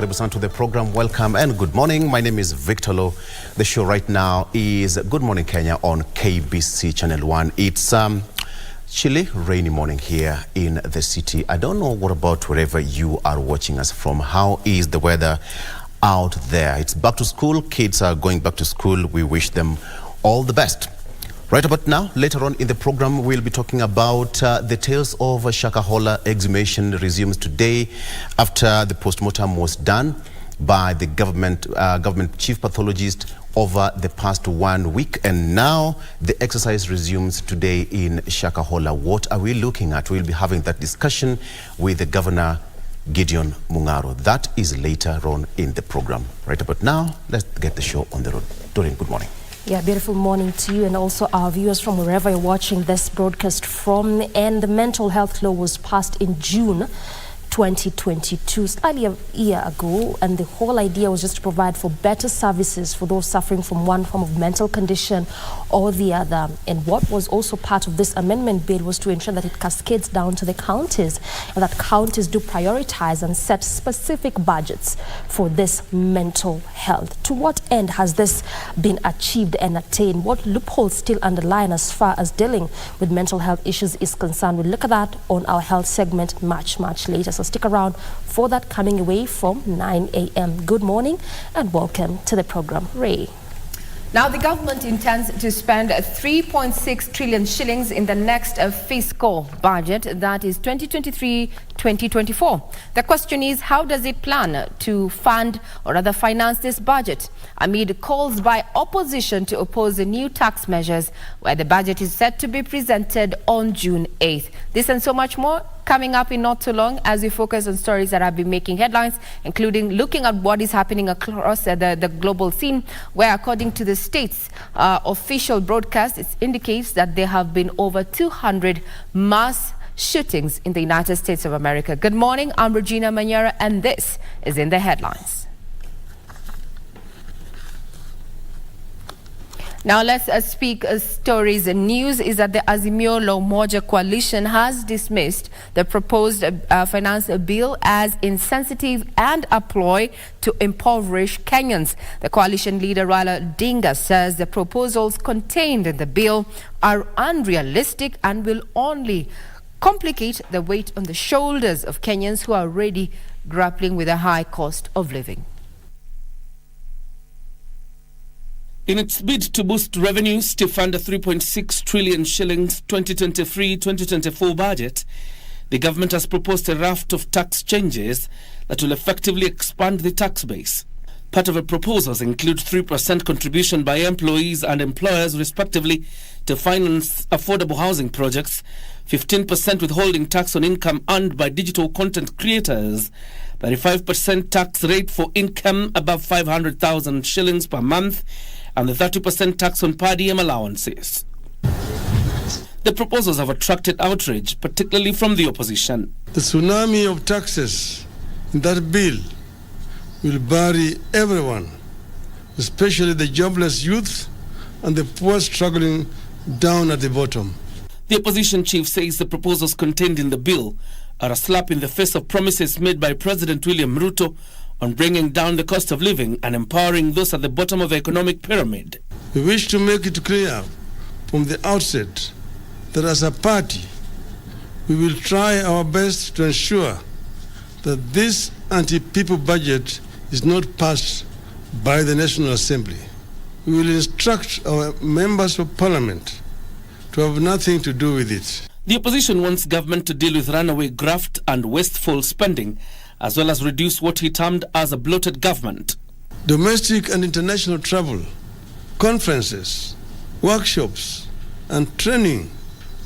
Karibu sana to the program. Welcome and good morning. My name is Victor Lo. The show right now is Good Morning Kenya on KBC Channel 1. It's chilly, rainy morning here in the city. I don't know what about wherever you are watching us from. How is the weather out there? It's back to school. Kids are going back to school. We wish them all the best. Right about now, later on in the program, we'll be talking about the tales of Shakahola exhumation resumes today after the postmortem was done by the government chief pathologist over the past 1 week. And now the exercise resumes today in Shakahola. What are we looking at? We'll be having that discussion with the Governor Gideon Mungaro. That is later on in the program. Right about now, let's get the show on the road. Doreen, good morning. Yeah, beautiful morning to you and also our viewers from wherever you're watching this broadcast from. And the mental health law was passed in June 2022, slightly a year ago, and the whole idea was just to provide for better services for those suffering from one form of mental condition or the other. And what was also part of this amendment bill was to ensure that it cascades down to the counties, and that counties do prioritize and set specific budgets for this mental health. To what end has this been achieved and attained? What loopholes still underline as far as dealing with mental health issues is concerned? We'll look at that on our health segment much later. So stick around for that, coming away from 9 a.m. Good morning and welcome to the program. Ray. Now, the government intends to spend 3.6 trillion shillings in the next fiscal budget, that is 2023-2024. The question is, how does it plan to fund or rather finance this budget amid calls by opposition to oppose the new tax measures, where the budget is set to be presented on June 8th. This and so much more coming up in not too long as we focus on stories that have been making headlines, including looking at what is happening across the global scene, where according to the state's official broadcast, it indicates that there have been over 200 mass shootings in the United States of America. Good morning, I'm Regina Manyera, and this is In the Headlines. Now let's speak stories. News is that the Azimio La Umoja coalition has dismissed the proposed finance bill as insensitive and a ploy to impoverish Kenyans. The coalition leader Raila Odinga says the proposals contained in the bill are unrealistic and will only complicate the weight on the shoulders of Kenyans who are already grappling with a high cost of living. In its bid to boost revenues to fund a 3.6 trillion shillings 2023-2024 budget, the government has proposed a raft of tax changes that will effectively expand the tax base. Part of the proposals include 3% contribution by employees and employers respectively to finance affordable housing projects, 15% withholding tax on income earned by digital content creators, 35% tax rate for income above 500,000 shillings per month, and the 30% tax on per diem allowances. The proposals have attracted outrage, particularly from the opposition. The tsunami of taxes in that bill will bury everyone, especially the jobless youth and the poor struggling down at the bottom. The opposition chief says the proposals contained in the bill are a slap in the face of promises made by President William Ruto on bringing down the cost of living and empowering those at the bottom of the economic pyramid. We wish to make it clear from the outset that as a party, we will try our best to ensure that this anti-people budget is not passed by the National Assembly. We will instruct our members of parliament to have nothing to do with it. The opposition wants government to deal with runaway graft and wasteful spending, as well as reduce what he termed as a bloated government. Domestic and international travel, conferences, workshops, and training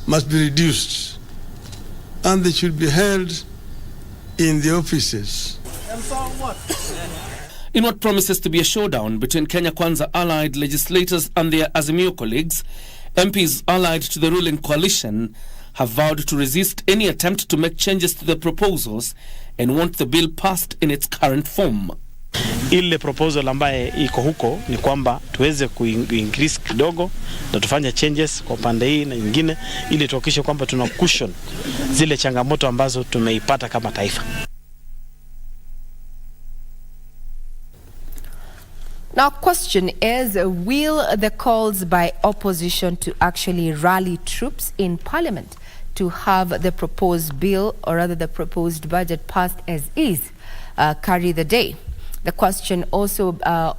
must be reduced, and they should be held in the offices. In what promises to be a showdown between Kenya Kwanza allied legislators and their Azimio colleagues, MPs allied to the ruling coalition have vowed to resist any attempt to make changes to the proposals and want the bill passed in its current form. Ile proposal ambaye iko huko ni kwamba tuweze kuincrease kidogo na tufanye changes kwa pande hii na nyingine ili tuhakikishe kwamba tuna cushion zile changamoto ambazo tumeipata kama taifa. Now, question is, will the calls by opposition to actually rally troops in Parliament to have the proposed bill, or rather the proposed budget, passed as is, carry the day? The question also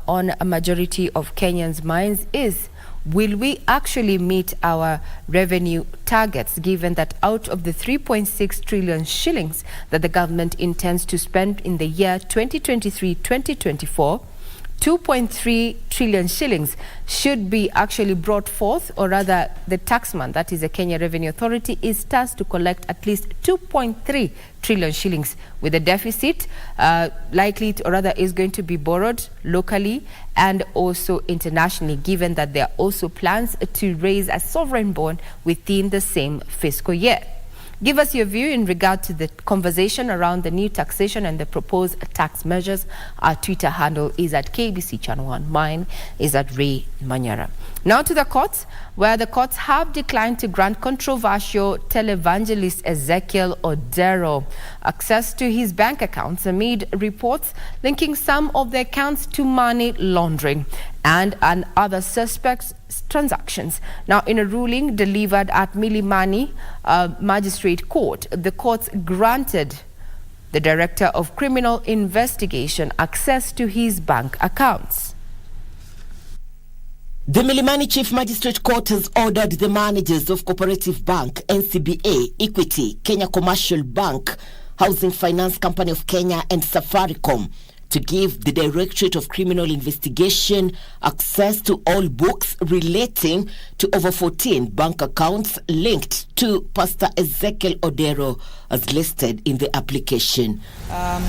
on a majority of Kenyans' minds is, will we actually meet our revenue targets, given that out of the 3.6 trillion shillings that the government intends to spend in the year 2023-2024, 2.3 trillion shillings should be actually brought forth, or rather the taxman, that is the Kenya Revenue Authority, is tasked to collect at least 2.3 trillion shillings, with a deficit likely to, or rather is going to be borrowed locally and also internationally, given that there are also plans to raise a sovereign bond within the same fiscal year. Give us your view in regard to the conversation around the new taxation and the proposed tax measures. Our Twitter handle is at KBC Channel 1. Mine is at Ray Manyara. Now to the courts, where the courts have declined to grant controversial televangelist Ezekiel Odero access to his bank accounts amid reports linking some of the accounts to money laundering and other suspects' transactions. Now, in a ruling delivered at Milimani Magistrate Court, the courts granted the Director of Criminal Investigation access to his bank accounts. The Milimani Chief Magistrate Court has ordered the managers of Cooperative Bank, NCBA, Equity, Kenya Commercial Bank, Housing Finance Company of Kenya and Safaricom to give the Directorate of Criminal Investigation access to all books relating to over 14 bank accounts linked to Pastor Ezekiel Odero as listed in the application.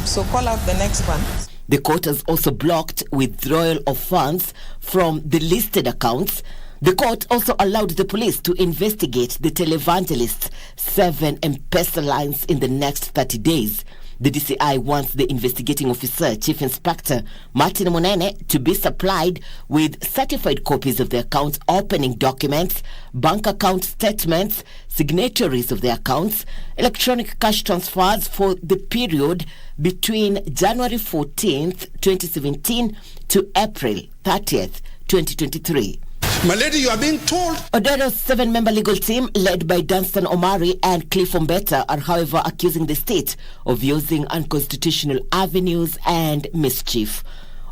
So call out the next one. The court has also blocked withdrawal of funds from the listed accounts. The court also allowed the police to investigate the televangelists' 7 M-Pesa lines in the next 30 days. The DCI wants the investigating officer, Chief Inspector Martin Monene, to be supplied with certified copies of the account opening documents, bank account statements, signatories of the accounts, electronic cash transfers for the period between January 14th, 2017 to April 30th, 2023. My lady, you are being told. Odero's 7-member legal team, led by Dunstan Omari and Cliff Ombeta, are however accusing the state of using unconstitutional avenues and mischief.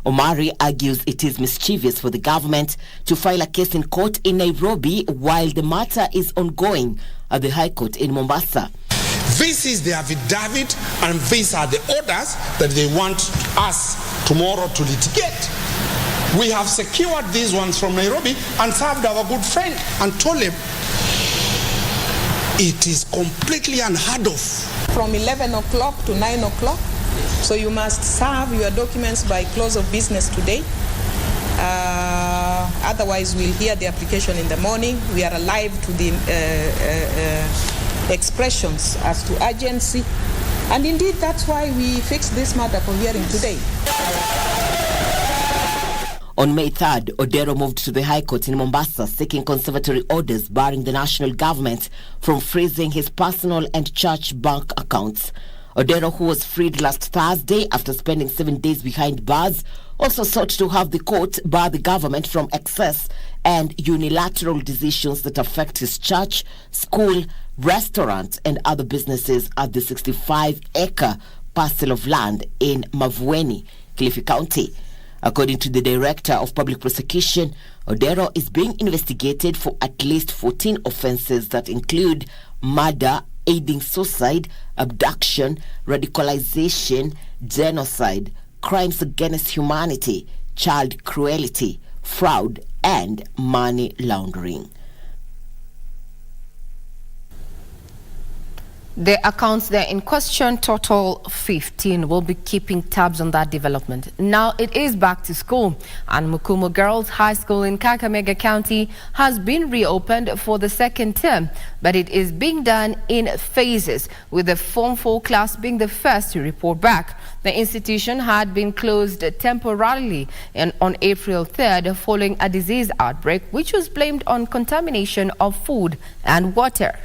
Omari argues it is mischievous for the government to file a case in court in Nairobi while the matter is ongoing at the High Court in Mombasa. This is the affidavit and these are the orders that they want us tomorrow to litigate. We have secured these ones from Nairobi and served our good friend and told him it is completely unheard of. From 11 o'clock to 9 o'clock. So you must serve your documents by close of business today. Otherwise, we'll hear the application in the morning. We are alive to the expressions as to urgency. And indeed, that's why we fixed this matter for hearing today. On May 3rd, Odero moved to the High Court in Mombasa seeking conservatory orders barring the national government from freezing his personal and church bank accounts. Odero, who was freed last Thursday after spending 7 days behind bars, also sought to have the court bar the government from excess and unilateral decisions that affect his church, school, restaurant and other businesses at the 65-acre parcel of land in Mavueni, Kilifi County. According to the Director of Public Prosecution, Odero is being investigated for at least 14 offenses that include murder, aiding suicide, abduction, radicalization, genocide, crimes against humanity, child cruelty, fraud, and money laundering. The accounts there in question total 15. We'll be keeping tabs on that development. Now it is back to school, and Mukumu Girls High School in Kakamega County has been reopened for the second term, but it is being done in phases, with the Form 4 class being the first to report back. The institution had been closed temporarily on April 3rd following a disease outbreak which was blamed on contamination of food and water.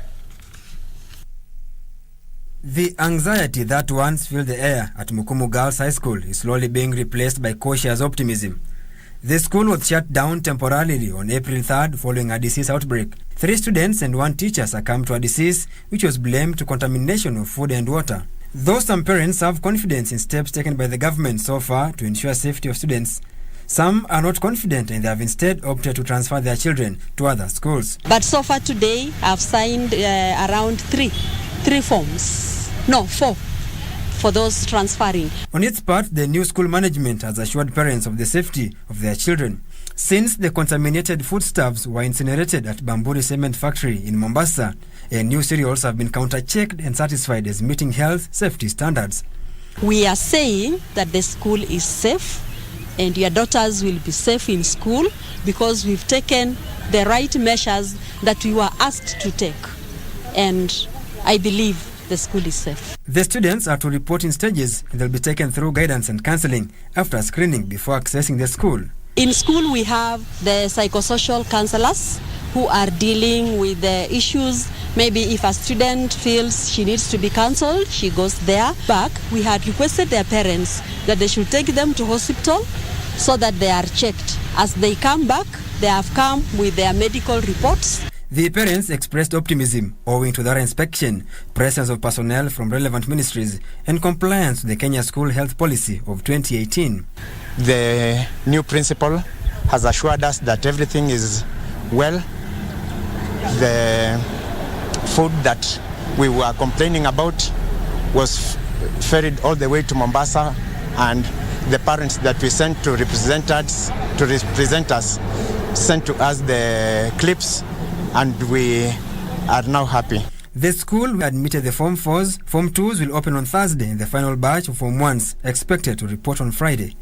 The anxiety that once filled the air at Mukumu Girls High School is slowly being replaced by cautious optimism. The school was shut down temporarily on April 3rd following a disease outbreak. 3 students and 1 teacher succumbed to a disease which was blamed to contamination of food and water. Though some parents have confidence in steps taken by the government so far to ensure safety of students, some are not confident and they have instead opted to transfer their children to other schools. But so far today, I've signed around 4 for those transferring. On its part, the new school management has assured parents of the safety of their children. Since the contaminated foodstuffs were incinerated at Bamburi Cement Factory in Mombasa, and new cereals have been counter-checked and certified as meeting health safety standards. We are saying that the school is safe and your daughters will be safe in school because we've taken the right measures that we were asked to take. And I believe the school is safe. The students are to report in stages and they'll be taken through guidance and counseling after screening before accessing the school. In school we have the psychosocial counselors who are dealing with the issues. Maybe if a student feels she needs to be counseled, she goes there. Back, we had requested their parents that they should take them to hospital so that they are checked. As they come back, they have come with their medical reports. The parents expressed optimism owing to their inspection, presence of personnel from relevant ministries, and compliance with the Kenya School Health Policy of 2018. The new principal has assured us that everything is well. The food that we were complaining about was ferried all the way to Mombasa, and the parents that we sent to represent us sent to us the clips, and we are now happy. The school admitted the Form 4s. Form 2s will open on Thursday, and the final batch of Form 1s expected to report on Friday.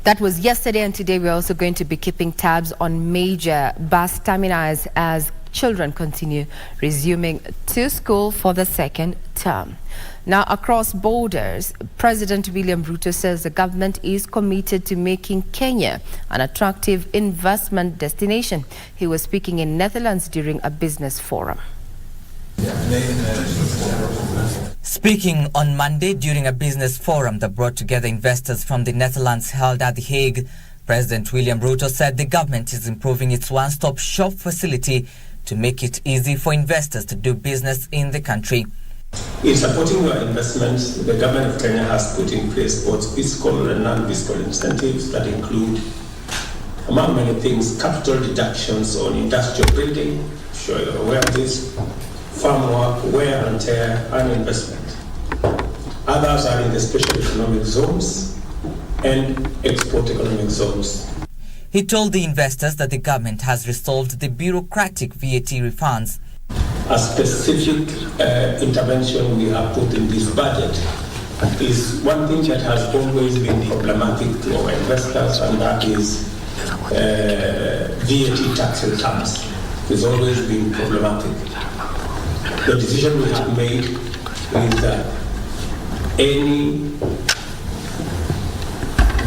That was yesterday, and today we're also going to be keeping tabs on major bus terminals as children continue resuming to school for the second term. Now, across borders, President William Ruto says the government is committed to making Kenya an attractive investment destination. He was speaking in Netherlands during a business forum. Speaking on Monday during a business forum that brought together investors from the Netherlands held at The Hague, President William Ruto said the government is improving its one-stop shop facility to make it easy for investors to do business in the country. In supporting your investments, the government of Kenya has put in place both fiscal and non-fiscal incentives that include, among many things, capital deductions on industrial building, I'm sure you're aware of this, farm work, wear and tear, and investment. Others are in the special economic zones and export economic zones. He told the investors that the government has resolved the bureaucratic VAT refunds. A specific intervention we have put in this budget is one thing that has always been problematic to our investors, and that is VAT tax returns. It's always been problematic. The decision we have made is that any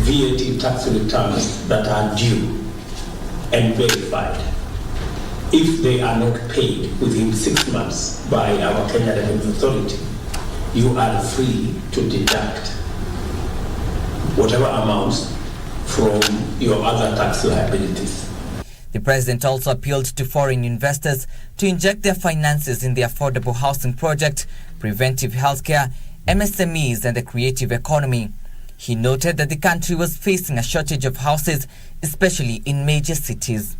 VAT tax returns that are due and verified, if they are not paid within 6 months by our Kenya Revenue Authority, you are free to deduct whatever amounts from your other tax liabilities. The president also appealed to foreign investors to inject their finances in the affordable housing project, preventive healthcare, MSMEs, and the creative economy. He noted that the country was facing a shortage of houses, especially in major cities.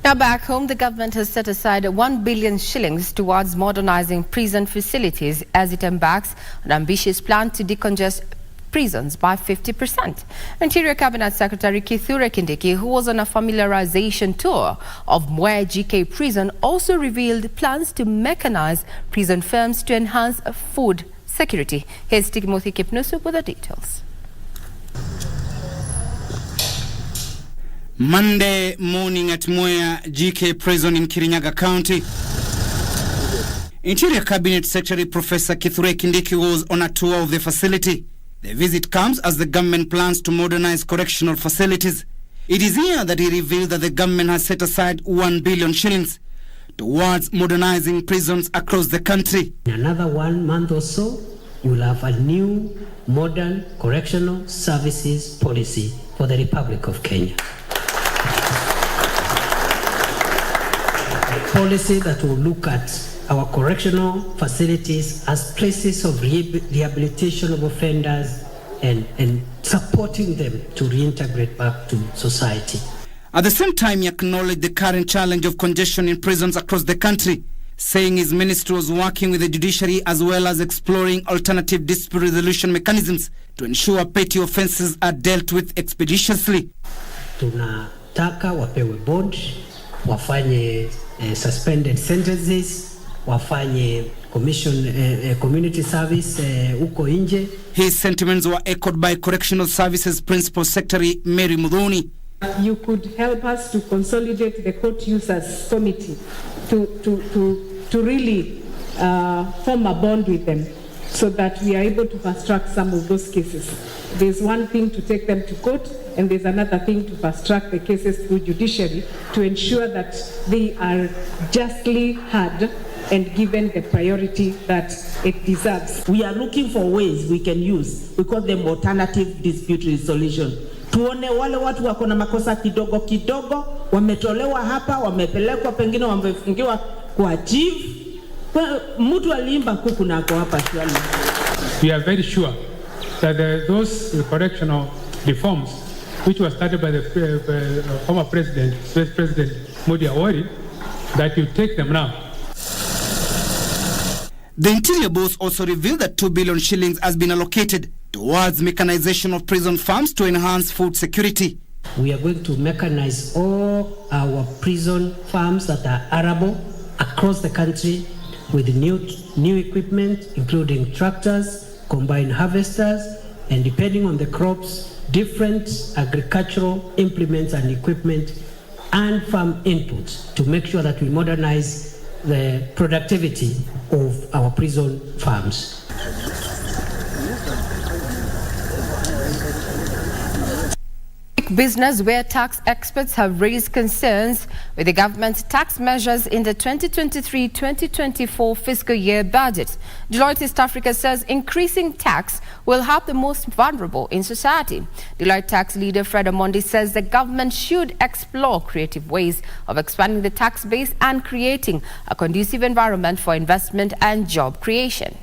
Now back home, the government has set aside 1 billion shillings towards modernizing prison facilities as it embarks on an ambitious plan to decongest prisons by 50%. Interior Cabinet Secretary Kithure Kindiki, who was on a familiarization tour of Mwea GK prison, also revealed plans to mechanize prison firms to enhance food security. Here's Timothy Kipnusu with the details. Monday morning at Mwea GK prison in Kirinyaga County, Interior Cabinet Secretary Professor Kithure Kindiki was on a tour of the facility. The visit comes as the government plans to modernize correctional facilities. It is here that he revealed that the government has set aside 1 billion shillings towards modernizing prisons across the country. In another 1 month or so, you will have a new, modern correctional services policy for the Republic of Kenya. A policy that will look at our correctional facilities as places of rehabilitation of offenders and supporting them to reintegrate back to society. At the same time, he acknowledged the current challenge of congestion in prisons across the country, saying his ministry was working with the judiciary as well as exploring alternative dispute resolution mechanisms to ensure petty offences are dealt with expeditiously. Tunataka wapewe bond, wafanye suspended sentences, wafanye community service uko nje. His sentiments were echoed by Correctional Services Principal Secretary Mary Mudhoni. You could help us to consolidate the court users committee to really form a bond with them so that we are able to fast track some of those cases. There's one thing to take them to court, and there's another thing to fast track the cases through judiciary to ensure that they are justly heard and given the priority that it deserves. We are looking for ways we can use. We call them alternative dispute resolution. Tuone wale watu wako na makosa kidogo kidogo, wametolewa hapa, wamepelekwa pengine wamefungiwa kwa chief. Mtu aliimba kuku na ako hapa shwali. We are very sure that those correctional reforms which were started by the former president, Vice President Modi Awori, that you take them now. The Interior Boss also revealed that 2 billion shillings has been allocated towards mechanization of prison farms to enhance food security. We are going to mechanize all our prison farms that are arable across the country with new equipment, including tractors, combined harvesters, and depending on the crops, different agricultural implements and equipment and farm inputs to make sure that we modernize the productivity of our prison farms. Business, where tax experts have raised concerns with the government's tax measures in the 2023-2024 fiscal year budget. Deloitte East Africa says increasing tax will help the most vulnerable in society. Deloitte tax leader Fred Omondi says the government should explore creative ways of expanding the tax base and creating a conducive environment for investment and job creation.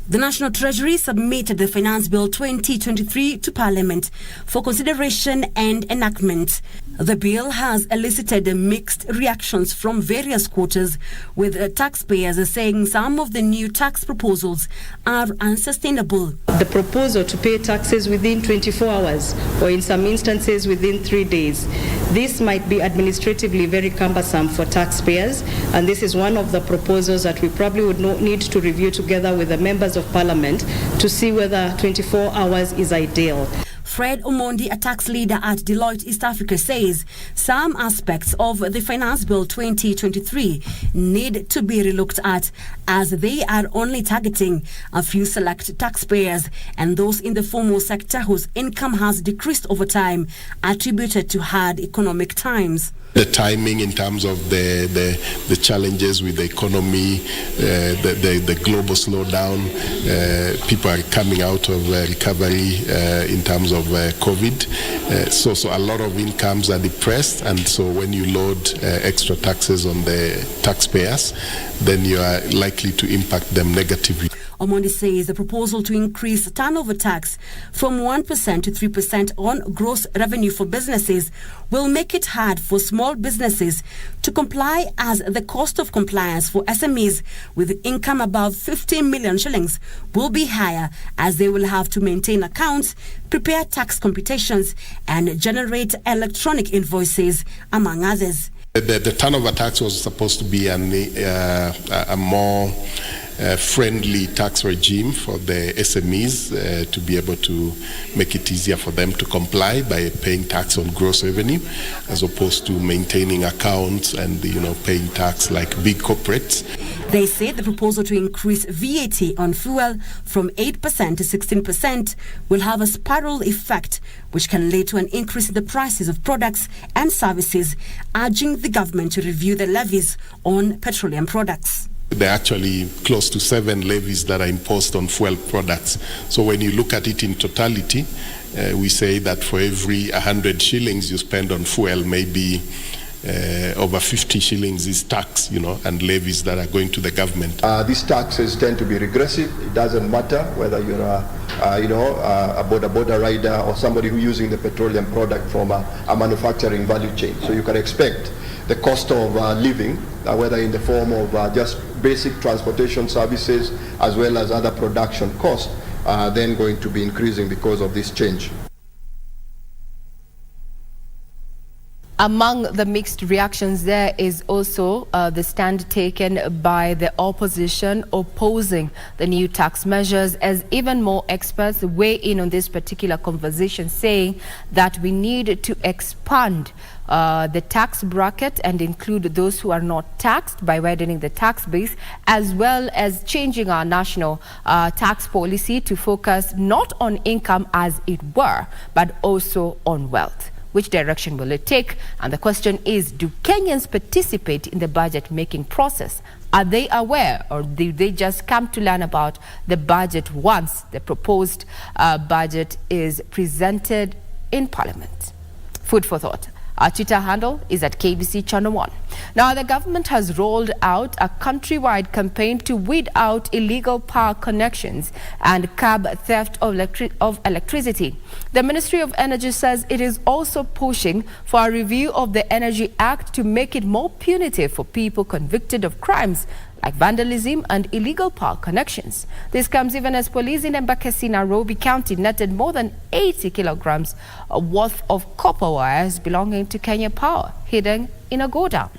The National Treasury submitted the Finance Bill 2023 to Parliament for consideration and enactment. The bill has elicited mixed reactions from various quarters, with taxpayers saying some of the new tax proposals are unsustainable. The proposal to pay taxes within 24 hours or in some instances within 3 days. This might be administratively very cumbersome for taxpayers, and this is one of the proposals that we probably would need to review together with the members of Parliament to see whether 24 hours is ideal. Fred Omondi, a tax leader at Deloitte East Africa, says some aspects of the Finance Bill 2023 need to be relooked at, as they are only targeting a few select taxpayers and those in the formal sector whose income has decreased over time, attributed to hard economic times. The timing in terms of the challenges with the economy, the global slowdown, people are coming out of recovery in terms of COVID. So a lot of incomes are depressed, and so when you load extra taxes on the taxpayers, then you are likely to impact them negatively. Omondi says the proposal to increase turnover tax from 1% to 3% on gross revenue for businesses will make it hard for small businesses to comply, as the cost of compliance for SMEs with income above 15 million shillings will be higher, as they will have to maintain accounts, prepare tax computations, and generate electronic invoices, among others. The turnover tax was supposed to be a more friendly tax regime for the SMEs to be able to make it easier for them to comply by paying tax on gross revenue, as opposed to maintaining accounts and paying tax like big corporates. They say the proposal to increase VAT on fuel from 8% to 16% will have a spiral effect, which can lead to an increase in the prices of products and services, urging the government to review the levies on petroleum products. There are actually close to 7 levies that are imposed on fuel products. So when you look at it in totality, we say that for every 100 shillings you spend on fuel, maybe over 50 shillings is tax, and levies that are going to the government. These taxes tend to be regressive. It doesn't matter whether you're a border rider or somebody who's using the petroleum product from a manufacturing value chain. So you can expect the cost of living, whether in the form of just basic transportation services as well as other production costs, are then going to be increasing because of this change. Among the mixed reactions there is also the stand taken by the opposition opposing the new tax measures, as even more experts weigh in on this particular conversation, saying that we need to expand the tax bracket and include those who are not taxed by widening the tax base, as well as changing our national tax policy to focus not on income as it were, but also on wealth. Which direction will it take? And the question is, do Kenyans participate in the budget making process? Are they aware, or do they just come to learn about the budget once the proposed budget is presented in Parliament? Food for thought. Our Twitter handle is at KBC Channel 1. Now, the government has rolled out a countrywide campaign to weed out illegal power connections and curb theft of electricity. The Ministry of Energy says it is also pushing for a review of the Energy Act to make it more punitive for people convicted of crimes like vandalism and illegal power connections. This comes even as police in Embakasi, Nairobi County netted more than 80 kilograms worth of copper wires belonging to Kenya Power hidden in a godown.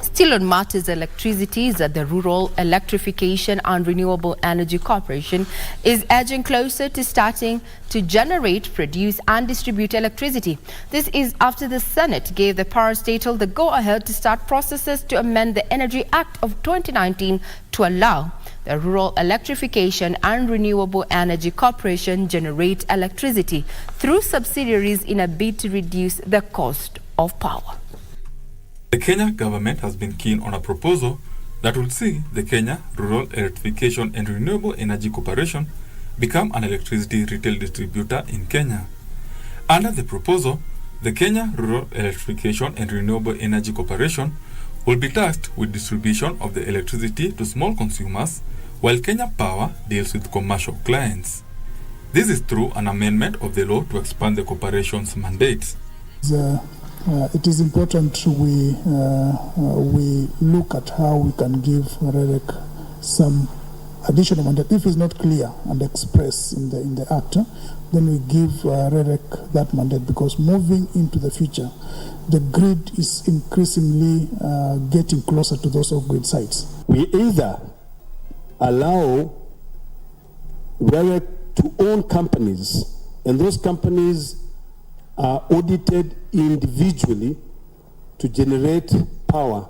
Still on matters electricity, is that the Rural Electrification and Renewable Energy Corporation is edging closer to starting to generate, produce and distribute electricity. This is after the Senate gave the parastatal the go-ahead to start processes to amend the Energy Act of 2019 to allow the Rural Electrification and Renewable Energy Corporation generate electricity through subsidiaries in a bid to reduce the cost of power. The Kenya government has been keen on a proposal that will see the Kenya Rural Electrification and Renewable Energy Corporation become an electricity retail distributor in Kenya. Under the proposal, the Kenya Rural Electrification and Renewable Energy Corporation will be tasked with distribution of the electricity to small consumers, while Kenya Power deals with commercial clients. This is through an amendment of the law to expand the corporation's mandates. It is important we look at how we can give REREC some additional mandate. If it's not clear and expressed in the Act, then we give REREC that mandate, because moving into the future, the grid is increasingly getting closer to those off-grid sites. We either allow REREC to own companies, and those companies are audited individually to generate power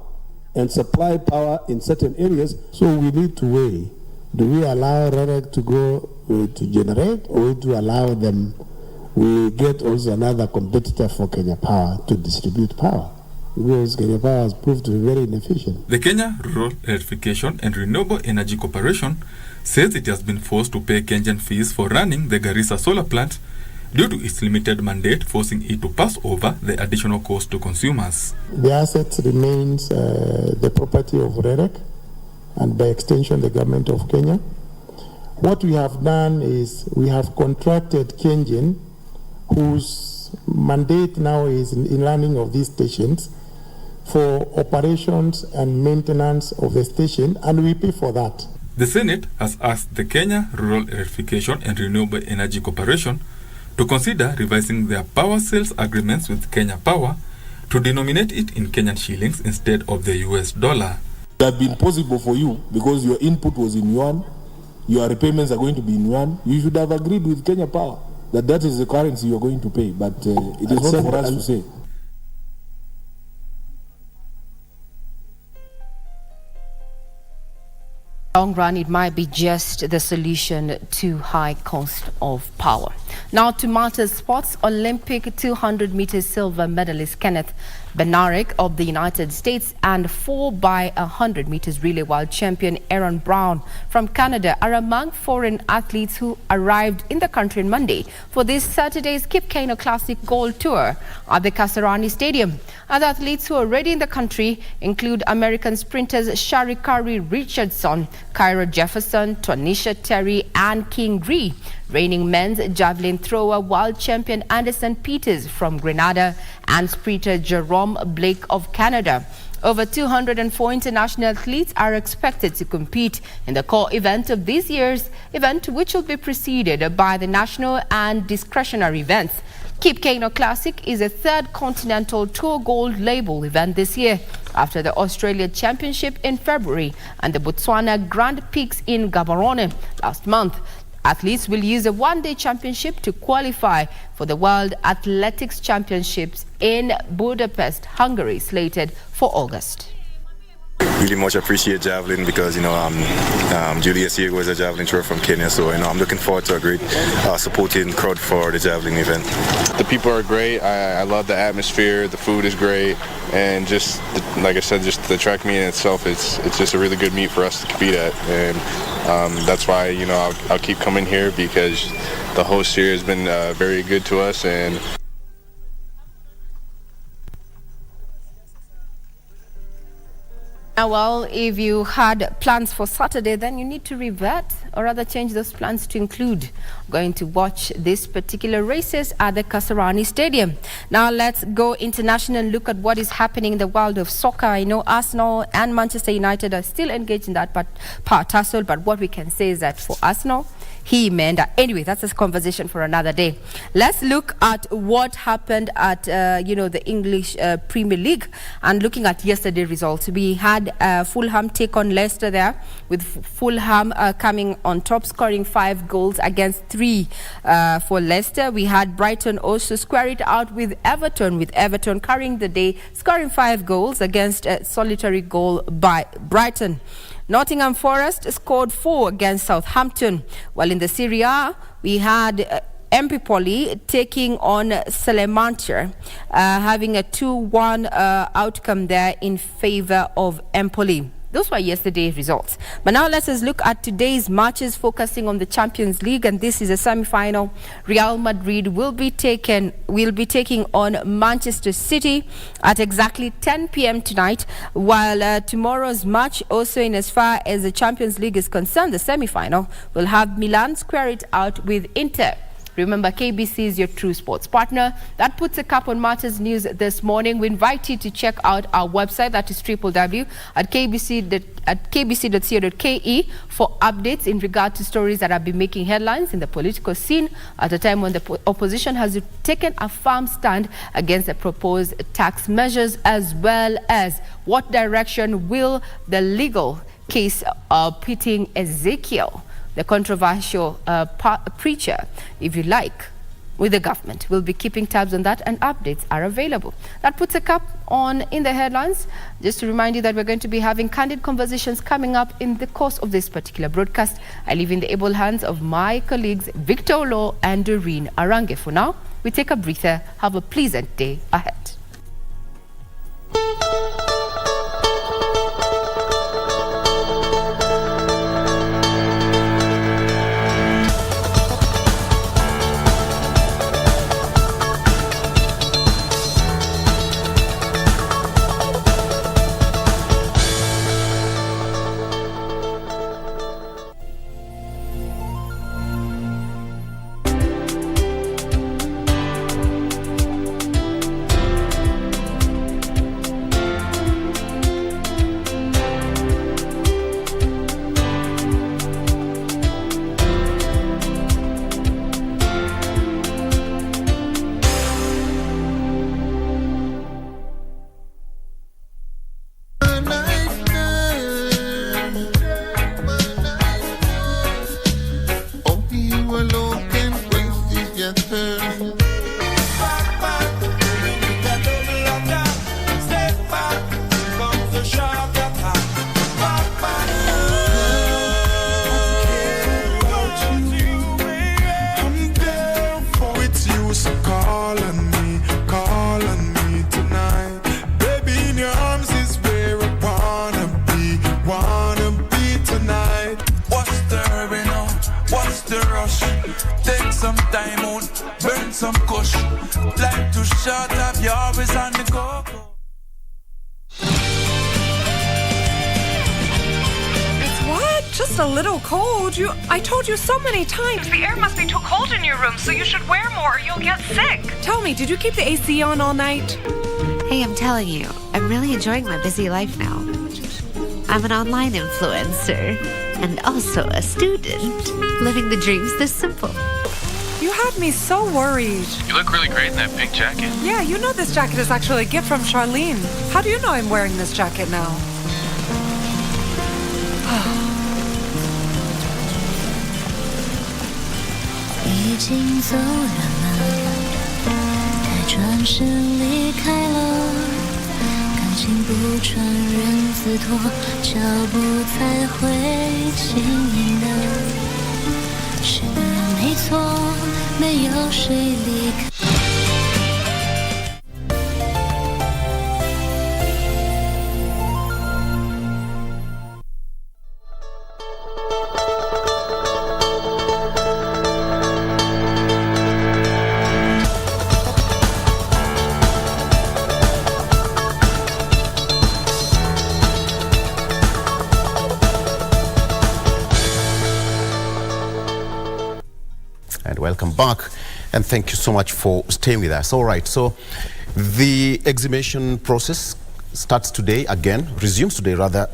and supply power in certain areas. So we need to weigh, do we allow REREC to go to generate, or to allow them, we get also another competitor for Kenya Power to distribute power? Because Kenya Power has proved to be very inefficient. The Kenya Rural Electrification and Renewable Energy Corporation says it has been forced to pay Kenyan fees for running the Garissa solar plant due to its limited mandate, forcing it to pass over the additional cost to consumers. The asset remains the property of REREC and by extension the government of Kenya. What we have done is we have contracted Kenyan, whose mandate now is in running of these stations, for operations and maintenance of the station, and we pay for that. The Senate has asked the Kenya Rural Electrification and Renewable Energy Corporation to consider revising their power sales agreements with Kenya Power to denominate it in Kenyan shillings instead of the US dollar. It would have been possible for you because your input was in yuan, your repayments are going to be in yuan. You should have agreed with Kenya Power that is the currency you are going to pay, but it is not for us to say. Long run, it might be just the solution to high cost of power. Now to matters sports. Olympic 200 meters silver medalist Kenneth Benarek of the United States and 4x100 meters relay world champion Aaron Brown from Canada are among foreign athletes who arrived in the country on Monday for this Saturday's Kip Keino Classic Gold Tour at the Kasarani Stadium. Other athletes who are already in the country include American sprinters Sharikari Richardson, Kyra Jefferson, Tonisha Terry and King Ree. Reigning men's javelin thrower world champion Anderson Peters from Grenada and sprinter Jerome Blake of Canada. Over 204 international athletes are expected to compete in the core event of this year's event, which will be preceded by the national and discretionary events. Kip Keino Classic is a third continental tour gold label event this year after the Australia Championship in February and the Botswana Grand Prix in Gaborone last month. Athletes will use a one-day championship to qualify for the World Athletics Championships in Budapest, Hungary, slated for August. Really much appreciate javelin because Julius here was a javelin thrower from Kenya, so I'm looking forward to a great supporting crowd for the javelin event. The people are great. I love the atmosphere. The food is great, and just like I said, just the track meet in itself, it's just a really good meet for us to compete at, and that's why I'll keep coming here because the host here has been very good to us. And well, if you had plans for Saturday, then you need to revert or rather change those plans to include going to watch these particular races at the Kasarani Stadium. Now let's go international and look at what is happening in the world of soccer. I know Arsenal and Manchester United are still engaged in that part tussle, but what we can say is that for Arsenal, anyway, that's a conversation for another day. Let's look at what happened at the English Premier League and looking at yesterday's results. We had Fulham take on Leicester there, with Fulham coming on top, scoring 5 goals against 3 for Leicester. We had Brighton also square it out with Everton carrying the day, scoring 5 goals against a solitary goal by Brighton. Nottingham Forest scored 4 against Southampton, while in the Serie A, we had Empoli taking on Salernitana, having a 2-1 outcome there in favor of Empoli. Those were yesterday's results. But now let us look at today's matches, focusing on the Champions League, and this is a semi-final. Real Madrid will be taking on Manchester City at exactly 10 p.m. tonight, while tomorrow's match, also in as far as the Champions League is concerned, the semi-final, will have Milan square it out with Inter. Remember, KBC is your true sports partner. That puts a cap on matters news this morning. We invite you to check out our website, that is www.kbc.co.ke, for updates in regard to stories that have been making headlines in the political scene at a time when the opposition has taken a firm stand against the proposed tax measures, as well as what direction will the legal case pitting Ezekiel, the controversial preacher, if you like, with the government. We'll be keeping tabs on that, and updates are available. That puts a cap on in the headlines. Just to remind you that we're going to be having candid conversations coming up in the course of this particular broadcast. I leave in the able hands of my colleagues Victor Olo and Doreen Arange. For now, we take a breather. Have a pleasant day ahead. rush. Take some time out, burn some kush. Life too short, have you always on the go. What? Just a little cold? I told you so many times. The air must be too cold in your room, so you should wear more or you'll get sick. Tell me, did you keep the AC on all night? Hey, I'm telling you, I'm really enjoying my busy life now. I'm an online influencer and also a student, living the dreams this simple. You had me so worried. You look really great in that pink jacket. Yeah, you know this jacket is actually a gift from Charlene. How do you know I'm wearing this jacket now? 已经走远了，才转身离开了。感情不传人自托，脚步才会轻盈的。是的，没错，没有谁离开。 Welcome back, and thank you so much for staying with us. All right, so the exhumation process starts today again, resumes today rather,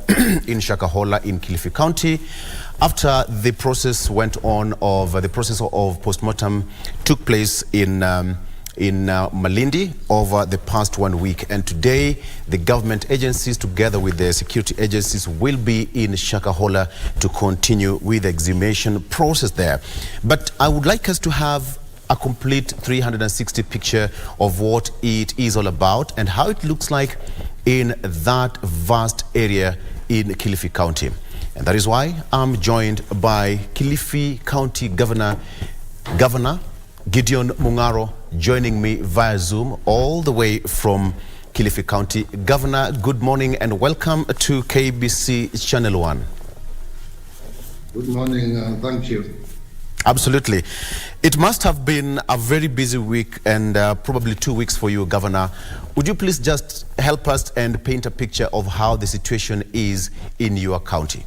in Shakahola in Kilifi County, after the process went on of the process of postmortem took place in Malindi over the past 1 week, and today the government agencies together with the security agencies will be in Shakahola to continue with the exhumation process there. But I would like us to have a complete 360 picture of what it is all about and how it looks like in that vast area in Kilifi County. And that is why I'm joined by Kilifi County Governor Gideon Mungaro, joining me via Zoom all the way from Kilifi County. Governor, good morning and welcome to KBC Channel 1. Good morning, thank you. Absolutely. It must have been a very busy week and probably 2 weeks for you, Governor. Would you please just help us and paint a picture of how the situation is in your county?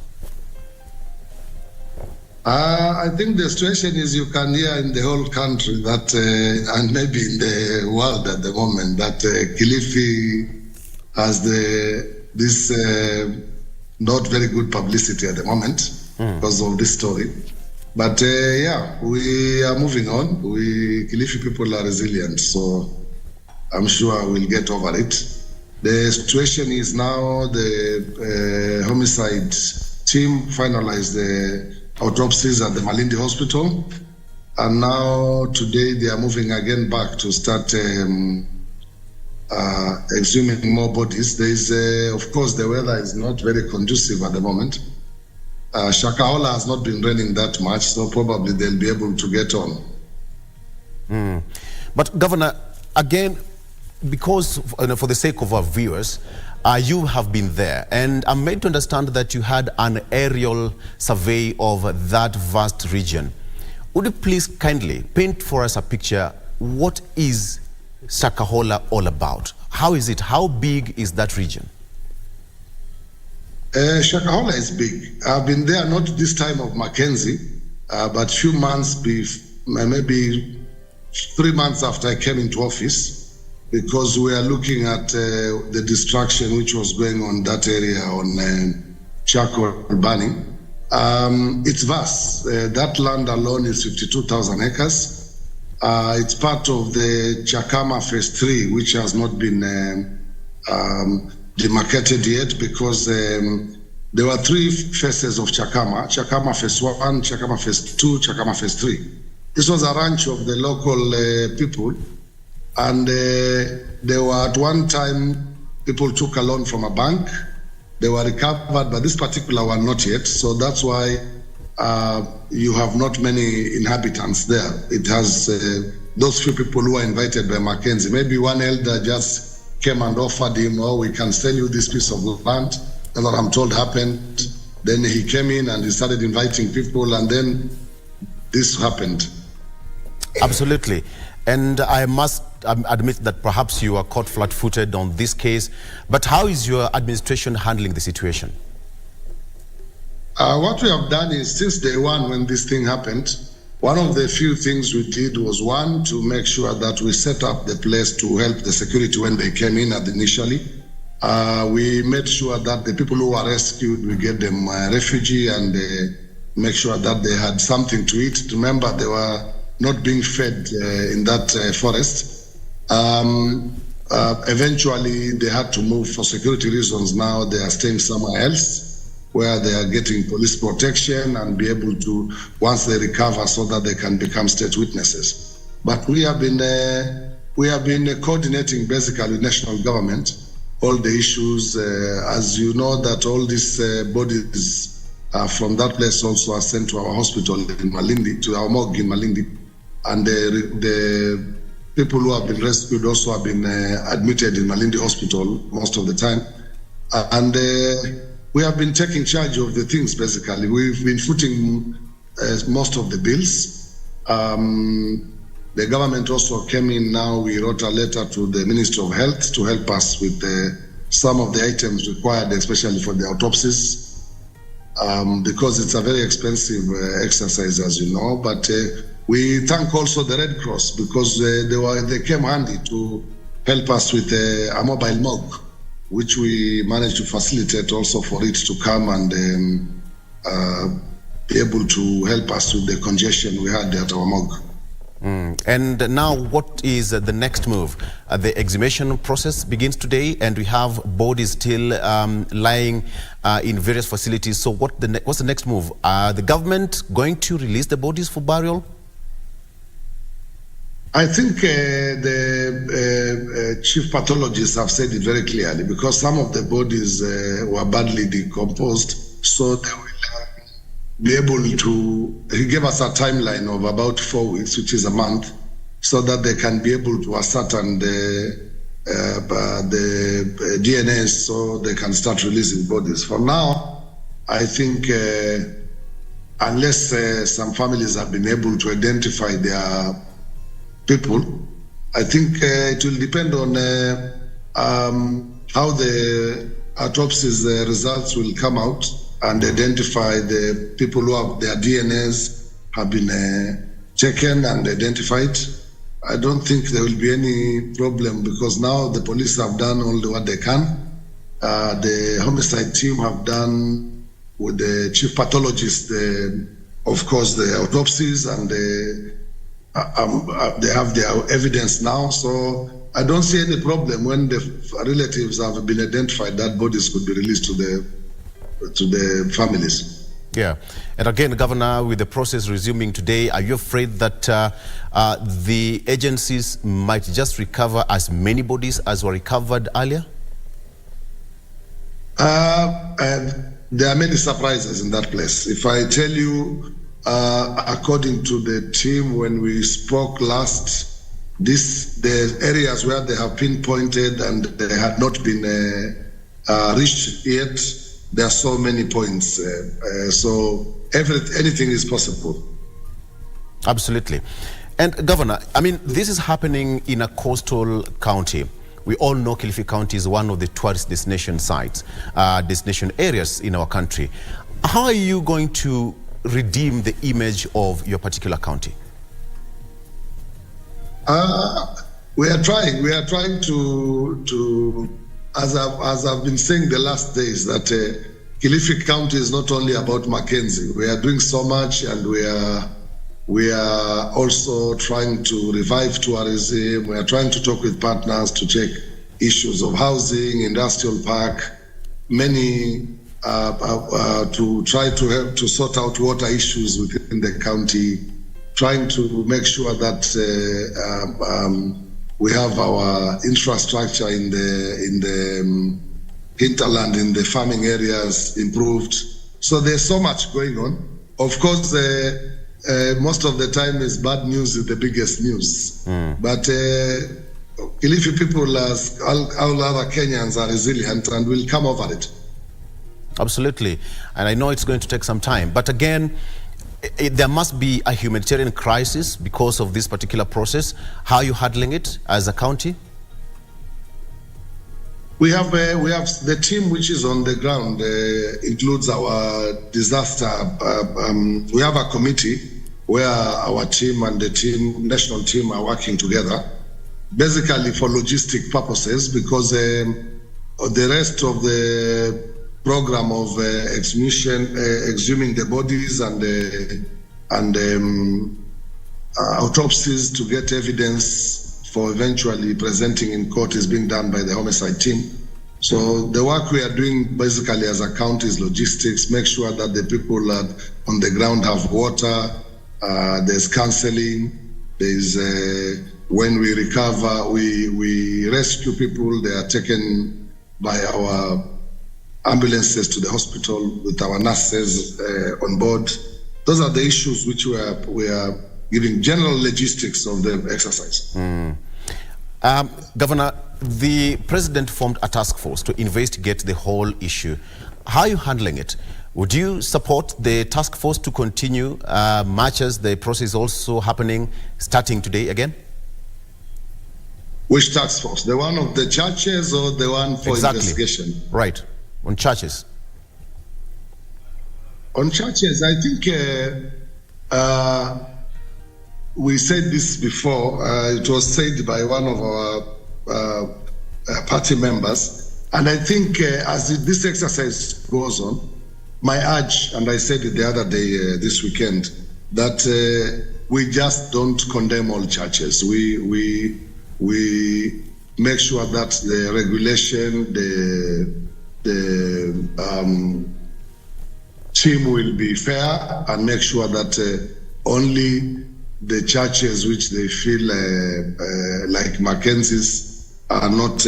I think the situation is you can hear in the whole country that, and maybe in the world at the moment, that Kilifi has this not very good publicity at the moment because of this story. But yeah, we are moving on. Kilifi people are resilient, so I'm sure we'll get over it. The situation is now the homicide team finalized the autopsies at the Malindi Hospital, and now today they are moving again back to start exhuming more bodies. There is, of course, the weather is not very conducive at the moment. Shakahola has not been raining that much, so probably they'll be able to get on. But Governor, again, because for the sake of our viewers, you have been there, and I'm made to understand that you had an aerial survey of that vast region. Would you please kindly paint for us a picture? What is Shakahola all about? How is it? How big is that region? Shakahola is big. I've been there not this time of Mackenzie, but few months maybe 3 months after I came into office, because we are looking at the destruction which was going on that area on charcoal burning. It's vast. That land alone is 52,000 acres. It's part of the Chakama Phase 3, which has not been demarcated yet, because there were 3 phases of Chakama. Chakama Phase 1, Chakama Phase 2, Chakama Phase 3. This was a ranch of the local people. And they were at one time, people took a loan from a bank. They were recovered, but this particular one not yet. So that's why you have not many inhabitants there. It has those few people who are invited by Mackenzie. Maybe one elder just came and offered him, oh, we can sell you this piece of land. That's what I'm told happened. Then he came in and he started inviting people, and then this happened. Absolutely. And I must admit that perhaps you are caught flat-footed on this case, but how is your administration handling the situation? What we have done is, since day one when this thing happened, one of the few things we did was, one, to make sure that we set up the place to help the security when they came in initially. We made sure that the people who were rescued, we get them refugee and make sure that they had something to eat. Remember, they were not being fed in that forest. Eventually, they had to move for security reasons. Now they are staying somewhere else where they are getting police protection and be able to, once they recover, so that they can become state witnesses. But we have been coordinating basically with national government all the issues. As you know, that all these bodies from that place also are sent to our hospital in Malindi, to our morgue in Malindi. And the people who have been rescued also have been admitted in Malindi Hospital most of the time. And we have been taking charge of the things, basically. We've been footing most of the bills. The government also came in now. We wrote a letter to the Ministry of Health to help us with some of the items required, especially for the autopsies, because it's a very expensive exercise, as you know. But we thank also the Red Cross, because they came handy to help us with a mobile morgue, which we managed to facilitate also for it to come and be able to help us with the congestion we had at our morgue. And now what is the next move? The exhumation process begins today, and we have bodies still lying in various facilities. So what's the next move? Are the government going to release the bodies for burial? I think the chief pathologists have said it very clearly, because some of the bodies were badly decomposed, so they will be able to, he gave us a timeline of about 4 weeks, which is a month, so that they can be able to ascertain the DNA, so they can start releasing bodies. For now, I think unless some families have been able to identify their people, I think it will depend on how the autopsies results will come out and identify the people who have their DNAs have been taken and identified. I don't think there will be any problem, because now the police have done all what they can. The homicide team have done with the chief pathologist, of course, the autopsies, and they have their evidence now. So I don't see any problem when the relatives have been identified that bodies could be released to the families. Yeah. And again, Governor, with the process resuming today, are you afraid that the agencies might just recover as many bodies as were recovered earlier? There are many surprises in that place. If I tell you, according to the team, when we spoke last, the areas where they have pinpointed and they had not been reached yet, there are so many points. So anything is possible. Absolutely. And Governor, I mean, this is happening in a coastal county. We all know Kilifi County is one of the tourist destination sites, destination areas in our country. How are you going to redeem the image of your particular county? We are trying to as I've been saying the last days, that Kilifi County is not only about Mackenzie. We are doing so much, and we are also trying to revive tourism. We are trying to talk with partners to check issues of housing, industrial park, many to try to help to sort out water issues within the county, trying to make sure that we have our infrastructure in the hinterland, in the farming areas improved. So there's so much going on. Of course, most of the time is bad news is the biggest news. But Kilifi people, as all other Kenyans, are resilient and will come over it. Absolutely. And I know it's going to take some time. But again, there must be a humanitarian crisis because of this particular process. How are you handling it as a county? We have the team which is on the ground, includes our disaster. We have a committee where our team and the national team are working together, basically for logistic purposes, because the rest of the program of exhuming the bodies and autopsies to get evidence for eventually presenting in court is being done by the homicide team. So the work we are doing basically as a county is logistics, make sure that the people on the ground have water, there's counseling, there's when we recover, we rescue people, they are taken by our ambulances to the hospital with our nurses on board. Those are the issues which we are giving general logistics of the exercise. Governor, the president formed a task force to investigate the whole issue. How are you handling it? Would you support the task force to continue much as the process is also happening starting today again? Which task force? The one of the churches or the one for investigation? Right, on churches. On churches, I think we said this before. It was said by one of our party members. And I think as this exercise goes on, my urge, and I said it the other day, this weekend, that we just don't condemn all churches. We make sure that the regulation, the team will be fair and make sure that only the churches which they feel like Mackenzie's are not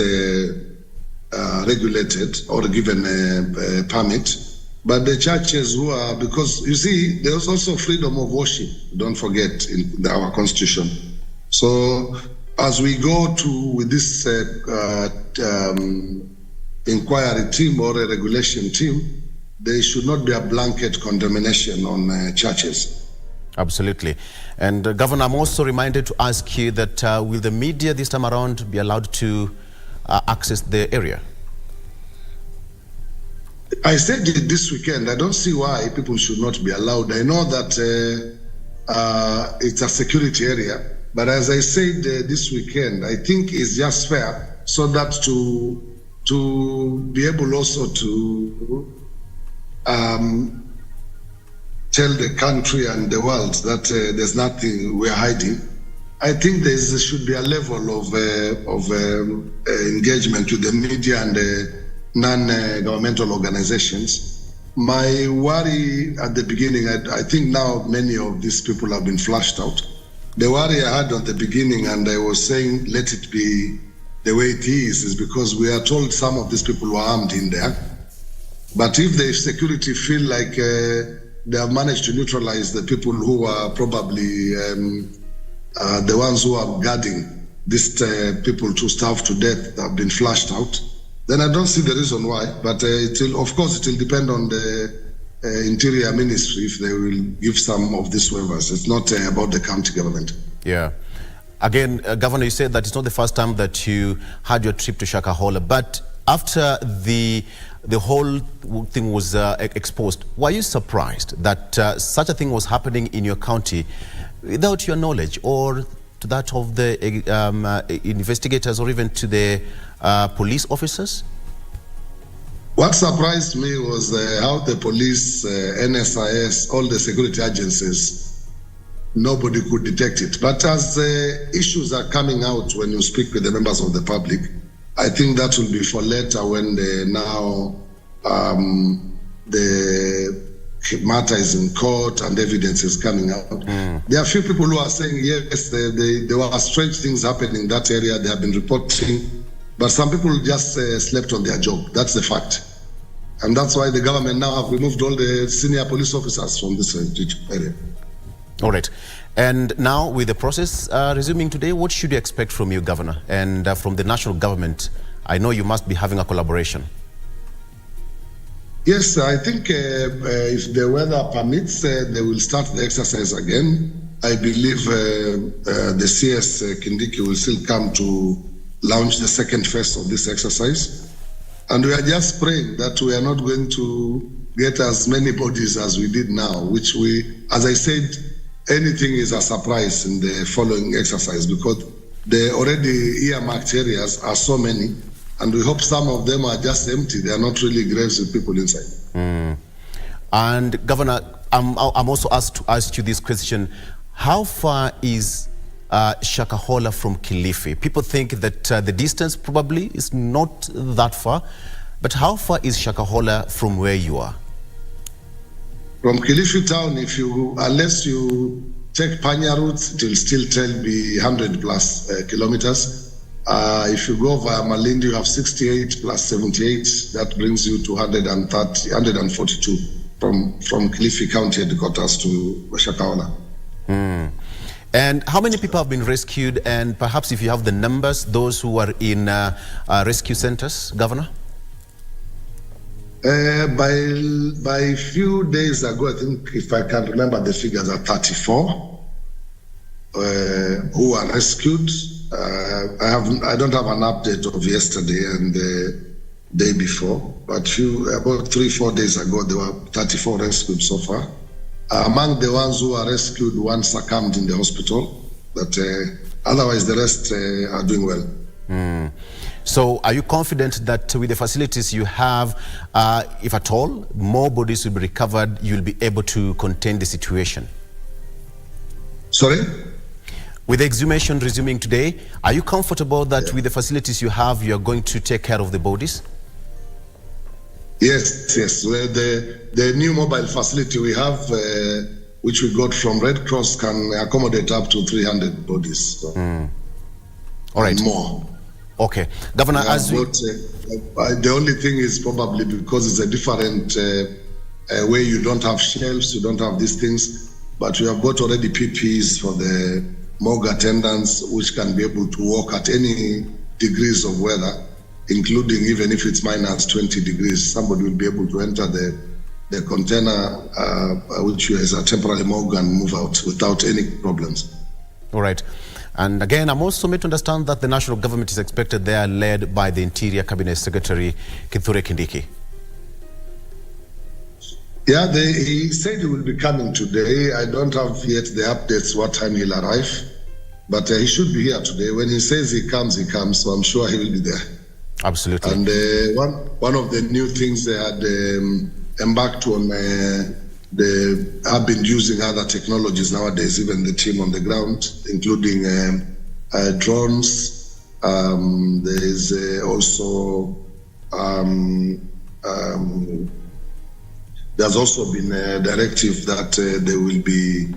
regulated or given a permit. But the churches who are, because you see, there's also freedom of worship, don't forget, in our constitution. So as we go with this inquiry team or a regulation team, there should not be a blanket condemnation on churches. Absolutely. And Governor, I'm also reminded to ask you that will the media this time around be allowed to access the area? I said it this weekend. I don't see why people should not be allowed. I know that it's a security area, but as I said this weekend, I think it's just fair so that to be able also to tell the country and the world that there's nothing we're hiding. I think there should be a level of engagement with the media and non-governmental organizations. My worry at the beginning, I think now many of these people have been flushed out. The worry I had at the beginning, and I was saying let it be the way it is because we are told some of these people were armed in there. But if the security feel like they have managed to neutralize the people who are probably the ones who are guarding these people to starve to death that have been flushed out, then I don't see the reason why. But of course, it will depend on the Interior Ministry if they will give some of these waivers. It's not about the county government. Yeah. Again, Governor, you said that it's not the first time that you had your trip to Shakahola, but after the whole thing was exposed, were you surprised that such a thing was happening in your county without your knowledge or to that of the investigators or even to the police officers? What surprised me was how the police, NSIS, all the security agencies, nobody could detect it. But as issues are coming out when you speak with the members of the public, I think that will be for later when the matter is in court and evidence is coming out. There are a few people who are saying, yes, there were strange things happening in that area. They have been reporting. But some people just slept on their job. That's the fact. And that's why the government now have removed all the senior police officers from this area. All right. And now with the process resuming today, what should you expect from you, Governor, and from the national government? I know you must be having a collaboration. Yes, I think if the weather permits, they will start the exercise again. I believe the CS Kindiki will still come to launch the second phase of this exercise. And we are just praying that we are not going to get as many bodies as we did now, which we, as I said, anything is a surprise in the following exercise because the already earmarked areas are so many, and we hope some of them are just empty. They are not really graves with people inside. And Governor, I'm also asked to ask you this question. How far is Shakahola from Kilifi? People think that the distance probably is not that far, but how far is Shakahola from where you are? From Kilifi town, unless you take Panya routes, it will still be 100 plus kilometers. If you go via Malindi, you have 68 plus 78. That brings you to 130, 142 from Kilifi County headquarters to Shakahola. And how many people have been rescued? And perhaps if you have the numbers, those who are in rescue centers, Governor? By a few days ago, I think, if I can remember, the figures are 34 who are rescued. I don't have an update of yesterday and the day before, but about 3-4 days ago, there were 34 rescued so far. Among the ones who are rescued, one succumbed in the hospital, but otherwise the rest are doing well. So are you confident that with the facilities you have, if at all, more bodies will be recovered, you'll be able to contain the situation? Sorry? With the exhumation resuming today, are you comfortable that with the facilities you have, you are going to take care of the bodies? Yes. The new mobile facility we have, which we got from Red Cross, can accommodate up to 300 bodies. So. All right. And more. Okay. Governor, the only thing is probably because it's a different way, you don't have shelves, you don't have these things, but we have got already PPEs for the morgue attendants, which can be able to walk at any degrees of weather, including even if it's minus 20 degrees, somebody will be able to enter the container, which is a temporary morgue, and move out without any problems. All right. And again, I'm also made to understand that the national government is expected there, led by the Interior Cabinet Secretary Kithure Kindiki. Yeah, he said he will be coming today. I don't have yet the updates what time he'll arrive, but he should be here today. When he says he comes, so I'm sure he will be there. Absolutely. And one of the new things they had embarked on, they have been using other technologies nowadays, even the team on the ground, including drones. There is also there's also been a directive that they will be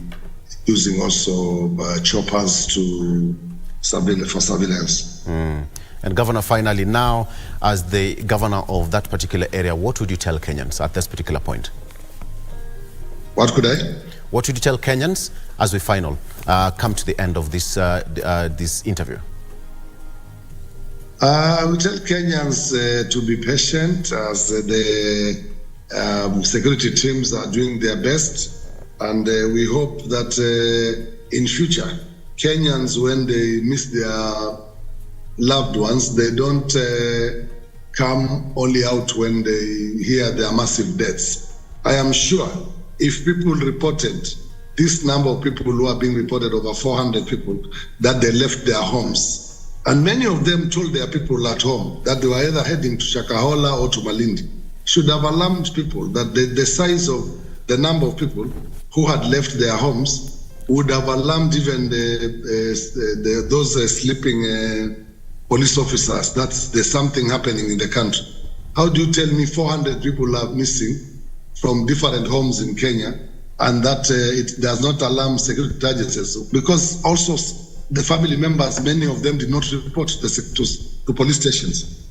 using also choppers for surveillance. And Governor, finally now, as the governor of that particular area, what would you tell Kenyans at this particular point? What could I? What would you tell Kenyans as we come to the end of this this interview? We tell Kenyans to be patient as the security teams are doing their best, and we hope that in future, Kenyans, when they miss their loved ones, they don't come only out when they hear their massive deaths. I am sure if people reported, this number of people who are being reported, over 400 people, that they left their homes, and many of them told their people at home that they were either heading to Shakahola or to Malindi, should have alarmed people that the size of the number of people who had left their homes would have alarmed even those sleeping police officers that there's something happening in the country. How do you tell me 400 people are missing from different homes in Kenya, and that it does not alarm security agencies? Because also the family members, many of them did not report to police stations.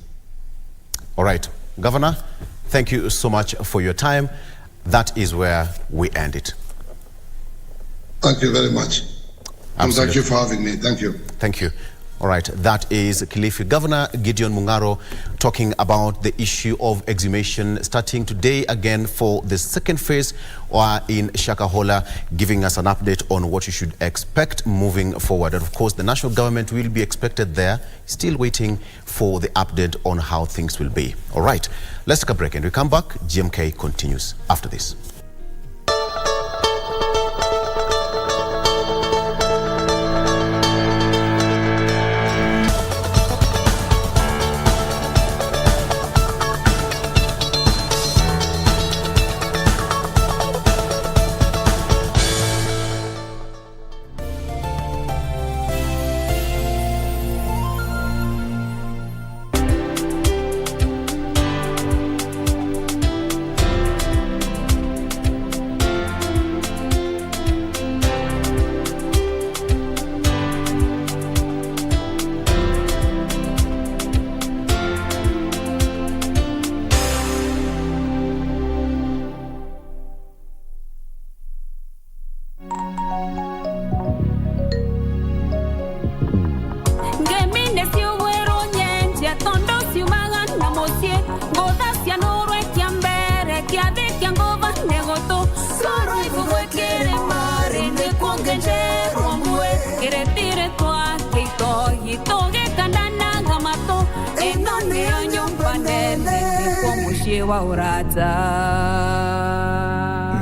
All right. Governor, thank you so much for your time. That is where we end it. Thank you very much. And thank you for having me. Thank you. Thank you. All right, that is Kilifi Governor Gideon Mungaro talking about the issue of exhumation starting today again for the second phase in Shakahola, giving us an update on what you should expect moving forward. And of course, the national government will be expected there, still waiting for the update on how things will be. All right, let's take a break and we come back. GMK continues after this.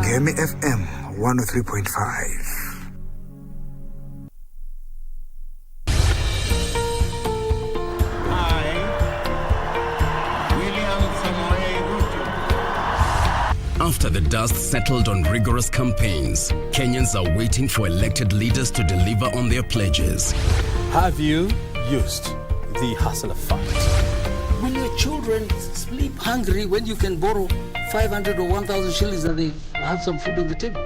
Ngemi FM 103.5. After the dust settled on rigorous campaigns, Kenyans are waiting for elected leaders to deliver on their pledges. Have you used the Hustler Fund? When your children sleep hungry, when you can borrow 500 or 1,000 shillings and they have some food on the table.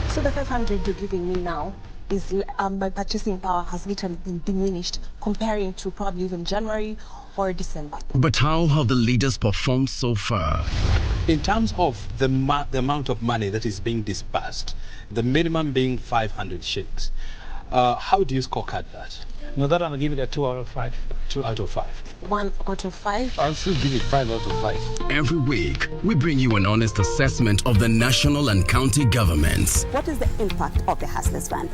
So the 500 you're giving me now is my purchasing power has literally been diminished comparing to probably even January or December. But how have the leaders performed so far? In terms of the amount of money that is being disbursed, the minimum being 500 shillings, how do you scorecard that? No, that I'm giving it a 2 out of 5. 2 out of 5. 1 out of 5? I'll still give it 5 out of 5. Every week, we bring you an honest assessment of the national and county governments. What is the impact of the Hustlers Fund?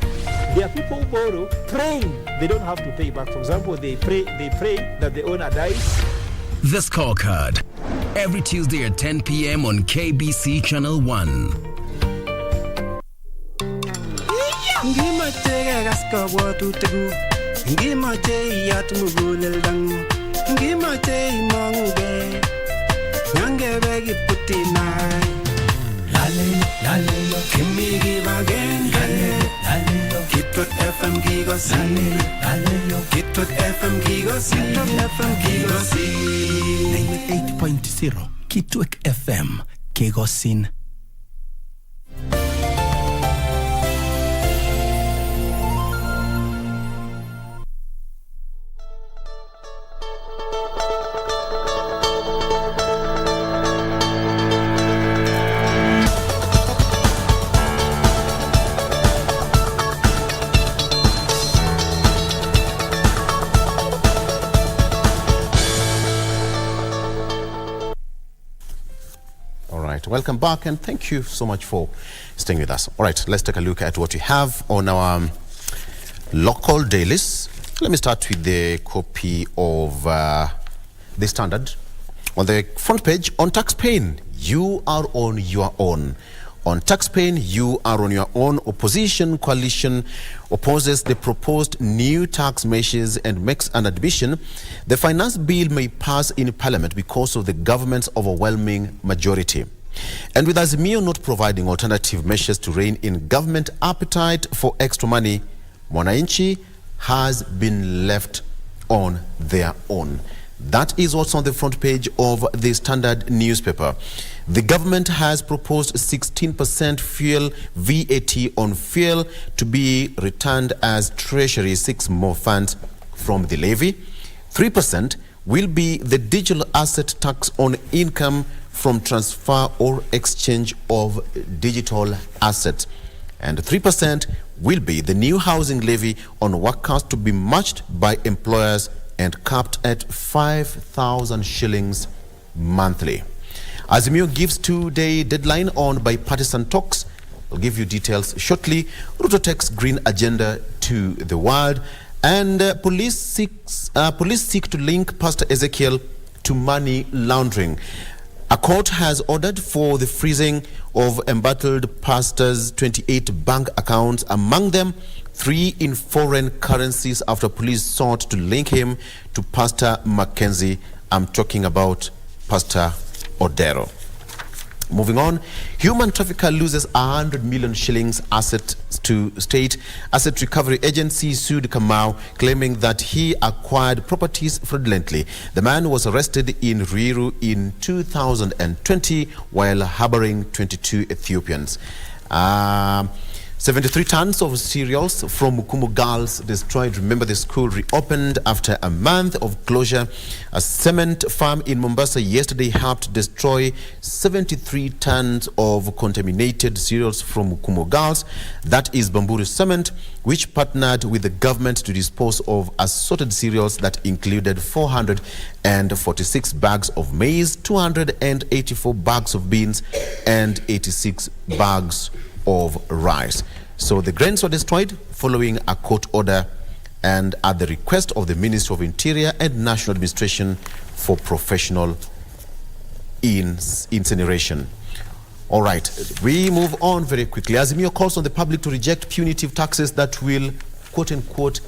There are people who borrow praying they don't have to pay back. For example, they pray that the owner dies. The Scorecard. Every Tuesday at 10 p.m. on KBC Channel 1. Ngimache yat mugulel dangu Ngimache imanguge Nyange begi putinai Lale Kimi give again Lale Kitut FM gigosi Lale Kitut FM gigosi Kitut FM gigosi 98.0 Kitut FM gigosin. Welcome back and thank you so much for staying with us. All right, let's take a look at what we have on our local dailies. Let me start with the copy of the Standard. On the front page, on tax paying, you are on your own. On tax paying, you are on your own. Opposition coalition opposes the proposed new tax measures and makes an admission. The finance bill may pass in Parliament because of the government's overwhelming majority. And with Azimio not providing alternative measures to rein in government appetite for extra money, Mwananchi has been left on their own. That is what's on the front page of the Standard newspaper. The government has proposed 16% fuel VAT on fuel to be returned as Treasury seeks more funds from the levy. 3% will be the digital asset tax on income from transfer or exchange of digital assets. And 3% will be the new housing levy on workers to be matched by employers and capped at 5,000 shillings monthly. Azimio gives 2-day deadline on bipartisan talks. I'll give you details shortly. Ruto takes green agenda to the world. And police seek to link Pastor Ezekiel to money laundering. A court has ordered for the freezing of embattled pastors' 28 bank accounts, among them 3 in foreign currencies, after police sought to link him to Pastor Mackenzie. I'm talking about Pastor Odero. Moving on, human trafficker loses 100 million shillings assets to State Asset Recovery Agency sued Kamau, claiming that he acquired properties fraudulently. The man was arrested in Ruiru in 2020 while harboring 22 Ethiopians. 73 tons of cereals from Mukumu Girls destroyed. Remember, the school reopened after a month of closure. A cement farm in Mombasa yesterday helped destroy 73 tons of contaminated cereals from Mukumu Girls. That is Bamburu Cement, which partnered with the government to dispose of assorted cereals that included 446 bags of maize, 284 bags of beans, and 86 bags of rice. So the grains were destroyed following a court order and at the request of the Ministry of Interior and National Administration for Professional Incineration. All right, we move on very quickly. Azimio calls on the public to reject punitive taxes that will, quote-unquote,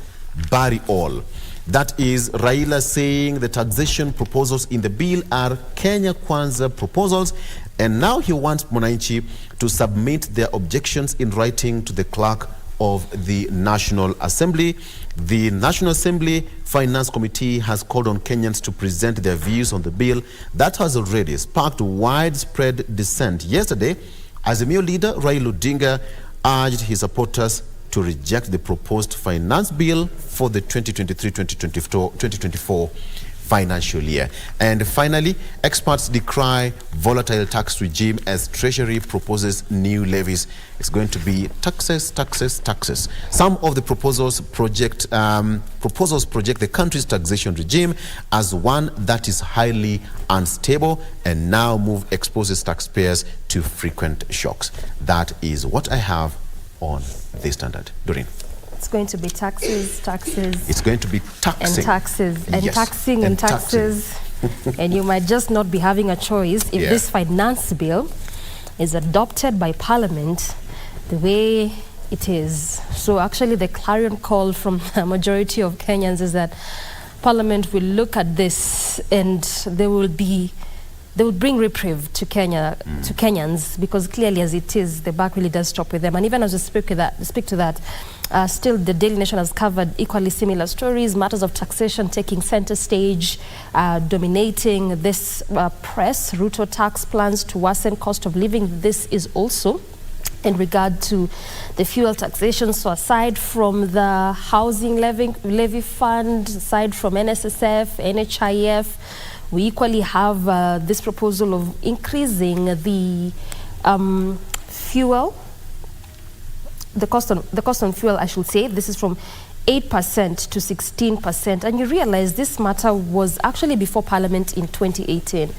bury all. That is Raila saying the taxation proposals in the bill are Kenya Kwanza proposals, and now he wants Mwananchi to submit their objections in writing to the clerk of the National Assembly. The National Assembly Finance Committee has called on Kenyans to present their views on the bill that has already sparked widespread dissent. Yesterday, Azimio leader Raila Odinga urged his supporters to reject the proposed finance bill for the 2023-2024 financial year. And finally, experts decry volatile tax regime as Treasury proposes new levies. It's going to be taxes, taxes, taxes. Some of the proposals project the country's taxation regime as one that is highly unstable and now exposes taxpayers to frequent shocks. That is what I have on the Standard. Doreen. It's going to be taxes, taxes. It's going to be taxing. And taxes. And yes. taxing and taxes. And you might just not be having a choice if this finance bill is adopted by Parliament the way it is. So actually the clarion call from a majority of Kenyans is that Parliament will look at this and they will bring reprieve to Kenya, to Kenyans, because clearly as it is, the buck really does stop with them. And even as we speak to that, still the Daily Nation has covered equally similar stories, matters of taxation taking center stage, dominating this press, Ruto tax plans to worsen cost of living. This is also in regard to the fuel taxation. So aside from the housing levy fund, aside from NSSF, NHIF, we equally have this proposal of increasing the fuel, the cost on fuel, I should say. This is from 8% to 16%. And you realize this matter was actually before Parliament in 2018.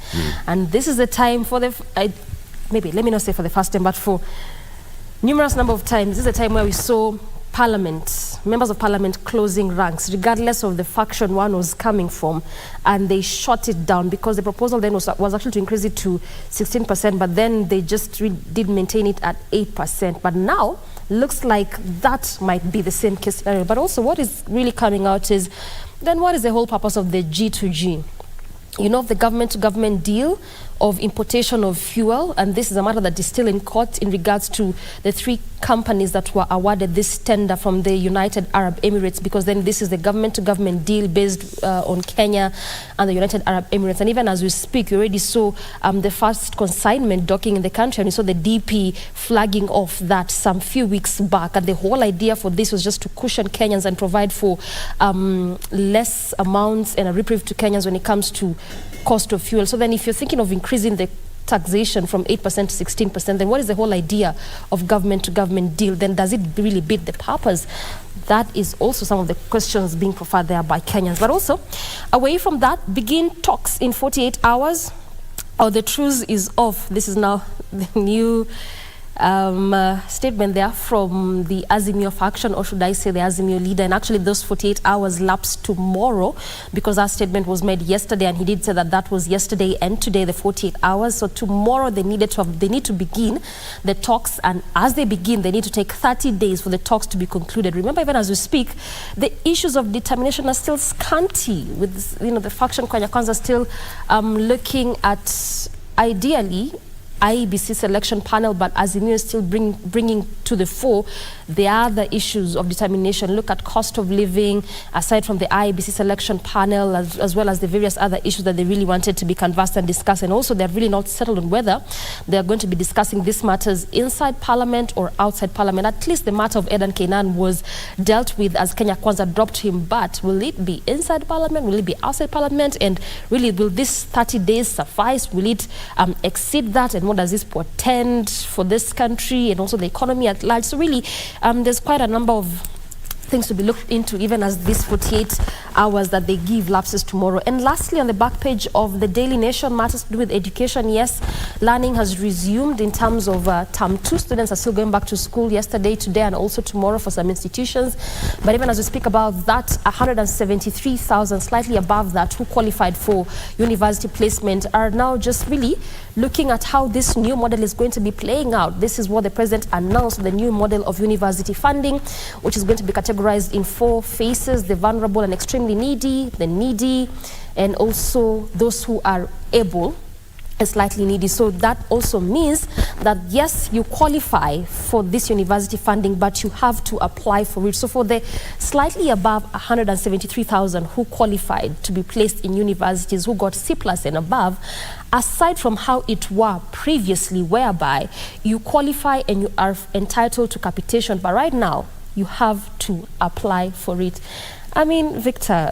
And this is the time for maybe let me not say for the first time, but for numerous number of times, this is the time where we saw Parliament, members of Parliament closing ranks, regardless of the faction one was coming from, and they shot it down because the proposal then was actually to increase it to 16%, but then they just did maintain it at 8%. But now, looks like that might be the same case scenario. But also what is really coming out is, then what is the whole purpose of the G2G? You know, the government-to-government deal of importation of fuel, and this is a matter that is still in court in regards to the 3 companies that were awarded this tender from the United Arab Emirates, because then this is the government-to-government deal based on Kenya and the United Arab Emirates. And even as we speak, we already saw the first consignment docking in the country, and we saw the DP flagging off that some few weeks back. And the whole idea for this was just to cushion Kenyans and provide for less amounts and a reprieve to Kenyans when it comes to cost of fuel. So then if you're thinking of increasing the taxation from 8% to 16%, then what is the whole idea of government-to-government deal? Then does it really beat the purpose? That is also some of the questions being profiled there by Kenyans. But also, away from that, begin talks in 48 hours, or the truce is off. This is now the new statement there from the Azimio faction, or should I say the Azimio leader. And actually those 48 hours lapse tomorrow, because that statement was made yesterday, and he did say that that was yesterday and today, the 48 hours. So tomorrow they need to begin the talks, and as they begin, they need to take 30 days for the talks to be concluded. Remember, even as we speak, the issues of determination are still scanty, with the faction Kenya Kwanza still looking at ideally IEBC selection panel, but Azimio is still bringing to the fore the other issues of determination. Look at cost of living, aside from the IEBC selection panel, as well as the various other issues that they really wanted to be canvassed and discussed. And also, they're really not settled on whether they're going to be discussing these matters inside Parliament or outside Parliament. At least the matter of Edan Kainan was dealt with as Kenya Kwanza dropped him, but will it be inside Parliament? Will it be outside Parliament? And really, will this 30 days suffice? Will it exceed that? And what does this portend for this country and also the economy at large? So really, there's quite a number of things to be looked into, even as these 48 hours that they give lapses tomorrow. And lastly, on the back page of the Daily Nation, matters to do with education. Yes, learning has resumed in terms of term 2. Students are still going back to school yesterday, today, and also tomorrow for some institutions. But even as we speak about that, 173,000, slightly above that, who qualified for university placement are now just really looking at how this new model is going to be playing out. This is what the president announced, the new model of university funding, which is going to be categorized in 4 phases: the vulnerable and extremely needy, the needy, and also those who are able and slightly needy. So that also means that, yes, you qualify for this university funding, but you have to apply for it. So for the slightly above 173,000 who qualified to be placed in universities, who got C+ and above, aside from how it were previously, whereby you qualify and you are entitled to capitation, but right now you have to apply for it. I mean, Victor,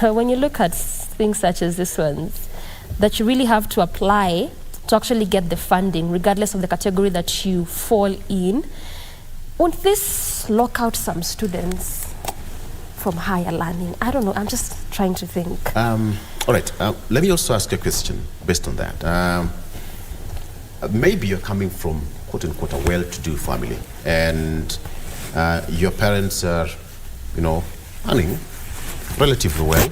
when you look at things such as this one, that you really have to apply to actually get the funding, regardless of the category that you fall in, won't this lock out some students from higher learning? I don't know. I'm just trying to think. All right. Let me also ask you a question based on that. Maybe you're coming from, quote-unquote, a well-to-do family, and your parents are, earning relatively well,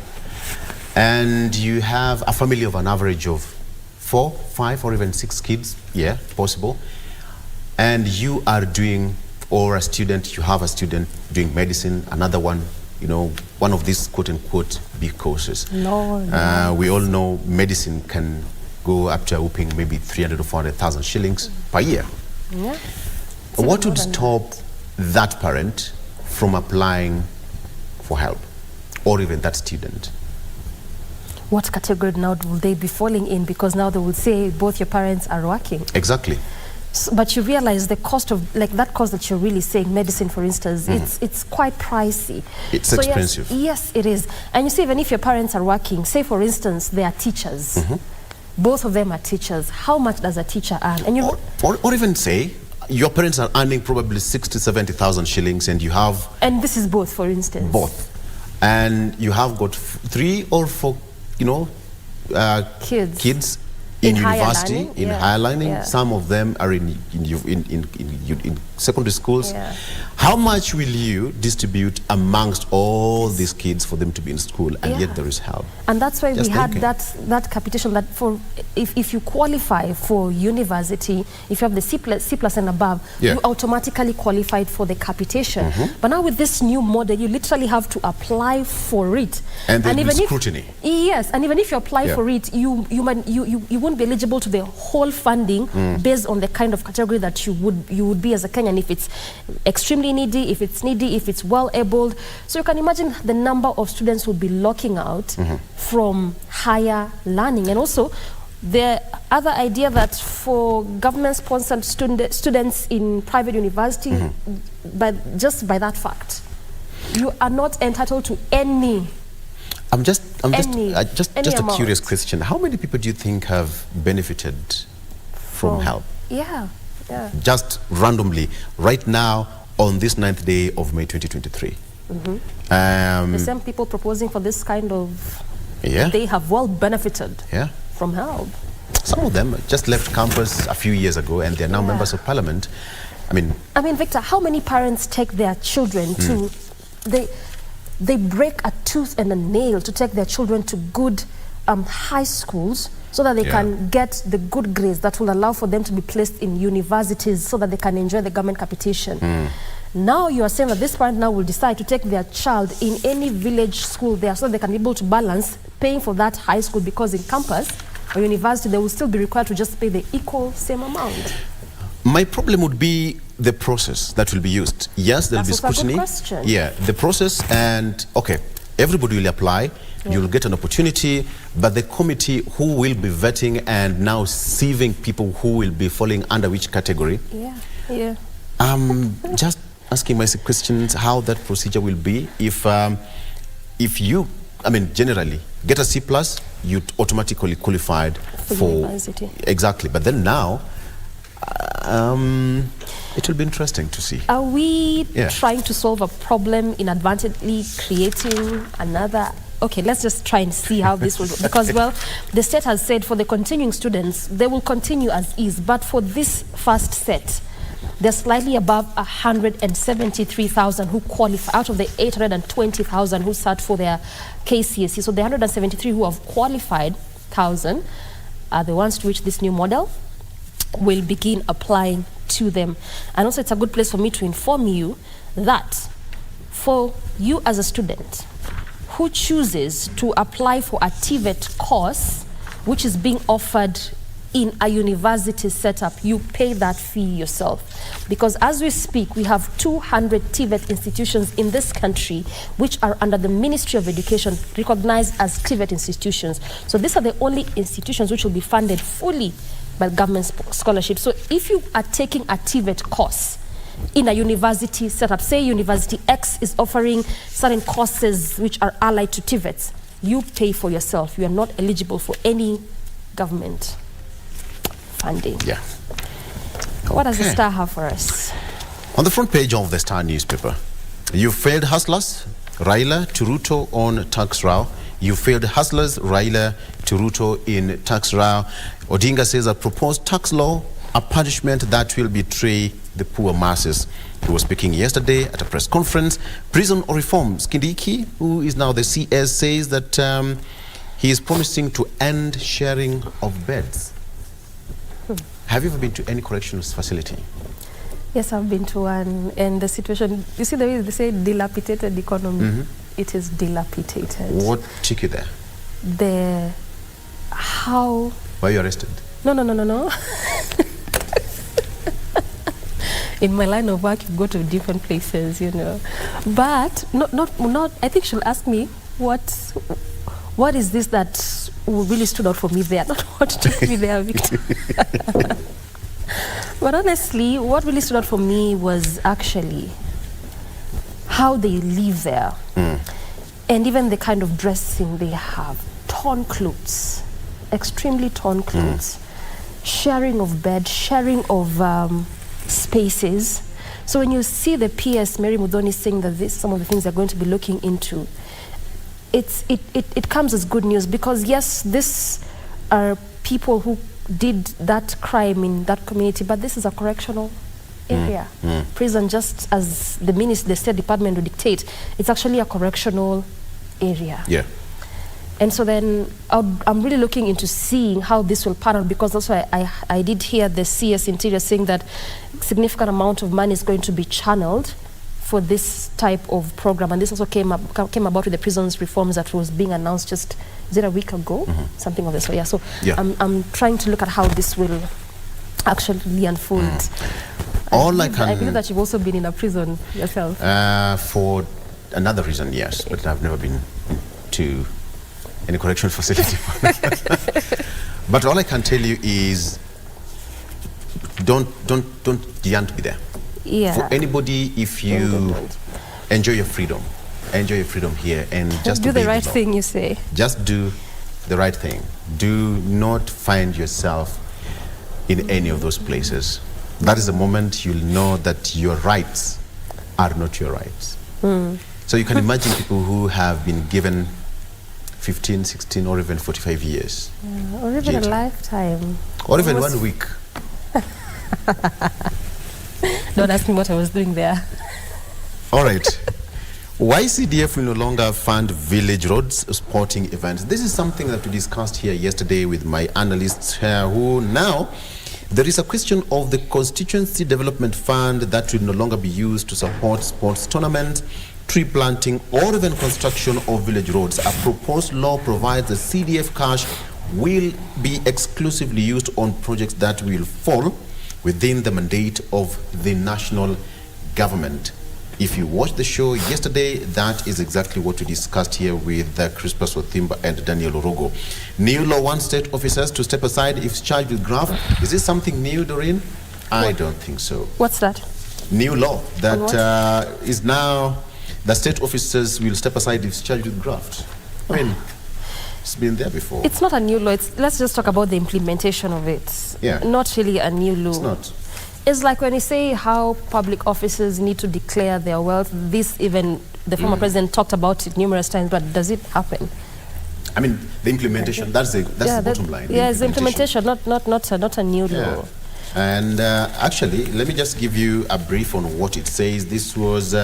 and you have a family of an average of 4, 5, or even 6 kids, yeah, possible, and you are doing, or a student, you have a student doing medicine, another one, one of these quote-unquote big courses. No. We all know medicine can go up to a whooping maybe 300 or 400,000 shillings per year. Yeah. What would stop that parent from applying for help, or even that student? What category now will they be falling in? Because now they will say both your parents are working. Exactly. So, but you realize the cost of, that cost that you're really saying, medicine for instance, it's quite pricey. It's expensive. Yes, it is. And you see, even if your parents are working, say for instance, they are teachers. Both of them are teachers. How much does a teacher earn? And or even say, your parents are earning probably 60,000, 70,000 shillings, and you have... And this is both, for instance. Both. And you have got 3 or 4, kids in university, in higher learning. Yeah. Some of them are in secondary schools. Yeah. How much will you distribute amongst all these kids for them to be in school, and yet there is help? And that's why Just we had thinking. that capitation, that for if you qualify for university, if you have the C+ and above, you automatically qualified for the capitation. But now with this new model, you literally have to apply for it. And then even scrutiny. Yes, and even if you apply for it, you won't be eligible to the whole funding based on the kind of category that you would be as a Kenyan, if it's extremely needy, if it's well-abled. So you can imagine the number of students would be locking out from higher learning. And also the other idea that for government-sponsored students in private university, but just by that fact, you are not entitled to any. Just a curious question. How many people do you think have benefited from help. Yeah. Just randomly, right now, on this 9th day of May 2023. The same people proposing for this kind of, they have well benefited from help. Some of them just left campus a few years ago and they're now members of parliament. I mean, Victor, how many parents take their children to, they break a tooth and a nail to take their children to good high schools so that they can get the good grades that will allow for them to be placed in universities so that they can enjoy the government capitation. Now you are saying that this parent now will decide to take their child in any village school there so they can be able to balance paying for that high school, because in campus or university they will still be required to just pay the equal same amount. My problem would be the process that will be used. Yes, there will be scrutiny. That's a good question. Yeah, the process, and okay, everybody will apply. You'll get an opportunity, but the committee who will be vetting and now sieving people who will be falling under which category. Just asking myself questions how that procedure will be. If you, generally get a C+, you automatically qualified for university. Exactly, but then now it will be interesting to see. Are we trying to solve a problem inadvertently creating another? Okay, let's just try and see how this will go. Because, well, the state has said for the continuing students, they will continue as is. But for this first set, there's slightly above 173,000 who qualify out of the 820,000 who sat for their KCSE. So the 173 who have qualified 1,000 are the ones to which this new model will begin applying to them. And also it's a good place for me to inform you that for you as a student who chooses to apply for a TVET course, which is being offered in a university setup, you pay that fee yourself. Because as we speak, we have 200 TVET institutions in this country which are under the Ministry of Education, recognized as TVET institutions. So these are the only institutions which will be funded fully by government scholarship. So if you are taking a TVET course in a university setup, say University X is offering certain courses which are allied to TVETs, you pay for yourself. You are not eligible for any government funding. Yeah. What does the Star have for us? On the front page of the Star newspaper, you failed hustlers, Raila to Ruto on tax row. You failed hustlers, Raila to Ruto in tax row. Odinga says a proposed tax law, a punishment that will betray the poor masses. He was speaking yesterday at a press conference. Prison or reforms. Kindiki, who is now the CS, says that he is promising to end sharing of beds. Have you ever been to any correctional facility? Yes, I've been to one, and the situation, you see the way they say dilapidated economy, it is dilapidated. What took you there? How... Were you arrested? No. In my line of work, you go to different places, you know. But not. I think she'll ask me what is this that really stood out for me there, not what took me there, Victor. But honestly, what really stood out for me was actually how they live there, and even the kind of dressing they have. Torn clothes, extremely torn clothes, sharing of bed, sharing of spaces. So when you see the PS, Mary Mudhoni saying that some of the things they're going to be looking into, it comes as good news, because yes, these are people who did that crime in that community, but this is a correctional area. Prison, just as the State Department would dictate, it's actually a correctional area. Yeah. And so then I'm really looking into seeing how this will pan out, because also I did hear the CS Interior saying that significant amount of money is going to be channeled for this type of program. And this also came about with the prisons reforms that was being announced just, is it a week ago? Something of this. So yeah, so I'm trying to look at how this will actually unfold. I believe that you've also been in a prison yourself. For another reason, yes, but I've never been to any correctional facility. But all I can tell you is don't yearn to be there. Yeah. For anybody, if you enjoy your freedom here, and just do the right thing, you say. Just do the right thing. Do not find yourself in any of those places. That is the moment you'll know that your rights are not your rights. So you can imagine people who have been given 15, 16, or even 45 years. Or even a lifetime. Or even 1 week. Don't ask me what I was doing there. All right. Why CDF will no longer fund village roads sporting events? This is something that we discussed here yesterday with my analysts who now there is a question of the constituency development fund that will no longer be used to support sports tournaments, tree planting, or even construction of village roads. A proposed law provides the CDF cash will be exclusively used on projects that will fall within the mandate of the national government. If you watched the show yesterday, that is exactly what we discussed here with Crispus Othimba and Daniel Orogo. New law wants state officers to step aside if charged with graft. Is this something new, Doreen? I don't think so. What's that? New law that is now the state officers will step aside if charged with graft. I mean, it's been there before. It's not a new law. Let's just talk about the implementation of it. Yeah. Not really a new law. It's not. It's like when you say how public officers need to declare their wealth. This even the former president talked about it numerous times, but does it happen? I mean, the implementation, that's the bottom line. Yeah, it's implementation, not a new law. And actually, let me just give you a brief on what it says. This was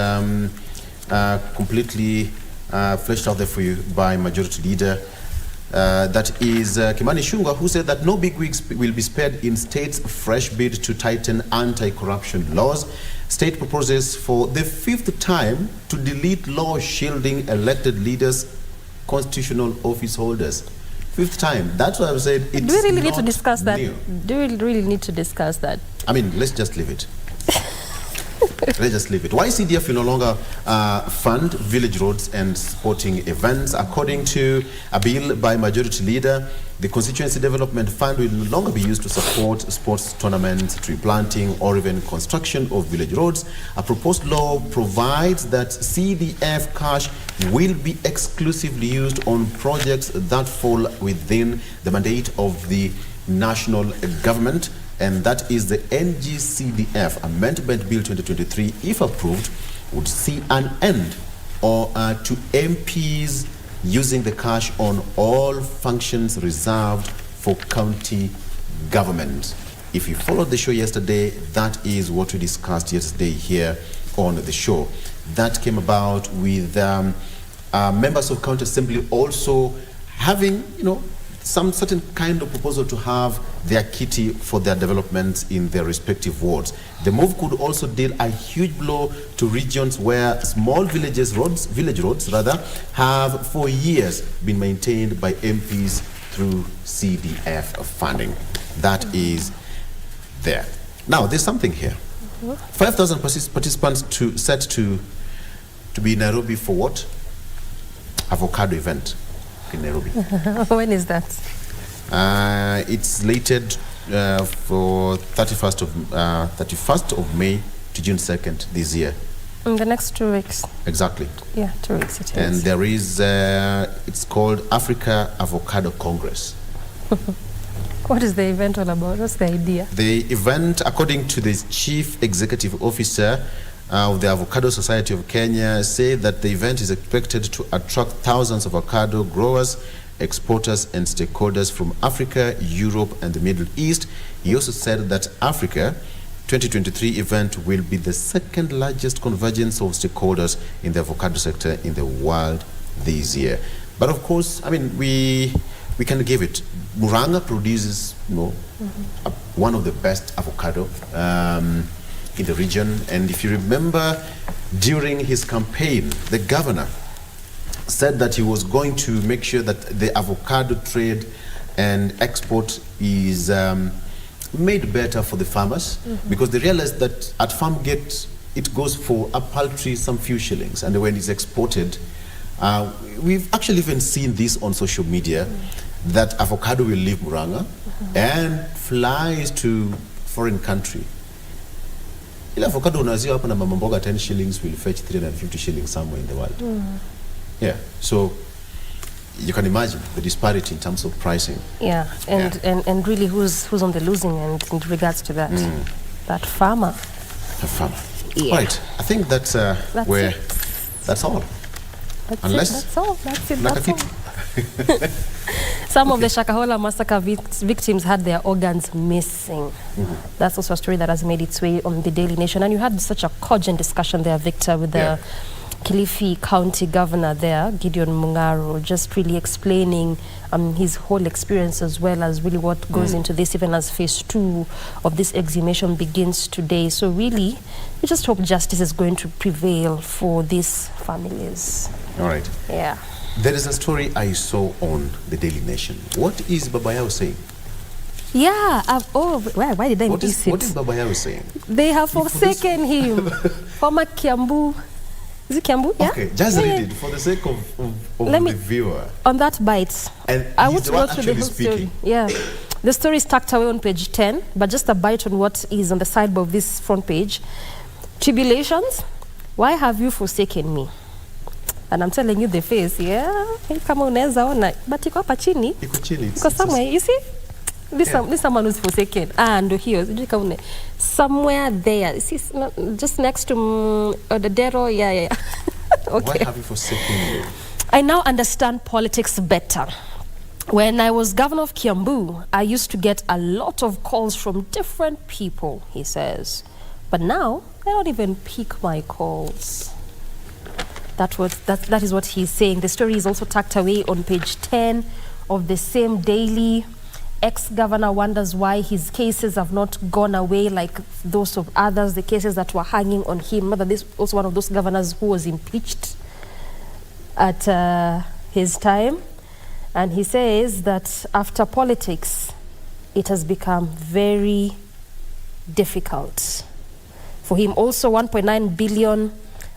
completely fleshed out there for you by Majority Leader. That is Kimani Ichung'wah, who said that no big wigs will be spared in state's fresh bid to tighten anti-corruption laws. State proposes for the 5th time to delete law shielding elected leaders, constitutional office holders. 5th time. That's why I said it's Do we really need to discuss that? new. Do we really need to discuss that? I mean, let's just leave it. Let's just leave it. Why CDF will no longer fund village roads and sporting events? According to a bill by Majority Leader, the Constituency Development Fund will no longer be used to support sports tournaments, tree planting, or even construction of village roads. A proposed law provides that CDF cash will be exclusively used on projects that fall within the mandate of the national government, and that is the NGCDF. Amendment Bill 2023, if approved, would see an end to MPs using the cash on all functions reserved for county government. If you followed the show yesterday, that is what we discussed yesterday here on the show. That came about with members of county assembly also having, some certain kind of proposal to have their kitty for their development in their respective wards. The move could also deal a huge blow to regions where small village roads have for years been maintained by MPs through CDF funding. That is there. Now, there's something here. 5,000 participants set to be in Nairobi for what? Avocado event in Nairobi. When is that? It's slated for 31st of May to June 2nd this year. In the next 2 weeks. Exactly. Yeah, 2 weeks it is. And there is, it's called Africa Avocado Congress. What is the event all about? What's the idea? The event, according to the Chief Executive Officer of the Avocado Society of Kenya, say that the event is expected to attract thousands of avocado growers, exporters and stakeholders from Africa, Europe and the Middle East. He also said that Africa 2023 event will be the second largest convergence of stakeholders in the avocado sector in the world this year. But of course, I mean, we can give it. Murang'a produces, one of the best avocado in the region. And if you remember, during his campaign, the governor said that he was going to make sure that the avocado trade and export is made better for the farmers, because they realized that at farm gate it goes for a paltry some few shillings, and when it's exported, we've actually even seen this on social media, that avocado will leave Murang'a and flies to foreign country. Ile avocado unaziwa hapa na mama mboga 10 shillings will fetch 350 shillings somewhere in the world. Yeah, so you can imagine the disparity in terms of pricing. Yeah, and really who's on the losing end in regards to that? That farmer. A farmer. Yeah. Right. I think that's where it. that's all. That's all. Some of the Shakahola massacre victims had their organs missing. That's also a story that has made its way on the Daily Nation. And you had such a cogent discussion there, Victor, with the Kilifi County Governor there, Gideon Mungaro, just really explaining his whole experience as well as really what goes into this, even as phase 2 of this exhumation begins today. So really, we just hope justice is going to prevail for these families. All right. Yeah. There is a story I saw on the Daily Nation. What is Babayao saying? Yeah. Why did I miss it? What is Babayao saying? They have forsaken him. Former Kiambu. Is it Kiambu? Yeah? Okay, just read it for the sake of the viewer. On that bite. And I he's want to the one go through the actually whole story. speaking. Yeah. The story is tucked away on page 10, but just a bite on what is on the sidebar of this front page. Tribulations, why have you forsaken me? And I'm telling you the face, kama unaweza ona, but iko hapa chini. Iko chini. Because somewhere, you see, this someone who's forsaken. And here, somewhere there, see, just next to the Dero, Okay. Why have you forsaken me? I now understand politics better. When I was governor of Kiambu, I used to get a lot of calls from different people, he says. But now, they don't even pick my calls. That is what he's saying. The story is also tucked away on page 10 of the same daily. Ex-governor wonders why his cases have not gone away like those of others, the cases that were hanging on him. Remember, this was also one of those governors who was impeached at his time. And he says that after politics, it has become very difficult for him. Also, 1.9 billion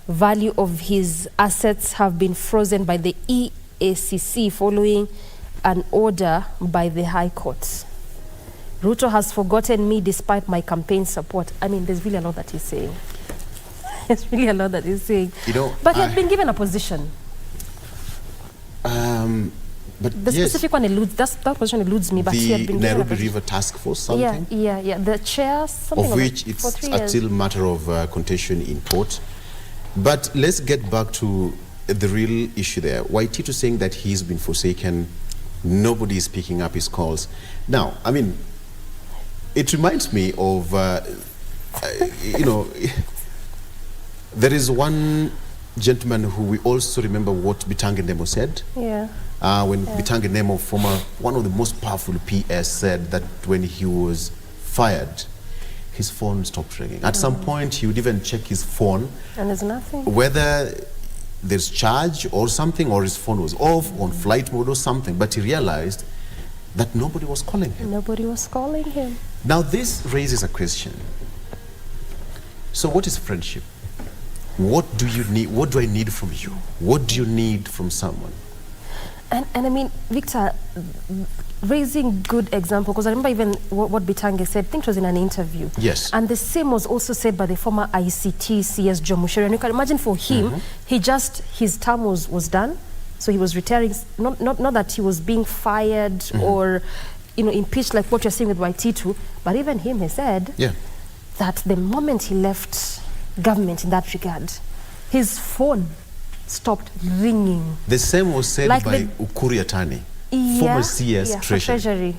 value of his assets have been frozen by the EACC following an order by the High Court. Ruto has forgotten me despite my campaign support. I mean, there's really a lot that he's saying. There's really a lot that he's saying. But he has been given a position. But the specific one eludes, that position eludes me, but he had been given a Nairobi River Task Force, something? Yeah. The chair, something of which it's still a matter of contention in court. But let's get back to the real issue there. Waititu saying that he's been forsaken, nobody is picking up his calls. Now, I mean, it reminds me of, there is one gentleman who we also remember what Bitange Nemo said. When Bitange Nemo, one of the most powerful PS, said that when he was fired, his phone stopped ringing. At some point, he would even check his phone. And there's nothing. Whether there's charge or something, or his phone was off, on flight mode or something. But he realized that nobody was calling him. Nobody was calling him. Now, this raises a question. So what is friendship? What do you need? What do I need from you? What do you need from someone? And I mean, Victor, raising good example, because I remember even what Bitange said, I think it was in an interview. Yes. And the same was also said by the former ICT CS Jomusheri. And you can imagine for him, his term was done. So he was retiring, not that he was being fired or, impeached like what you're saying with Waititu, but even him, he said that the moment he left government in that regard, his phone stopped ringing. The same was said by Ukuri Atani, former CS Treasury.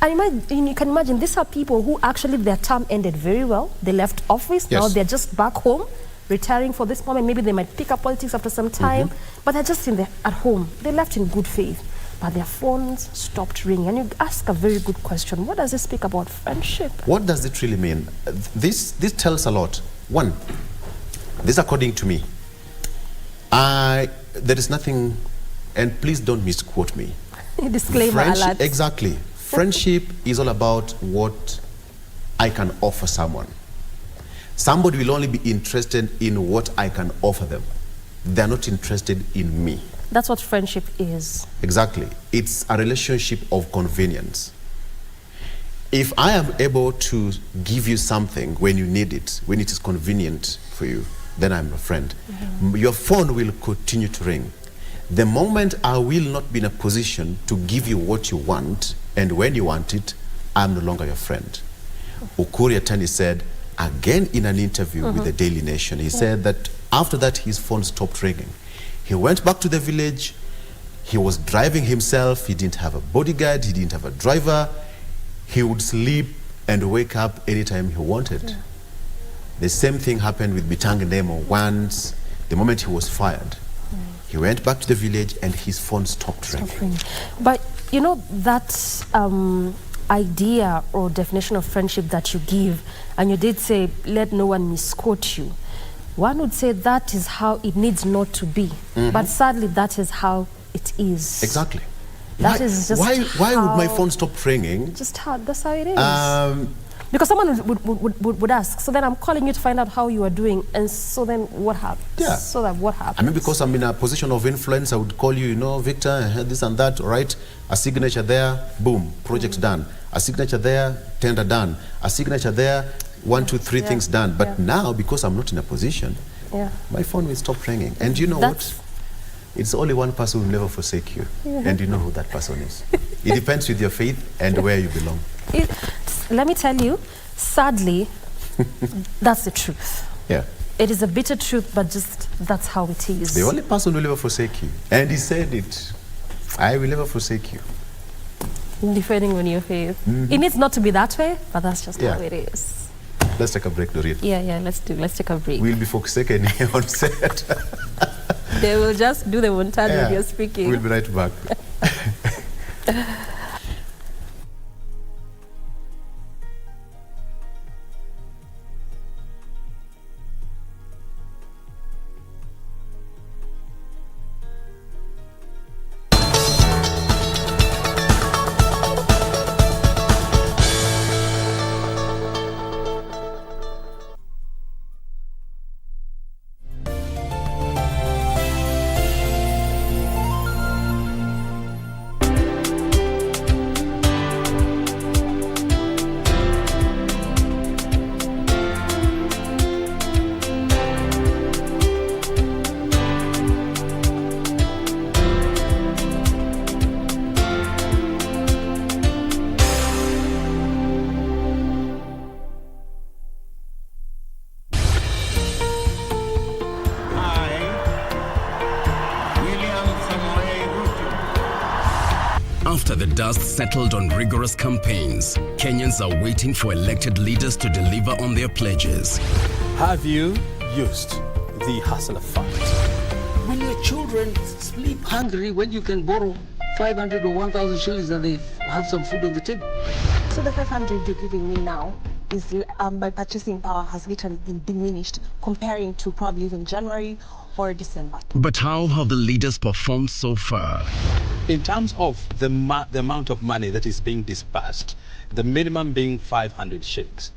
And you can imagine, these are people who actually their term ended very well. They left office, now they're just back home, retiring for this moment. Maybe they might pick up politics after some time, but they're just at home. They left in good faith, but their phones stopped ringing. And you ask a very good question. What does it speak about friendship? What does it really mean? This tells a lot. One, this according to me, there is nothing, and please don't misquote me. Disclaimer alert. Exactly. Friendship is all about what I can offer someone. Somebody will only be interested in what I can offer them. They're not interested in me. That's what friendship is. Exactly. It's a relationship of convenience. If I am able to give you something when you need it, when it is convenient for you, then I'm a friend. Your phone will continue to ring. The moment I will not be in a position to give you what you want, and when you want it, I'm no longer your friend. Ukur Yatani said, again in an interview with the Daily Nation, he said that after that his phone stopped ringing. He went back to the village, he was driving himself, he didn't have a bodyguard, he didn't have a driver, he would sleep and wake up anytime he wanted. The same thing happened with Bitang Nemo once, the moment he was fired. He went back to the village and his phone stopped ringing. But you know that idea or definition of friendship that you give, and you did say, let no one misquote you. One would say that is how it needs not to be. But sadly, that is how it is. Exactly. That is just why would my phone stop ringing? Just how, that's how it is. Because someone would ask, so then I'm calling you to find out how you are doing, and so then what happens? Yeah. So that what happens? I mean, because I'm in a position of influence, I would call you, you know, Victor, I had this and that, all right? A signature there, boom, project done. A signature there, tender done. A signature there, 1, 2, 3 things done. But now, because I'm not in a position, my phone will stop ringing. And you know what? It's only one person who will never forsake you. And you know who that person is. It depends with your faith and where you belong. Let me tell you, sadly, that's the truth. Yeah. It is a bitter truth, but just that's how it is. The only person who will never forsake you. And he said it. I will never forsake you. Depending on your faith. It needs not to be that way, but that's just how it is. Let's take a break, Dorit. Yeah, let's take a break. We'll be forsaken here on set. They will just do the montage when you're speaking. We'll be right back. After the dust settled on rigorous campaigns, Kenyans are waiting for elected leaders to deliver on their pledges. Have you used the Hustler Fund? When your children sleep hungry, when you can borrow 500 or 1,000 shillings and they have some food on the table. So the 500 you're giving me now is my purchasing power has literally been diminished comparing to probably even January or December. But how have the leaders performed so far? In terms of the amount of money that is being disbursed, the minimum being 500 shillings,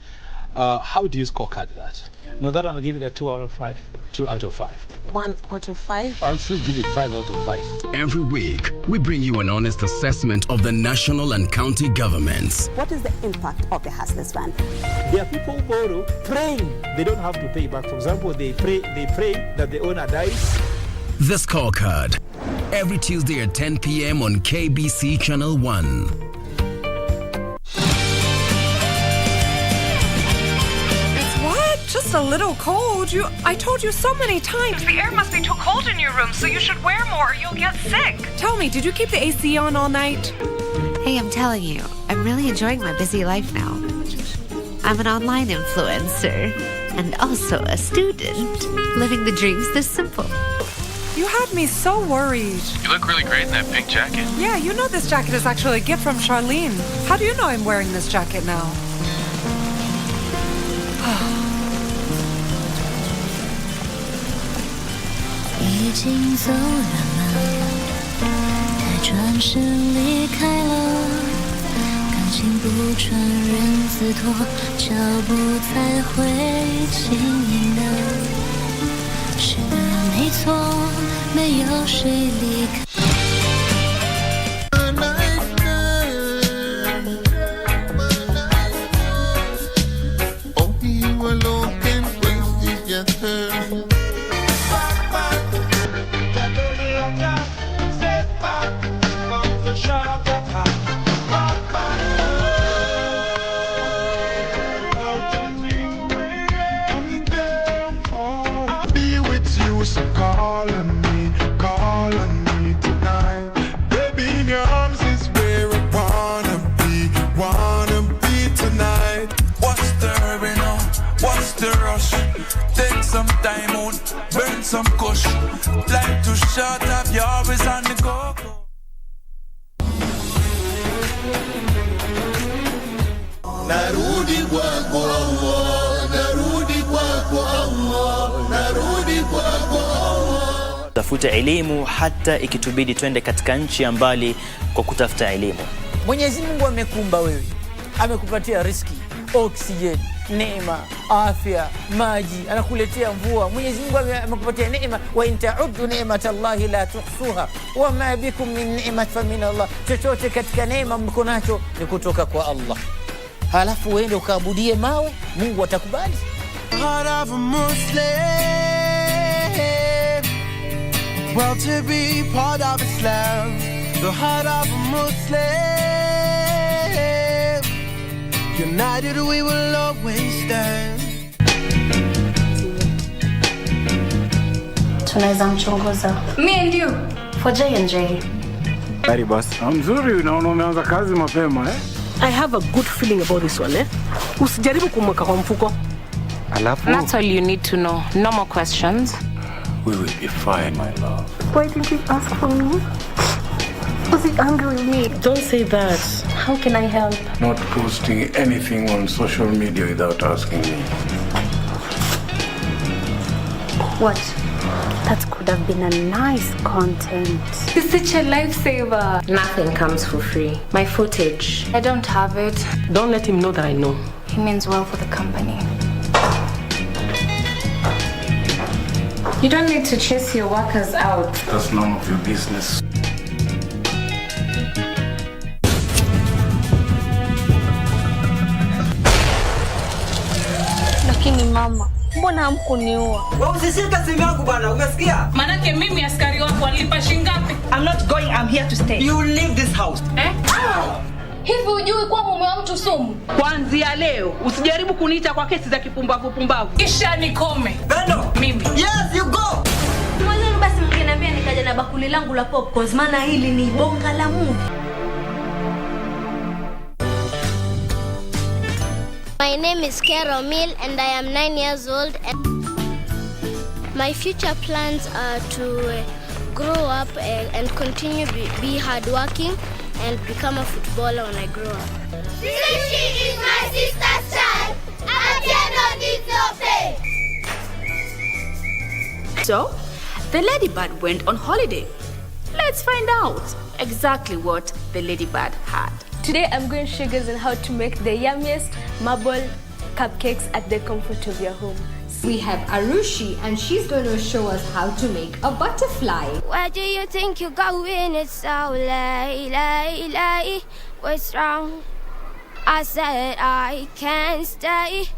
how do you scorecard that? No, that I'll give it a 2 out of 5. 2 out of 5. 1 out of 5? I'll still give it 5 out of 5. Every week, we bring you an honest assessment of the national and county governments. What is the impact of the Hustlers Fund? There are people who borrow praying they don't have to pay back. For example, they pray that the owner dies. The Scorecard. Every Tuesday at 10 p.m. on KBC Channel 1. Just a little cold. I told you so many times. The air must be too cold in your room, so you should wear more or you'll get sick. Tell me, did you keep the AC on all night? Hey, I'm telling you, I'm really enjoying my busy life now. I'm an online influencer and also a student, living the dreams this simple. You had me so worried. You look really great in that pink jacket. Yeah, you know this jacket is actually a gift from Charlene. How do you know I'm wearing this jacket now? 已经走远了，该转身离开了，感情不穿人字拖，脚步才会轻盈的。是的，没错，没有谁离开。So call on me tonight. Baby, in your arms is where I wanna be tonight. What's the hurry now? What's the rush? Take some time out, burn some kush. Life too short, have you always on the go. Narudi kwako Allah, narudi kwako Allah, narudi kwako Allah. Tafuta elimu hata ikitubidi twende katika nchi ya mbali kwa kutafuta elimu. Mwenyezi Mungu amekumba wewe, amekupatia riziki, oxygen, neema, afya, maji, anakuletea mvua. Mwenyezi Mungu amekupatia neema, wa in ta'uddu ni'matallahi la tuhsuha wa ma bikum min ni'mat fa min Allah. Chochote katika neema mko nacho ni kutoka kwa Allah. Halafu uende ukaabudie mawe, Mungu atakubali. Heart of a Muslim, well to be part of Islam. The heart of a Muslim, united we will always stand. Tunaweza mchunguza. Me and you. For J&J. Bari boss. Mzuri, unaona umeanza kazi mapema eh? I have a good feeling about this one, eh? Usijaribu kumweka kwa mfuko. Alafu. That's all you need to know. No more questions. We will be fine, my love. Why didn't you ask for me? Was he angry with me? Don't say that. How can I help? Not posting anything on social media without asking me. What? That could have been a nice content. You're such a lifesaver. Nothing comes for free. My footage, I don't have it. Don't let him know that I know. He means well for the company. You don't need to chase your workers out. That's none of your business. Lakini mama, mbona hamkuniua? Wewe usishike simu yangu bwana, umesikia? Manake mimi askari wako alipa shingapi? I'm not going, I'm here to stay. You leave this house. Hivi hujui kwa mume wa mtu sumu? Kuanzia leo usijaribu kuniita kwa kesi za kipumbavu. Kisha nikome. Beno. Mimi. Yes, you go. Mwalimu basi mngeniambia nikaja na bakuli langu la popcorn, maana hili ni bonga la movie. My name is Carol Mill and I am 9 years old. My future plans are to grow up and continue be hardworking and become a footballer when I grow up. She is my sister's child. Atieno needs no pay. So, the ladybird went on holiday. Let's find out exactly what the ladybird had. Today I'm going to show you guys on how to make the yummiest marble cupcakes at the comfort of your home. We have Arushi and she's going to show us how to make a butterfly. Where do you think you're going? It's so late. What's wrong? I said I can't stay.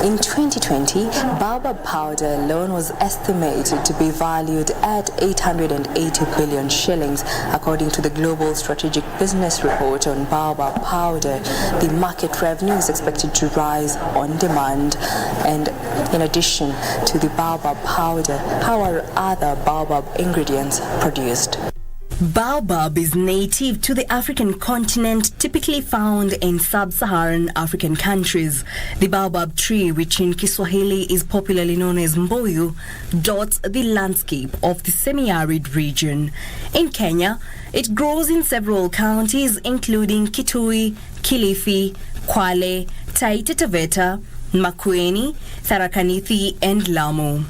In 2020, baobab powder alone was estimated to be valued at 880 billion shillings. According to the Global Strategic Business Report on baobab powder, the market revenue is expected to rise on demand. And in addition to the baobab powder, how are other baobab ingredients produced? Baobab is native to the African continent, typically found in sub-Saharan African countries. The baobab tree, which in Kiswahili is popularly known as mbuyu, dots the landscape of the semi-arid region. In Kenya, it grows in several counties including Kitui, Kilifi, Kwale, Taita Taveta, Makueni, Tharaka Nithi and Lamu.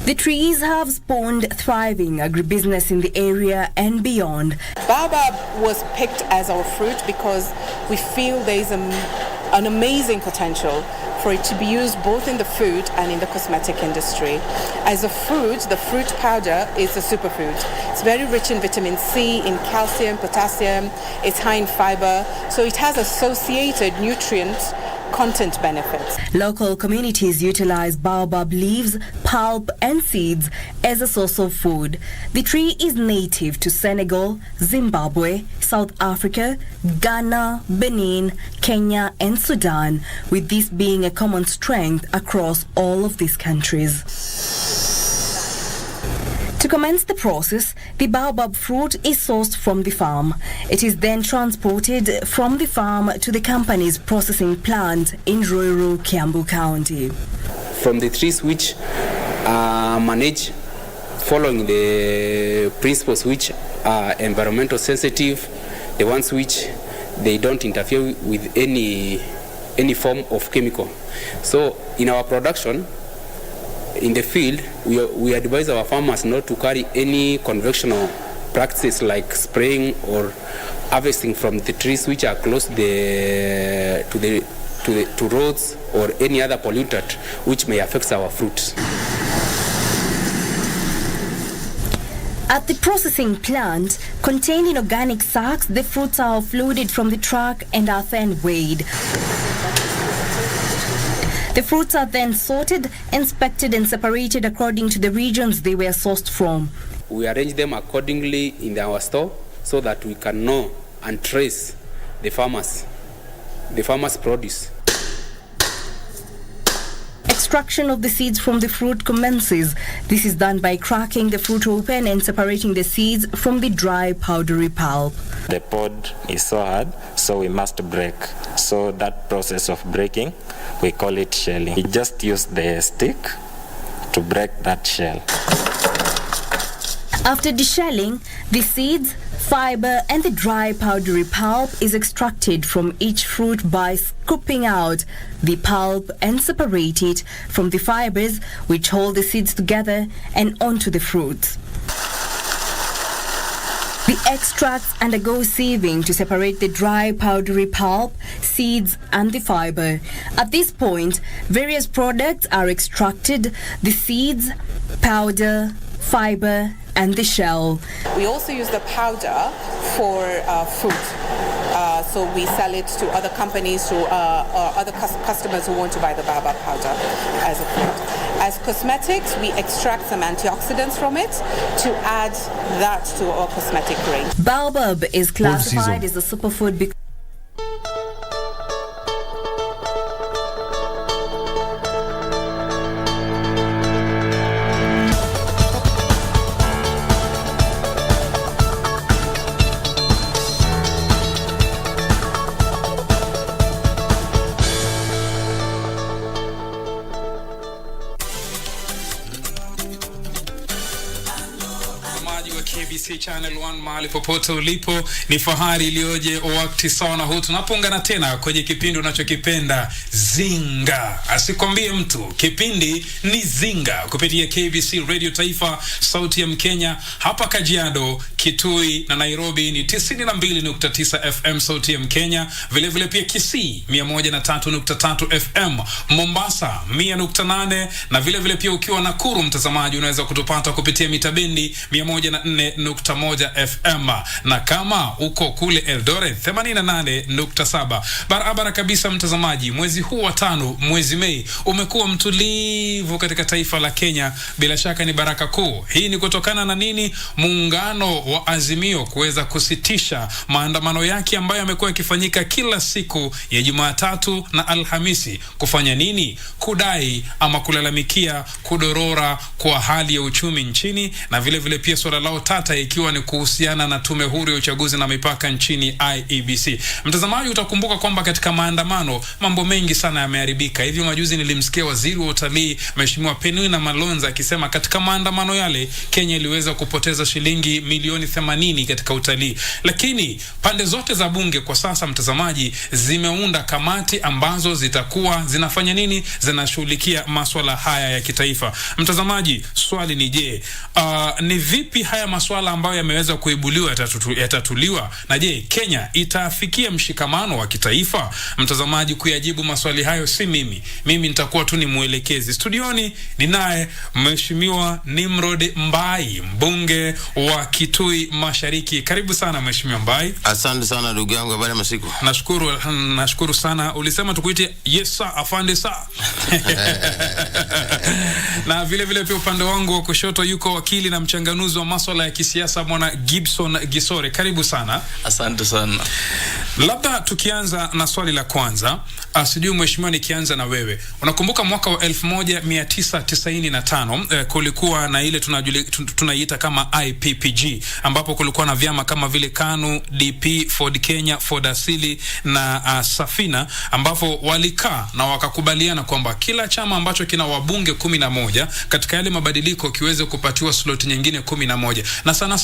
The trees have spawned thriving agribusiness in the area and beyond. Baobab was picked as our fruit because we feel there is an amazing potential for it to be used both in the food and in the cosmetic industry. As a fruit, the fruit powder is a superfood. It's very rich in vitamin C, in calcium, potassium, it's high in fiber, so it has associated nutrient content benefits. Local communities utilize baobab leaves, pulp and seeds as a source of food. The tree is native to Senegal, Zimbabwe, South Africa, Ghana, Benin, Kenya and Sudan, with this being a common strength across all of these countries. To commence the process, the baobab fruit is sourced from the farm. It is then transported from the farm to the company's processing plant in rural Kiambu County. From the trees which are managed following the principles which are environmental sensitive, the ones which they don't interfere with any form of chemical. So in our production, in the field, we advise our farmers not to carry any conventional practices like spraying or harvesting from the trees which are close to roads or any other pollutant which may affect our fruits. At the processing plant, contained in organic sacks, the fruits are offloaded from the truck and are then weighed. The fruits are then sorted, inspected and separated according to the regions they were sourced from. We arrange them accordingly in our store so that we can know and trace the farmers' produce. Extraction of the seeds from the fruit commences. This is done by cracking the fruit open and separating the seeds from the dry, powdery pulp. The pod is so hard, so we must break. So that process of breaking, we call it shelling. We just use the stick to break that shell. After deshelling, the seeds, fiber and the dry powdery pulp is extracted from each fruit by scooping out the pulp and separate it from the fibers which hold the seeds together and onto the fruits. The extracts undergo sieving to separate the dry powdery pulp, seeds and the fiber. At this point, various products are extracted: the seeds, powder, fiber and the shell. We also use the powder for fruit. So we sell it to other companies, to other customers who want to buy the baobab powder as a fruit. As cosmetics, we extract some antioxidants from it to add that to our cosmetic range. Baobab is classified as a superfood because KBC Channel 1 mahali popote ulipo, ni fahari iliyoje wakati sawa na huu tunapoungana tena kwenye kipindi unachokipenda Zinga. Asikwambie mtu, kipindi ni Zinga kupitia KBC Radio Taifa, sauti ya Mkenya, hapa Kajiado, Kitui na Nairobi ni 92.9 FM sauti ya Mkenya, vile vile pia Kisii 103.3 FM, Mombasa 100.8 na vile vile pia ukiwa Nakuru mtazamaji unaweza kutupata kupitia mitabendi 104.1 FM, na kama uko kule Eldoret 88.7. Barabara kabisa mtazamaji. Mwezi huu wa 5, mwezi Mei, umekuwa mtulivu katika taifa la Kenya. Bila shaka ni baraka kuu. Hii ni kutokana na nini? Muungano wa Azimio kuweza kusitisha maandamano yake ambayo yamekuwa yakifanyika kila siku ya Jumatatu na Alhamisi. Kufanya nini? Kudai ama kulalamikia kudorora kwa hali ya uchumi nchini, na vile vile pia swala lao tata ikiwa ni kuhusiana na tume huru ya uchaguzi na mipaka nchini IEBC. Mtazamaji, utakumbuka kwamba katika maandamano mambo mengi sana yameharibika. Hivi majuzi nilimsikia waziri wa utalii Mheshimiwa Penina Malonza akisema katika maandamano yale Kenya iliweza kupoteza shilingi milioni 80 katika utalii. Lakini pande zote za bunge kwa sasa mtazamaji zimeunda kamati ambazo zitakuwa zinafanya nini? Zinashughulikia masuala haya ya kitaifa. Mtazamaji, swali ni je, ni vipi haya masuala ambayo yameweza kuibuliwa yatatuliwa? Na je, Kenya itafikia mshikamano wa kitaifa? Mtazamaji, kuyajibu maswali hayo si mimi nitakuwa tu ni mwelekezi. Studioni ninaye Mheshimiwa Nimrod Mbai, mbunge wa Kitui Mashariki. Karibu sana Mheshimiwa Mbai. Asante sana ndugu yangu, habari ya masiku. Nashukuru sana. Ulisema tukuite yes sir, afande sir. Na vile pia upande wangu wa kushoto yuko wakili na mchanganuzi wa masuala ya kisiasa Bwana Gibson Gisore. Karibu sana. Asante sana. Labda tukianza na swali la kwanza, sijui mheshimiwa nikianza na wewe. Unakumbuka mwaka wa 1995 kulikuwa na ile tunaiita kama IPPG, ambapo kulikuwa na vyama kama vile KANU, DP, Ford Kenya, Ford Asili na Safina, ambapo walikaa na wakakubaliana kwamba kila chama ambacho kina wabunge 11 katika yale mabadiliko kiweze kupatiwa slot nyingine 11. Na sana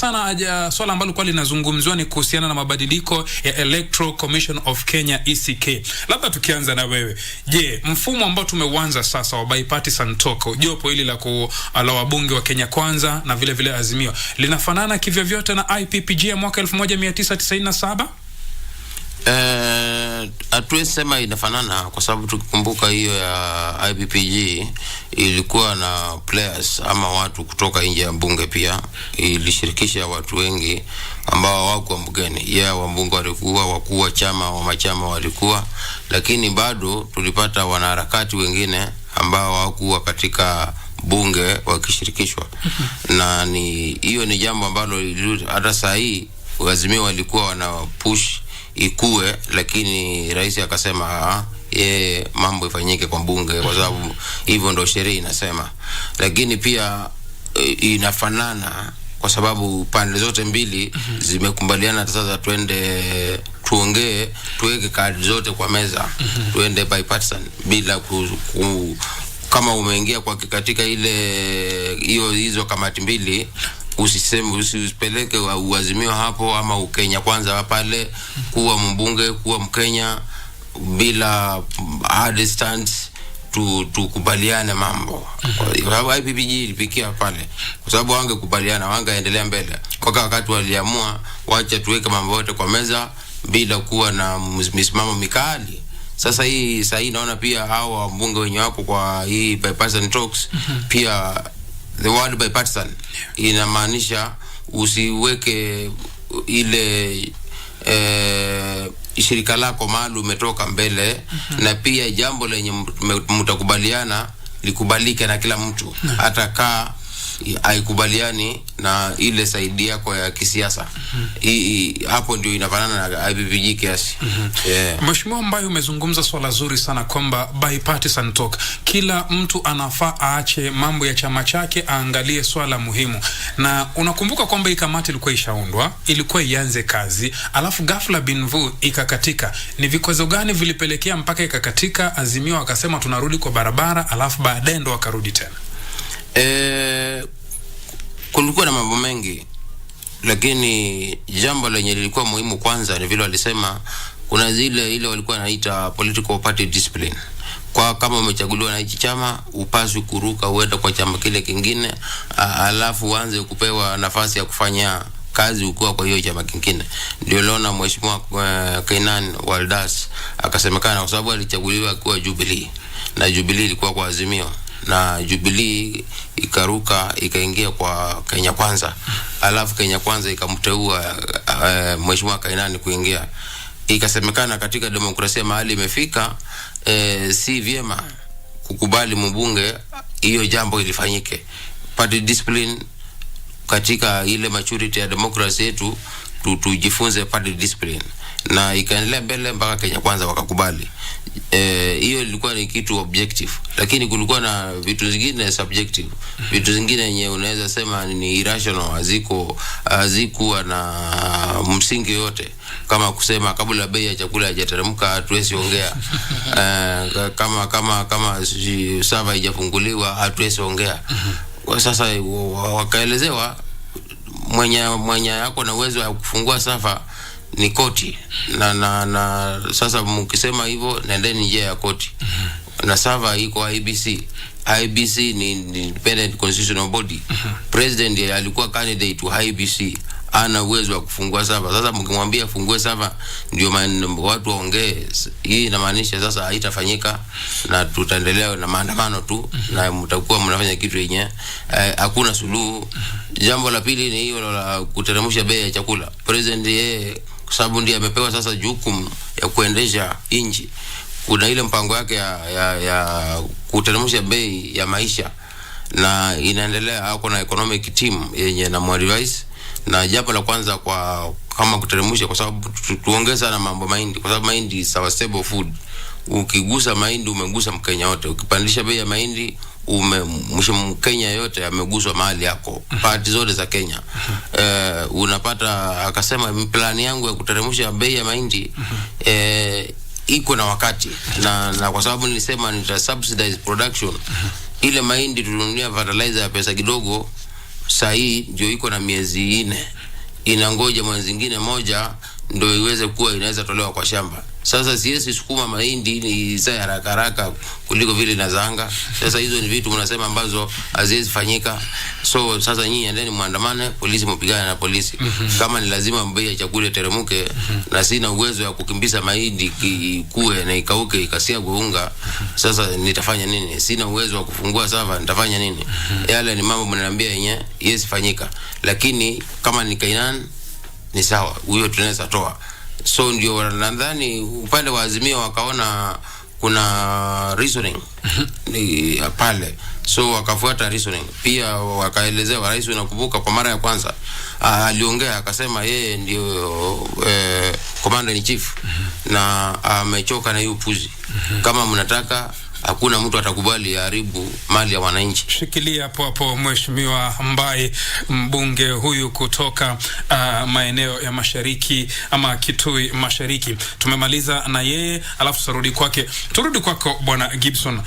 swala ambalo kwa linazungumzwa ni kuhusiana na mabadiliko ya Electoral Commission of Kenya ECK. Labda tukianza na wewe. Je, mfumo ambao tumeuanza sasa wa bipartisan talk, jopo hili la wabunge wa Kenya Kwanza na vile Azimio, linafanana kivyo vyote na IPPG ya mwaka 1997? Hatuwezi sema inafanana kwa sababu tukikumbuka hiyo ya IPPG ilikuwa na players ama watu kutoka nje ya bunge pia. Ilishirikisha watu wengi ambao hawakuwa bungeni. Wabunge walikuwa, wakuu wa chama wa machama walikuwa, lakini bado tulipata wanaharakati wengine ambao hawakuwa katika bunge wakishirikishwa. Na hiyo ni jambo ambalo hata saa hii Azimio walikuwa wana push ikue, lakini rais akasema mambo ifanyike kwa bunge kwa sababu hivyo ndo sheria inasema. Lakini pia inafanana kwa sababu pande zote mbili zimekubaliana sasa tuongee, tuweke kadi zote kwa meza, tuende bipartisan bila kama umeingia kwa katika ile hizo kamati mbili, usipeleke Azimio hapo ama Ukenya Kwanza pale kuwa mbunge, kuwa Mkenya bila hard stance tukubaliane mambo. Kwa sababu IPPG ilipikia pale kwa sababu wangekubaliana, wangeendelea mbele. Kwa wakati waliamua wacha tuweke mambo yote kwa meza bila kuwa na misimamo mikali. Sasa hii naona pia hao wabunge wenye wako kwa hii bipartisan talks pia the word bipartisan inamaanisha usiweke ile shirika lako maalum umetoka mbele, na pia jambo lenye mtakubaliana likubalike na kila mtu, hata kaa haikubaliani na ile saidi yako ya kisiasa. Hapo ndio inafanana na IPPG kiasi. Mheshimiwa Mbai, umezungumza swala zuri sana kwamba bipartisan talk, kila mtu anafaa aache mambo ya chama chake aangalie swala muhimu. Na unakumbuka kwamba hii kamati ilikuwa ishaundwa, ilikuwa ianze kazi, alafu ghafla binvu ikakatika. Ni vikwazo gani vilipelekea mpaka ikakatika? Azimio akasema tunarudi kwa barabara, alafu baadaye ndo akarudi tena. Kulikuwa na mambo mengi, lakini jambo lenye lilikuwa muhimu kwanza ni vile walisema kuna ile walikuwa wanaita political party discipline. Kwa kama umechaguliwa na hichi chama upaswi kuruka uende kwa chama kile kingine, alafu uanze kupewa nafasi ya kufanya kazi ukiwa kwa hiyo chama kingine. Ndio liona Mheshimiwa Kainan Waldas akasemekana kwa sababu alichaguliwa kwa Jubilee na Jubilee ilikuwa kwa Azimio, na Jubilee ikaruka ikaingia kwa Kenya Kwanza, alafu Kenya Kwanza ikamteua Mheshimiwa Kainani kuingia. Ikasemekana katika demokrasia mahali imefika, si vyema kukubali mbunge hiyo jambo ilifanyike. Party discipline katika ile maturity ya demokrasia yetu tujifunze party discipline, na ikaendelea mbele mpaka Kenya Kwanza wakakubali. Hiyo ilikuwa ni kitu objective, lakini kulikuwa na vitu zingine subjective, vitu zingine yenye unaweza sema ni irrational, hazikuwa na msingi yote, kama kusema kabla bei ya chakula haijateremka hatuwezi ongea. Kama sava haijafunguliwa hatuwezi ongea. Kwa sasa wakaelezewa mwenye yako na uwezo wa kufungua safa ni koti, na sasa mkisema hivyo nendeni njia ya koti, na sava iko IBC. IBC ni independent constitutional body. President alikuwa candidate wa IBC, ana uwezo wa kufungua server. Sasa mkimwambia fungue server ndio watu waongee, hii inamaanisha sasa haitafanyika na tutaendelea na maandamano tu na mtakuwa mnafanya kitu yenye hakuna suluhu. Jambo la pili ni hiyo la kuteremsha bei ya chakula. President yeye sababu ndiye amepewa sasa jukumu ya kuendesha nchi. Kuna ile mpango yake ya kuteremsha bei ya maisha na inaendelea. Hako na economic team yenye na advice, na jambo la kwanza kwa kama kuteremsha, kwa sababu tuongeza na mambo mahindi, kwa sababu mahindi is our staple food. Ukigusa mahindi umegusa Mkenya wote. Ukipandisha bei ya mahindi Mkenya yote ameguswa mahali yako, party zote za Kenya. Unapata akasema plan yangu ya kuteremsha bei ya mahindi iko na wakati na kwa sababu nilisema nita subsidize production. Ile mahindi tununulia fertilizer ya pesa kidogo, saa hii ndio iko na miezi 4, inangoja mwezi mwingine moja ndio iweze kuwa inaweza tolewa kwa shamba. Sasa siwezi sukuma mahindi ni za haraka kuliko vile inazaanga. Sasa hizo ni vitu mnasema ambazo haziwezi fanyika. So sasa nyinyi endeni muandamane, polisi mpigane na polisi. Kama ni lazima bei ya chakula teremuke na sina uwezo wa kukimbiza mahindi ikue na ikauke ikasiagwe unga, sasa nitafanya nini? Sina uwezo wa kufungua server, nitafanya nini? Yale ni mambo mnaniambia yenyewe yes fanyika, lakini kama ni Kainan ni sawa, huyo tunaweza toa. So ndio nadhani upande wa Azimio wakaona kuna reasoning ni pale, so wakafuata reasoning. Pia wakaelezewa, rais unakumbuka kwa mara ya kwanza aliongea akasema yeye ndio commander in chief na amechoka na hiyo puzi. Kama mnataka hakuna mtu atakubali haribu mali ya wananchi. Shikilia hapo hapo mheshimiwa, ambaye mbunge huyu kutoka maeneo ya mashariki ama Kitui Mashariki. Tumemaliza na yeye, alafu turudi kwako bwana Gibson.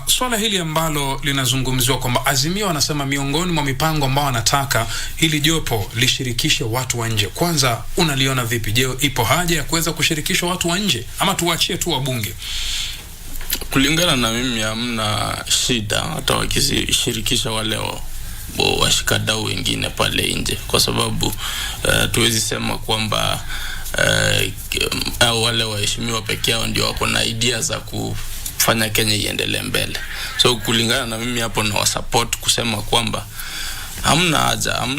Swala hili ambalo linazungumziwa kwamba Azimio wanasema miongoni mwa mipango ambao wanataka hili jopo lishirikishe watu wa nje. Kwanza unaliona vipi? Je, ipo haja ya kuweza kushirikisha watu wa nje ama tuachie tu wabunge? Kulingana na mimi hamna shida hata wakishirikisha wale washikadau wengine pale nje, kwa sababu tuwezi sema kwamba wale waheshimiwa pekee yao ndio wako na idea za kufanya Kenya iendelee mbele. So kulingana na mimi hapo na support kusema kwamba hamna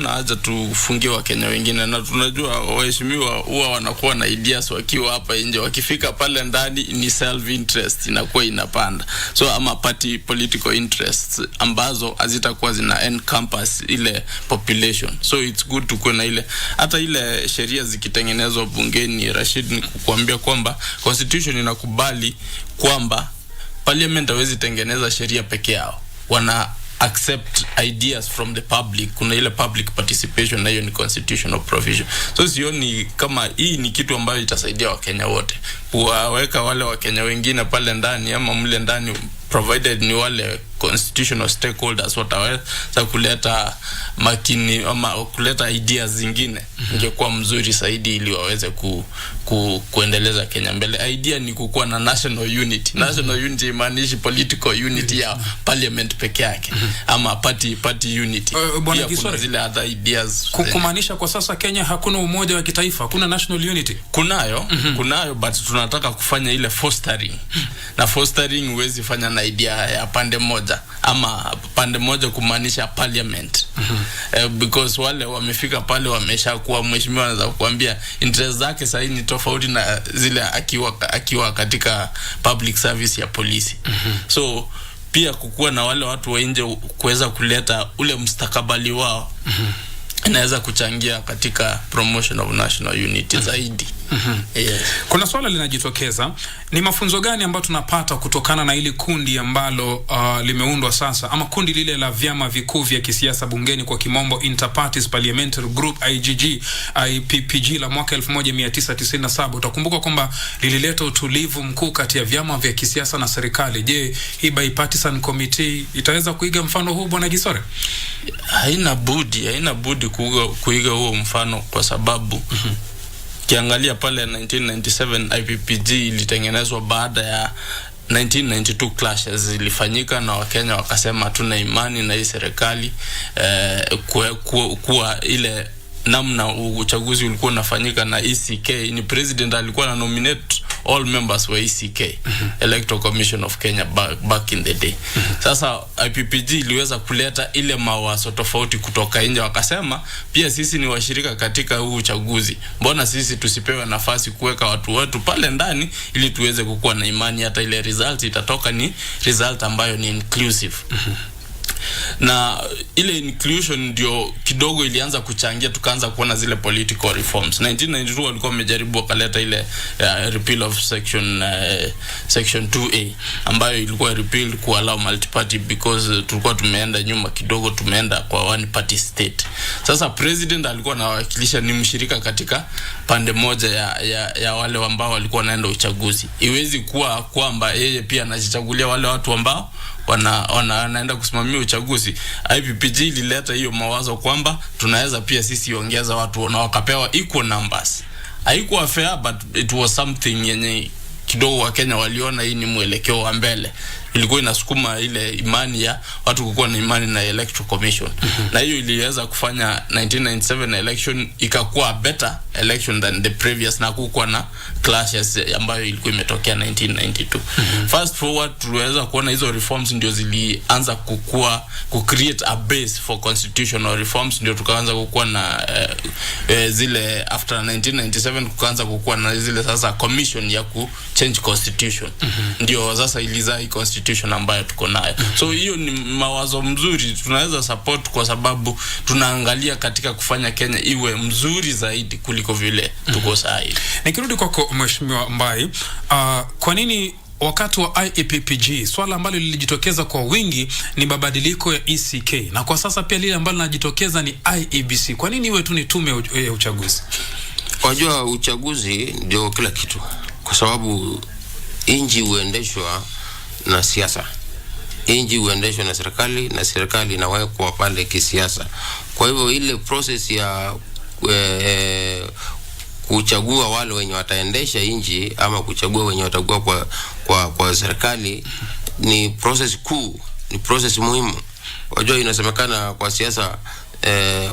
haja tufungie Wakenya wengine, na tunajua waheshimiwa huwa wanakuwa na ideas wakiwa hapa nje, wakifika pale ndani ni self interest inakuwa inapanda, so ama party political interests ambazo hazitakuwa zina encompass ile population. So it's good to kuwa na ile, hata ile sheria zikitengenezwa bungeni, Rashid, ni kukuambia kwamba constitution inakubali kwamba parliament hawezi tengeneza sheria peke yao, wana accept ideas from the public. Kuna ile public participation, na hiyo ni constitutional provision. So sioni kama hii ni kitu ambayo itasaidia Wakenya wote, kuwaweka wale Wakenya wengine pale ndani ama mle ndani, provided ni wale constitutional stakeholders wataweza kuleta makini ama kuleta ideas zingine, ingekuwa mzuri zaidi ili waweze kuendeleza Kenya mbele. Idea ni kukuwa na national unity. National unity imaanishi political unity ya parliament peke yake ama party unity. Bwana Gisore, zile other ideas kumaanisha kwa sasa Kenya hakuna umoja wa kitaifa, hakuna national unity. Kunayo but tunataka kufanya ile fostering. Na fostering huwezi fanya na idea ya pande moja ama pande moja kumaanisha parliament. Because wale wamefika pale wameshakuwa, mheshimiwa anaweza kuambia interest zake sasa ni tofauti na zile akiwa katika public service ya polisi. So pia kukuwa na wale watu wa nje kuweza kuleta ule mustakabali wao inaweza kuchangia katika promotion of national unity zaidi. Yes. Kuna swala linajitokeza, ni mafunzo gani ambayo tunapata kutokana na ili kundi ambalo limeundwa sasa, ama kundi lile la vyama vikuu vya kisiasa bungeni, kwa kimombo Interparties Parliamentary Group IPPG la mwaka 1997. Utakumbuka kwamba lilileta utulivu mkuu kati ya vyama vya kisiasa na serikali. Je, hii bipartisan committee itaweza kuiga mfano huu bwana Gisore? Haina budi kuiga huo mfano, kwa sababu kiangalia pale 1997 IPPG ilitengenezwa baada ya 1992 clashes zilifanyika na Wakenya wakasema tuna imani na hii serikali kuwa ile namna uchaguzi ulikuwa unafanyika na ECK ni president alikuwa na nominate all members wa ECK Electoral Commission of Kenya back in the day. Sasa IPPG iliweza kuleta ile mawazo tofauti kutoka nje, wakasema pia sisi ni washirika katika huu uchaguzi, mbona sisi tusipewe nafasi kuweka watu wetu pale ndani ili tuweze kukua na imani hata ile result itatoka ni result ambayo ni inclusive. Na ile inclusion ndio kidogo ilianza kuchangia, tukaanza kuona zile political reforms. 1992 walikuwa wamejaribu wakaleta ile repeal of section 2A ambayo ilikuwa repeal ku allow multi-party because tulikuwa tumeenda nyuma kidogo, tumeenda kwa one party state. Sasa president alikuwa anawakilisha ni mshirika katika pande moja ya wale ambao walikuwa wanaenda uchaguzi. Iwezi kuwa kwamba yeye pia anajichagulia wale watu ambao wanaenda kusimamia uchaguzi. IPPG ilileta hiyo mawazo kwamba tunaweza pia sisi ongeza watu na wakapewa equal numbers. Haikuwa fair but it was something yenye kidogo wa Kenya waliona hii ni mwelekeo wa mbele. Ilikuwa inasukuma ile imani ya watu kukuwa na imani na Electoral Commission. Na hiyo iliweza kufanya 1997 election ikakuwa better election than the previous, na kukuwa na clashes ambayo ilikuwa imetokea 1992. Fast forward tuweza kuona hizo reforms ndio zilianza create a base for constitutional reforms, ndio tukaanza kukuwa na zile after 1997 tukaanza kukuwa na zile sasa commission ya change constitution. Ndio sasa ilizaa constitution ambayo tuko nayo. So hiyo ni mawazo mzuri tunaweza support kwa sababu tunaangalia katika kufanya Kenya iwe mzuri zaidi kuliko vile tuko sasa. Nikirudi kwako Mheshimiwa Mbai, kwa nini wakati wa IPPG swala ambalo lilijitokeza kwa wingi ni mabadiliko ya ECK, na kwa sasa pia lile ambalo linajitokeza ni IEBC? Kwa nini iwe tu ni tume ya uchaguzi? Wajua uchaguzi ndio kila kitu, kwa sababu inji huendeshwa na siasa. Inji huendeshwa na serikali, na serikali inawekwa pale kisiasa. Kwa hivyo ile process ya kuchagua wale wenye wataendesha inji ama kuchagua wenye watakuwa kwa serikali ni process kuu, ni process muhimu. Wajua inasemekana kwa siasa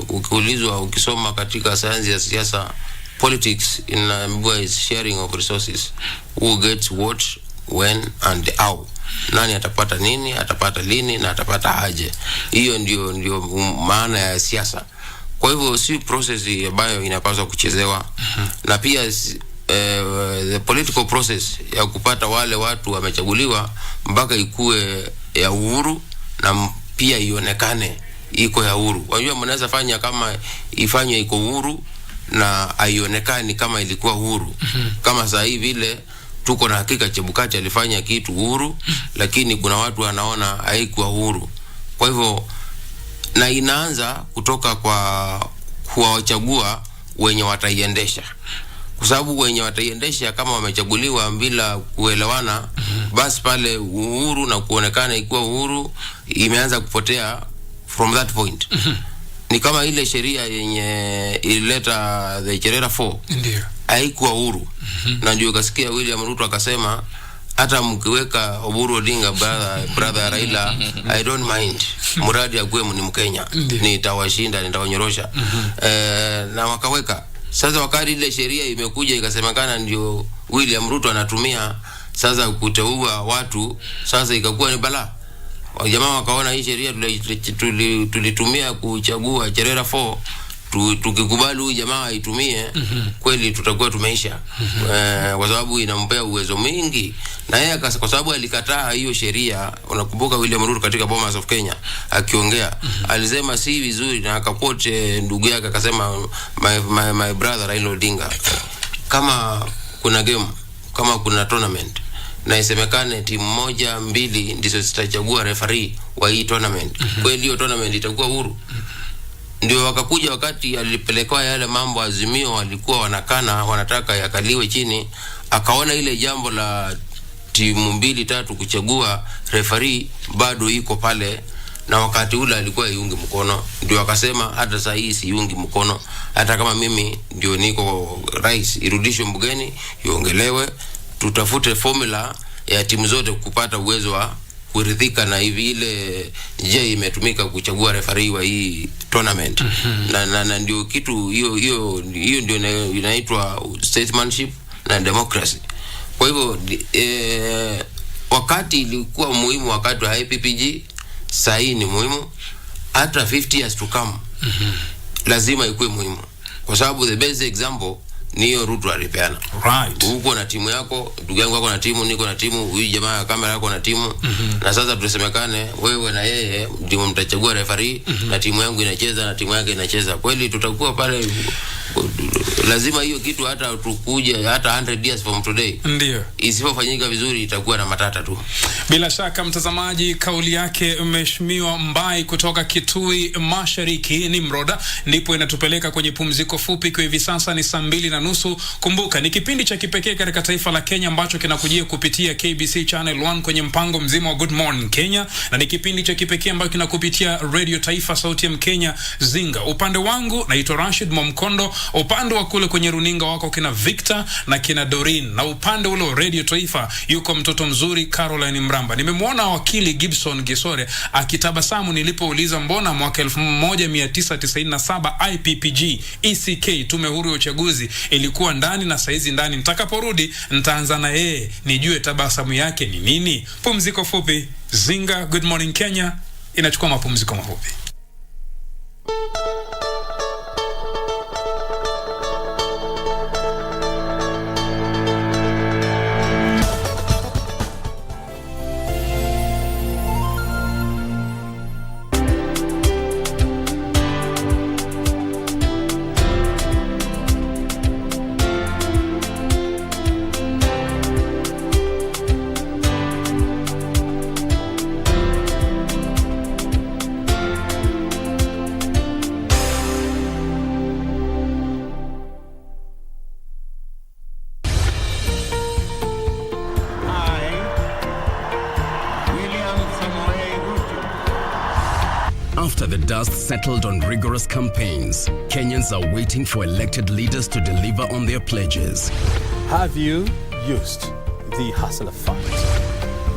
ukiulizwa, ukisoma katika sayansi ya siasa, politics is sharing of resources. Who gets what, when and how. Nani atapata nini, atapata lini na atapata aje. Hiyo ndio maana ya siasa. Kwa hivyo si process ambayo inapaswa kuchezewa. Na pia the political process ya kupata wale watu wamechaguliwa mpaka ikue ya uhuru na pia ionekane iko ya uhuru. Wajua mnaweza fanya kama ifanywe iko uhuru na haionekani kama ilikuwa uhuru. Kama sasa hivi vile tuko na hakika Chebukati alifanya kitu uhuru, lakini kuna watu wanaona haikuwa uhuru. Kwa hivyo na inaanza kutoka kwa kuwachagua wenye wataiendesha, kwa sababu wenye wataiendesha kama wamechaguliwa bila kuelewana, basi pale uhuru na kuonekana ikuwa uhuru imeanza kupotea from that point. Ni kama ile sheria yenye ilileta the Cherera 4 ndio haikuwa uhuru. Na ndio kasikia William Ruto akasema hata mkiweka Oburu Odinga brother Raila, I don't mind, muradi akue ni Mkenya, nitawashinda, nitawanyorosha. Na wakaweka. Sasa wakati ile sheria imekuja ikasemekana ndio William Ruto anatumia sasa kuteua watu, sasa ikakuwa ni balaa. Wajamaa wakaona hii sheria tulitumia kuchagua Cherera 4, tukikubali huyu jamaa aitumie, kweli tutakuwa tumeisha. Kwa sababu inampea uwezo mwingi. Na yeye kwa sababu alikataa hiyo sheria, unakumbuka William Ruto katika Bomas of Kenya akiongea alisema si vizuri, na akapote ndugu yake akasema my brother Raila Odinga, kama kuna game, kama kuna tournament na isemekane timu moja mbili ndizo zitachagua referee wa hii tournament, kweli hiyo tournament itakuwa huru? Ndio wakakuja wakati alipelekwa yale mambo Azimio walikuwa wanataka yakaliwe chini, akaona ile jambo la timu mbili tatu kuchagua referee bado iko pale, na wakati ule alikuwa iungi mkono. Ndio akasema hata saa hii siungi mkono, hata kama mimi ndio niko rais, irudishwe mbugeni, iongelewe, tutafute formula ya timu zote kupata uwezo wa kuridhika na hivi ile je imetumika kuchagua referee wa hii tournament. Na ndio kitu hiyo ndio inaitwa statesmanship na democracy. Kwa hivyo wakati ilikuwa muhimu wakati wa IPPG, sasa ni muhimu hata 50 years to come. Lazima ikuwe muhimu kwa sababu the best example ni hiyo Ruto alipeana. Right. Uko na timu yako, ndugu yangu wako na timu, niko na timu, huyu jamaa kamera yako na timu. Na sasa tusemekane wewe na yeye ndio mtachagua referee na timu yangu inacheza na timu yake inacheza. Kweli tutakuwa pale. Lazima hiyo kitu hata tukuje hata 100 years from today. Ndio. Isipofanyika vizuri itakuwa na matata tu. Bila shaka mtazamaji, kauli yake Mheshimiwa Mbai kutoka Kitui Mashariki ni Mroda ndipo inatupeleka kwenye pumziko fupi. Kwa hivi sasa ni 2:30. Kumbuka ni kipindi cha kipekee katika taifa la Kenya ambacho kinakujia kupitia KBC Channel 1 kwenye mpango mzima wa Good Morning Kenya, na ni kipindi cha kipekee ambacho kinakupitia Radio Taifa Sauti ya Mkenya Zinga. Upande wangu naitwa Rashid Momkondo, upande wa kule kwenye runinga wako kina Victor na kina Dorin, na upande ule Radio Taifa yuko mtoto mzuri Caroline Mramba. Nimemwona wakili Gibson Gisore akitabasamu nilipouliza mbona mwaka 1997 IPPG ECK tume huru ya uchaguzi ilikuwa ndani na saizi ndani. Nitakaporudi nitaanza na yeye nijue tabasamu yake ni nini. Pumziko fupi. Zinga Good Morning Kenya inachukua mapumziko mafupi. After the dust settled on rigorous campaigns, Kenyans are waiting for elected leaders to deliver on their pledges. Have you used the hustler fund?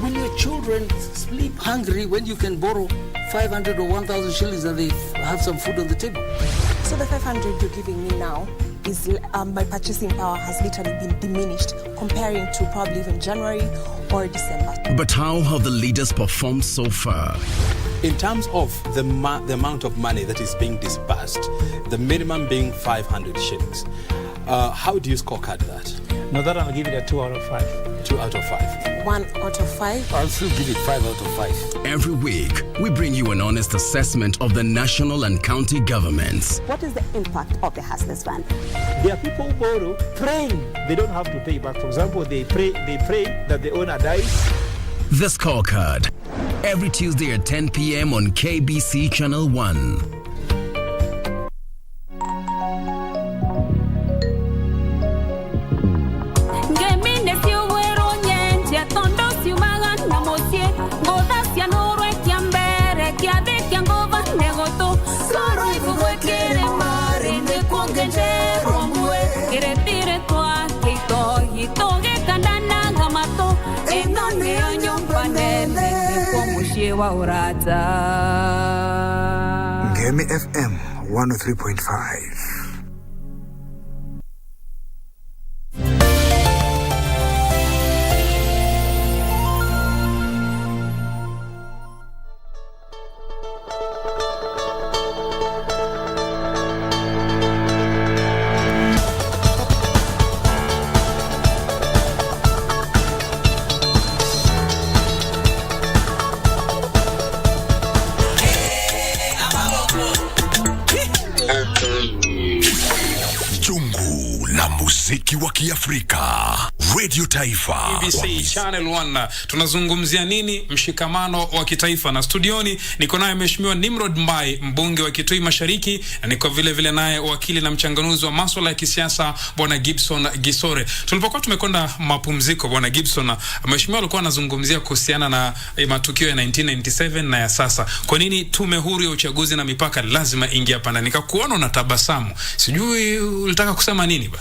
Will your children sleep hungry when you can borrow 500 or 1,000 shillings and they have some food on the table? So the 500 you're giving me now is my purchasing power has literally been diminished comparing to probably even January or December. But how have the leaders performed so far? In terms of the amount of money that is being disbursed, the minimum being 500 shillings, how do you scorecard that? No, that I'll give it a 2 out of 5. 2 out of 5. 1 out of 5. I'll still give it 5 out of 5. Every week, we bring you an honest assessment of the national and county governments. What is the impact of the Hustlers Fund? There are people who borrow praying they don't have to pay back. For example, they pray that the owner dies. The Scorecard. Every Tuesday at 10 p.m. on KBC Channel 1. Ngemi FM 103.5. Muziki wa Kiafrika, Radio Taifa, KBC Channel 1. Tunazungumzia nini? Mshikamano wa kitaifa. Na studioni niko naye Mheshimiwa Nimrod Mbai, mbunge wa Kitui Mashariki, na niko vile vile naye wakili na mchanganuzi wa masuala ya kisiasa Bwana Gibson Gisore. Tulipokuwa tumekwenda mapumziko, Bwana Gibson, Mheshimiwa alikuwa anazungumzia kuhusiana na matukio ya 1997 na ya sasa. Kwa nini tume huru ya uchaguzi na mipaka lazima ingia hapa? Na nikakuona na tabasamu. Sijui ulitaka kusema nini ba?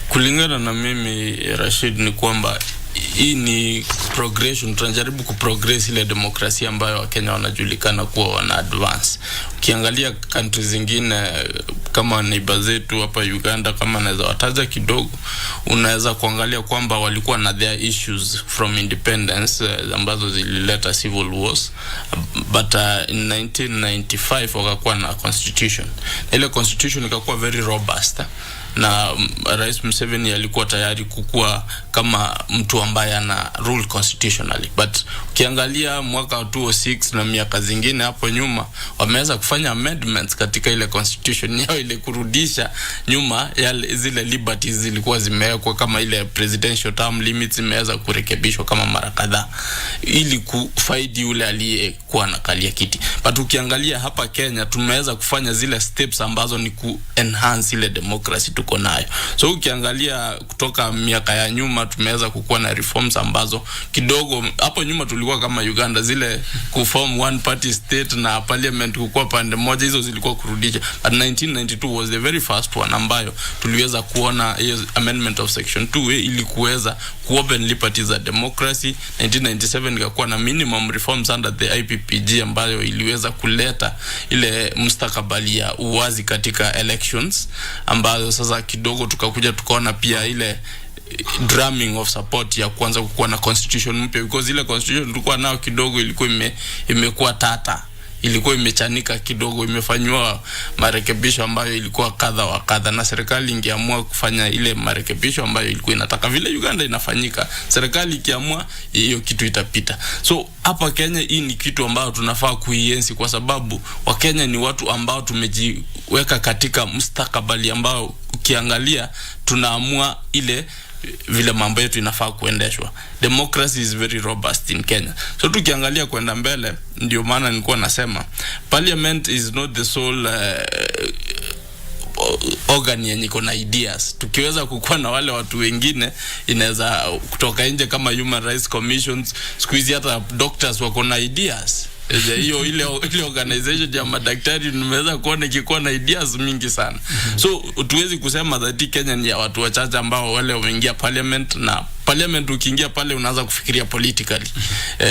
Kulingana na mimi Rashid, ni kwamba hii ni progression, tunajaribu kuprogress ile demokrasia ambayo Wakenya wanajulikana kuwa wana advance. Ukiangalia countries zingine kama neighbor zetu hapa Uganda, kama naweza wataja kidogo, unaweza kuangalia kwamba walikuwa na their issues from independence ambazo zilileta civil wars, but in 1995 wakakuwa na constitution. Ile constitution ikakuwa very robust, na Rais Museveni alikuwa tayari kukua kama mtu ambaye ana rule constitutionally. But ukiangalia mwaka 2006 na miaka zingine hapo nyuma, wameweza kufanya amendments katika ile constitution yao, ile kurudisha nyuma yale zile liberties zilikuwa zimewekwa, kama ile presidential term limits imeweza kurekebishwa kama mara kadhaa ili kufaidi yule aliyekuwa anakalia kiti. But ukiangalia hapa Kenya tumeweza kufanya zile steps ambazo ni ku enhance ile democracy tuko nayo. So ukiangalia kutoka miaka ya nyuma tumeweza kukuwa na reforms ambazo kidogo, hapo nyuma tulikuwa kama Uganda zile kuform one party state na parliament kukua pande moja, hizo zilikuwa kurudisha. But 1992 was the very first one ambayo tuliweza kuona hiyo amendment of section 2 ili kuweza kuopen liberties za democracy. 1997 ikakuwa na minimum reforms under the IPPG ambayo iliweza kuleta ile mustakabali ya uwazi katika elections, ambayo sasa kidogo tukakuja tukaona pia ile drumming of support ya kuanza kukuwa na constitution mpya, because ile constitution tulikuwa nao kidogo ilikuwa imekuwa tata, ilikuwa imechanika kidogo, imefanywa marekebisho ambayo ilikuwa kadha wa kadha, na serikali ingeamua kufanya ile marekebisho ambayo ilikuwa inataka vile Uganda inafanyika, serikali ikiamua hiyo kitu itapita. So hapa Kenya hii ni kitu ambayo tunafaa kuienzi, kwa sababu Wakenya ni watu ambao tumejiweka katika mustakabali ambao ukiangalia tunaamua ile vile mambo yetu inafaa kuendeshwa. Democracy is very robust in Kenya. So tukiangalia kwenda mbele, ndio maana nilikuwa nasema parliament is not the sole organ yenye iko na ideas. Tukiweza kukuwa na wale watu wengine, inaweza kutoka nje kama human rights commissions, siku hizi hata doctors wako na ideas. Hiyo ile organization ya madaktari nimeweza kuona ikikuwa na ideas mingi sana. So tuwezi kusema that Kenya ni ya watu wachache ambao wale wameingia parliament, na parliament ukiingia pale unaanza kufikiria politically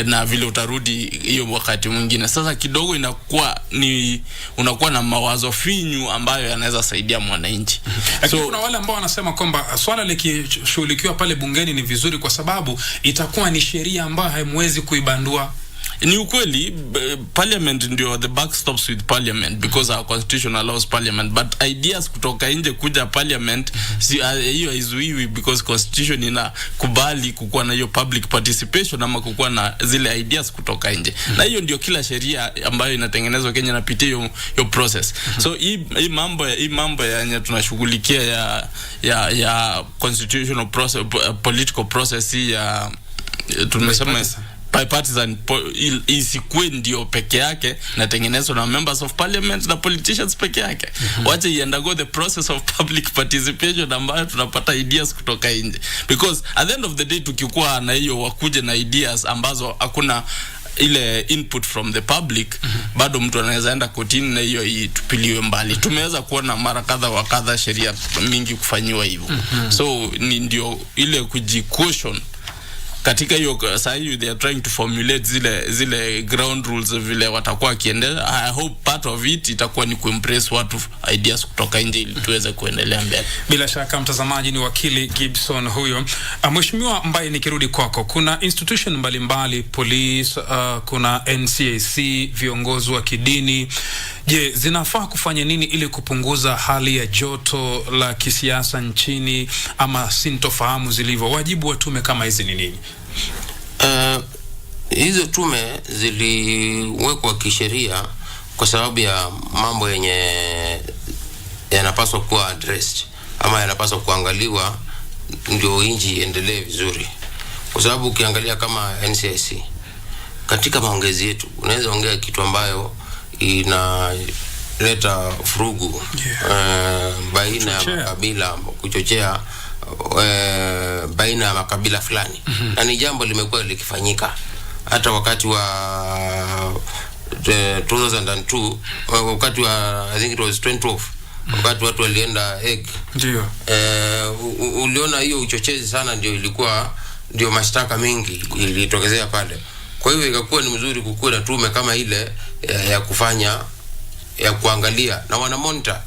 na vile utarudi hiyo wakati mwingine. Sasa kidogo inakuwa ni unakuwa na mawazo finyu ambayo yanaweza saidia mwananchi. So kuna wale ambao wanasema kwamba swala likishughulikiwa pale bungeni ni vizuri kwa sababu itakuwa ni sheria ambayo haimwezi kuibandua. Ni ukweli, parliament ndio the back stops with parliament because our constitution allows parliament, but ideas kutoka nje kuja parliament hiyo haizuiwi because constitution inakubali kukuwa na hiyo public participation ama kukuwa na zile ideas kutoka nje. Na hiyo ndio kila sheria ambayo inatengenezwa Kenya inapitia hiyo process. So hii mambo yenye tunashughulikia ya constitutional process, political process ya tumesema bipartisan isikuwe ndio peke yake na tengenezwa na members of parliament na politicians peke yake. Wacha iendago the process of public participation ambayo tunapata ideas kutoka nje, because at the end of the day tukikuwa na hiyo wakuje na ideas ambazo hakuna ile input from the public, bado mtu anaweza enda kotini na hiyo itupiliwe mbali. Tumeweza kuona mara kadha wa kadha sheria mingi kufanywa hivyo. So ni ndio ile kujicaution katika hiyo. Sasa hiyo they are trying to formulate zile ground rules vile watakuwa kiendelea. I hope part of it itakuwa ni kuimpress watu ideas kutoka nje ili tuweze kuendelea mbele. Bila shaka mtazamaji, ni wakili Gibson huyo. Mheshimiwa, ambaye nikirudi kwako, kuna institution mbalimbali, police, kuna NCAC, viongozi wa kidini. Je, zinafaa kufanya nini ili kupunguza hali ya joto la kisiasa nchini ama sintofahamu zilivyo? Wajibu wa tume kama hizi ni nini? Hizo tume ziliwekwa kisheria kwa sababu ya mambo yenye yanapaswa kuwa addressed ama yanapaswa kuangaliwa ndio nchi iendelee vizuri. Kwa sababu ukiangalia kama NCIC katika maongezi yetu unaweza ongea kitu ambayo inaleta furugu baina ya makabila, kuchochea baina ya makabila fulani. Na ni jambo limekuwa likifanyika hata wakati wa 2002, wakati wa I think it was 2012, wakati watu walienda egg. Ndio. Uliona hiyo uchochezi sana ndio ilikuwa ndio mashtaka mingi ilitokezea pale. Kwa hivyo ikakuwa ni mzuri kukuwa na tume kama ile ya kufanya, ya kuangalia na wana monitor,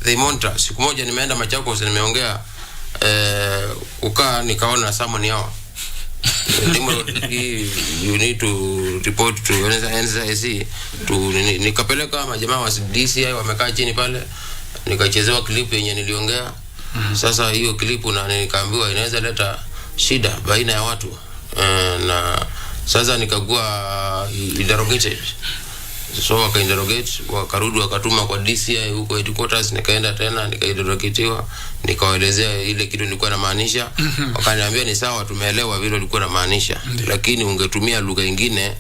they monitor. Siku moja nimeenda Machakos, nimeongea nikaona someone yao you need to report to NCIC nikapeleka majamaa wa DCI wamekaa chini pale, nikachezewa clip yenye niliongea. Sasa hiyo clip na nikaambiwa inaweza leta shida baina ya watu, na sasa nikakuwa interrogated. So waka-interrogate, wakarudi wakatuma kwa DCI huko headquarters, nikaenda tena nikainterrogatiwa, nikawaelezea ile kitu nilikuwa namaanisha. Wakaniambia ni sawa, tumeelewa vile ulikuwa unamaanisha, lakini ungetumia lugha nyingine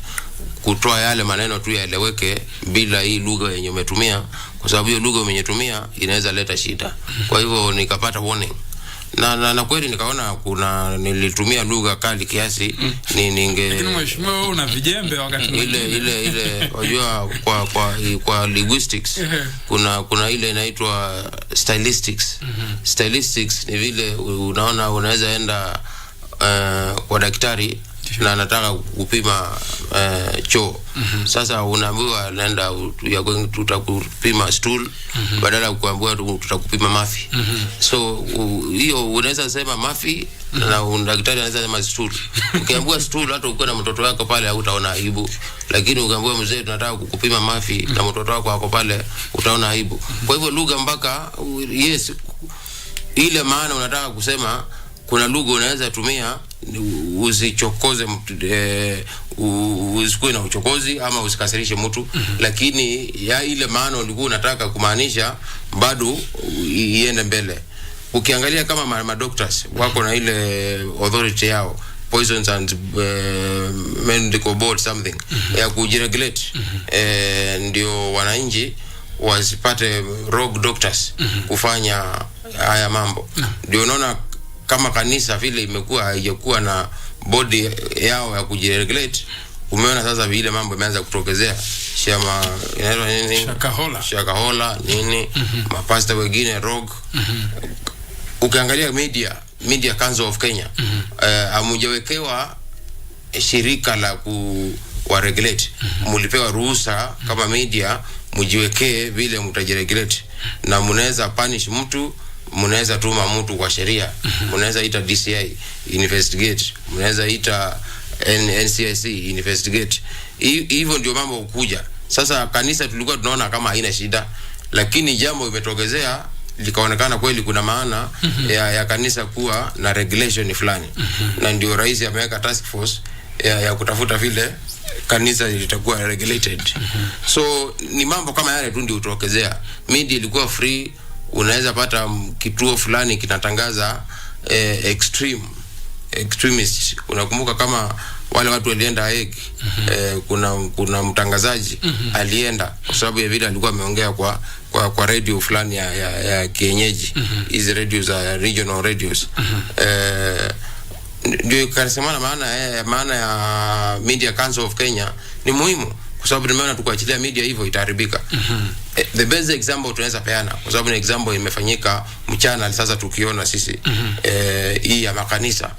kutoa yale maneno tu yaeleweke bila hii lugha yenye umetumia, kwa sababu hiyo lugha umetumia inaweza leta shida. Kwa hivyo nikapata warning. Na kweli nikaona nilitumia lugha kali kiasi, lakini mheshimiwa una vijembe wakati ile unajua kwa linguistics kuna ile inaitwa stylistics. Stylistics ni vile unaweza enda kwa daktari na anataka kupima choo. Sasa unaambiwa nenda tutakupima stool, badala ya kuambiwa tutakupima mafi. So hiyo unaweza sema mafi na daktari anaweza sema stool. Ukiambiwa stool, hata ukiwa na mtoto wako pale hutaona aibu, lakini ukiambiwa mzee tunataka kukupima mafi na mtoto wako wako pale utaona aibu. Kwa hivyo lugha mpaka yes, ile maana unataka kusema, kuna lugha unaweza tumia usichokoze usikuwe na uchokozi ama usikasirishe mtu, lakini ya ile maana ulikuwa unataka kumaanisha bado iende mbele. Ukiangalia kama madoctors wako na ile authority yao, Poisons and Medical Board something, ya kujiregulate, ndio wananchi wasipate rogue doctors kufanya haya mambo. Ndio unaona kama kanisa vile imekuwa haijakuwa na body yao ya kujiregulate, umeona sasa vile mambo imeanza kutokezea. Inaitwa nini? Shakahola nini? Mapasta wengine rogue. Ukiangalia Media Council of Kenya, amujawekewa shirika la kuwaregulate. Mulipewa ruhusa kama media mujiwekee vile mtajiregulate, na mnaweza punish mtu, mnaweza tuma mtu kwa sheria, mnaweza ita DCI investigate, mnaweza ita NCIC investigate. Hivyo ndio mambo kuja. Sasa kanisa tulikuwa tunaona kama haina shida, lakini jambo imetokezea likaonekana kweli kuna maana ya kanisa kuwa na regulation fulani, na ndio rais ameweka task force ya kutafuta vile kanisa litakuwa regulated. So ni mambo kama yale tu ndio utokezea. Media ilikuwa free, unaweza pata kituo fulani kinatangaza extremist. Unakumbuka kama wale watu walienda Hague, kuna mtangazaji alienda kwa sababu ya vile alikuwa ameongea kwa radio fulani ya kienyeji, hizi radio za regional radios. Ndio kanasema maana ya Media Council of Kenya ni muhimu, kwa sababu tumeona tukuachilia media hivyo itaharibika. The best example tunaweza peana, kwa sababu ni example imefanyika mchana sasa tukiona sisi hii ya makanisa.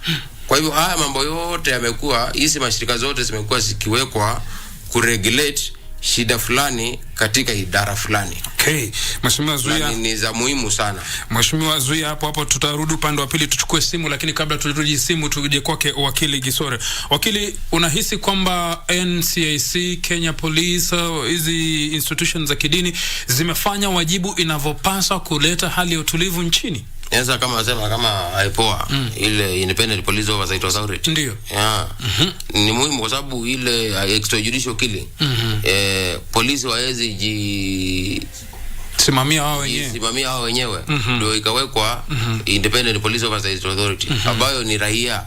Kwa hivyo haya mambo yote yamekuwa, hizi mashirika zote zimekuwa zikiwekwa kuregulate shida fulani katika idara fulani. Okay, Mheshimiwa Zuia, ni za muhimu sana. Mheshimiwa Zuia, hapo tutarudi upande wa pili tuchukue simu, lakini kabla turudi simu tuje kwake wakili Gisore. Wakili, unahisi kwamba NCIC, Kenya Police, hizi institutions za kidini zimefanya wajibu inavyopaswa kuleta hali ya utulivu nchini? Sasa kama IPOA, ile Independent Police Oversight Authority, ndio ni muhimu kwa sababu ile extrajudicial killing, polisi waezi simamia wao wenyewe, ndio ikawekwa Independent Police Oversight Authority, ambayo ni raia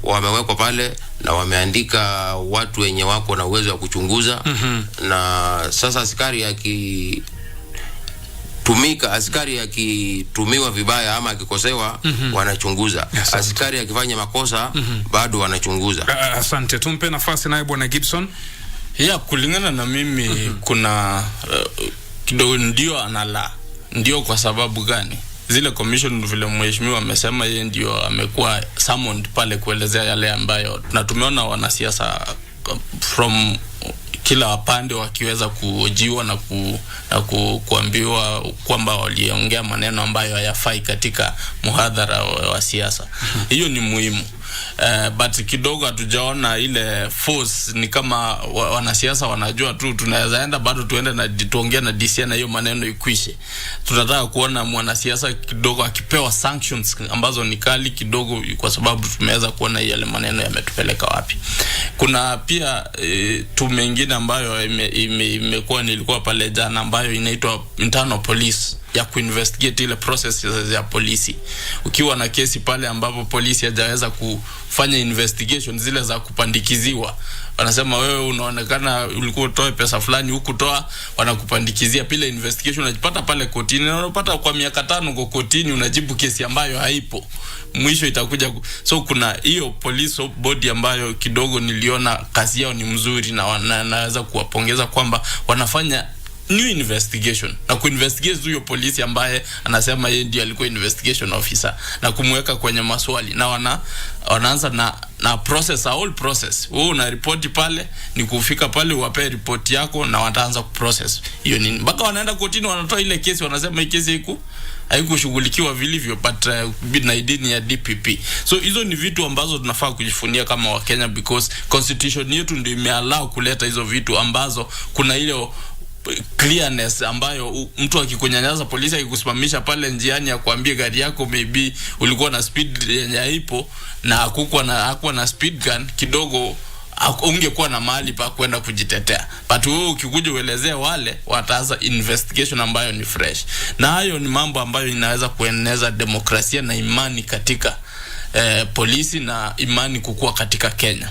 wamewekwa pale na wameandika watu wenye wako na uwezo wa kuchunguza. Na sasa askari akitumiwa vibaya ama akikosewa, wanachunguza. Askari akifanya makosa bado wanachunguza. Asante, tumpe nafasi naye Bwana Gibson. Kulingana na mimi kuna kidogo ndio kwa sababu gani? zile commission vile mheshimiwa amesema yeye ndio amekuwa summoned pale kuelezea yale ambayo na tumeona wanasiasa from kila upande wakiweza kuojiwa na kuambiwa kwamba waliongea maneno ambayo hayafai katika muhadhara wa siasa. Hiyo ni muhimu. But kidogo hatujaona ile force. Ni kama wanasiasa wanajua tu tunaweza enda bado tuende na tuongea na DC na hiyo maneno ikwishe. Tunataka kuona mwanasiasa kidogo akipewa sanctions ambazo ni kali kidogo, kwa sababu tumeweza kuona yale maneno yametupeleka wapi. Kuna pia tume nyingine ambayo imekuwa nilikuwa pale jana ambayo inaitwa internal police ya kuinvestigate ile process ya polisi. Ukiwa na kesi pale ambapo polisi hajaweza kufanya investigation zile za kupandikiziwa, wanasema wewe unaonekana ulikuwa utoe pesa fulani hukutoa, wanakupandikizia pile investigation, unajipata pale kotini na unapata kwa miaka 5 kwa kotini unajibu kesi ambayo haipo. Mwisho itakuja so kuna hiyo police body ambayo kidogo niliona kazi yao ni mzuri na naweza kuwapongeza kwamba wanafanya new investigation na kuinvestigate huyo polisi ambaye anasema yeye ndiye alikuwa investigation officer na kumweka kwenye maswali na wanaanza na process, all process. Wewe una report pale, ni kufika pale uwape report yako na wataanza kuprocess hiyo nini mpaka wanaenda kotini, wanatoa ile kesi, wanasema hii kesi haikushughulikiwa vilivyo but na idini ya DPP. So hizo ni vitu ambazo tunafaa kujifunia kama wa Kenya, because constitution yetu ndio imeallow kuleta hizo vitu ambazo kuna ile clearness ambayo mtu akikunyanyaza, polisi akikusimamisha pale njiani ya kuambia gari yako maybe ulikuwa na speed yenye haipo na hakuwa na speed gun kidogo, ungekuwa na mahali pa kwenda kujitetea. But wewe ukikuja uelezea wale, wataanza investigation ambayo ni fresh. Na hayo ni mambo ambayo inaweza kueneza demokrasia na imani katika polisi na imani kukua katika Kenya.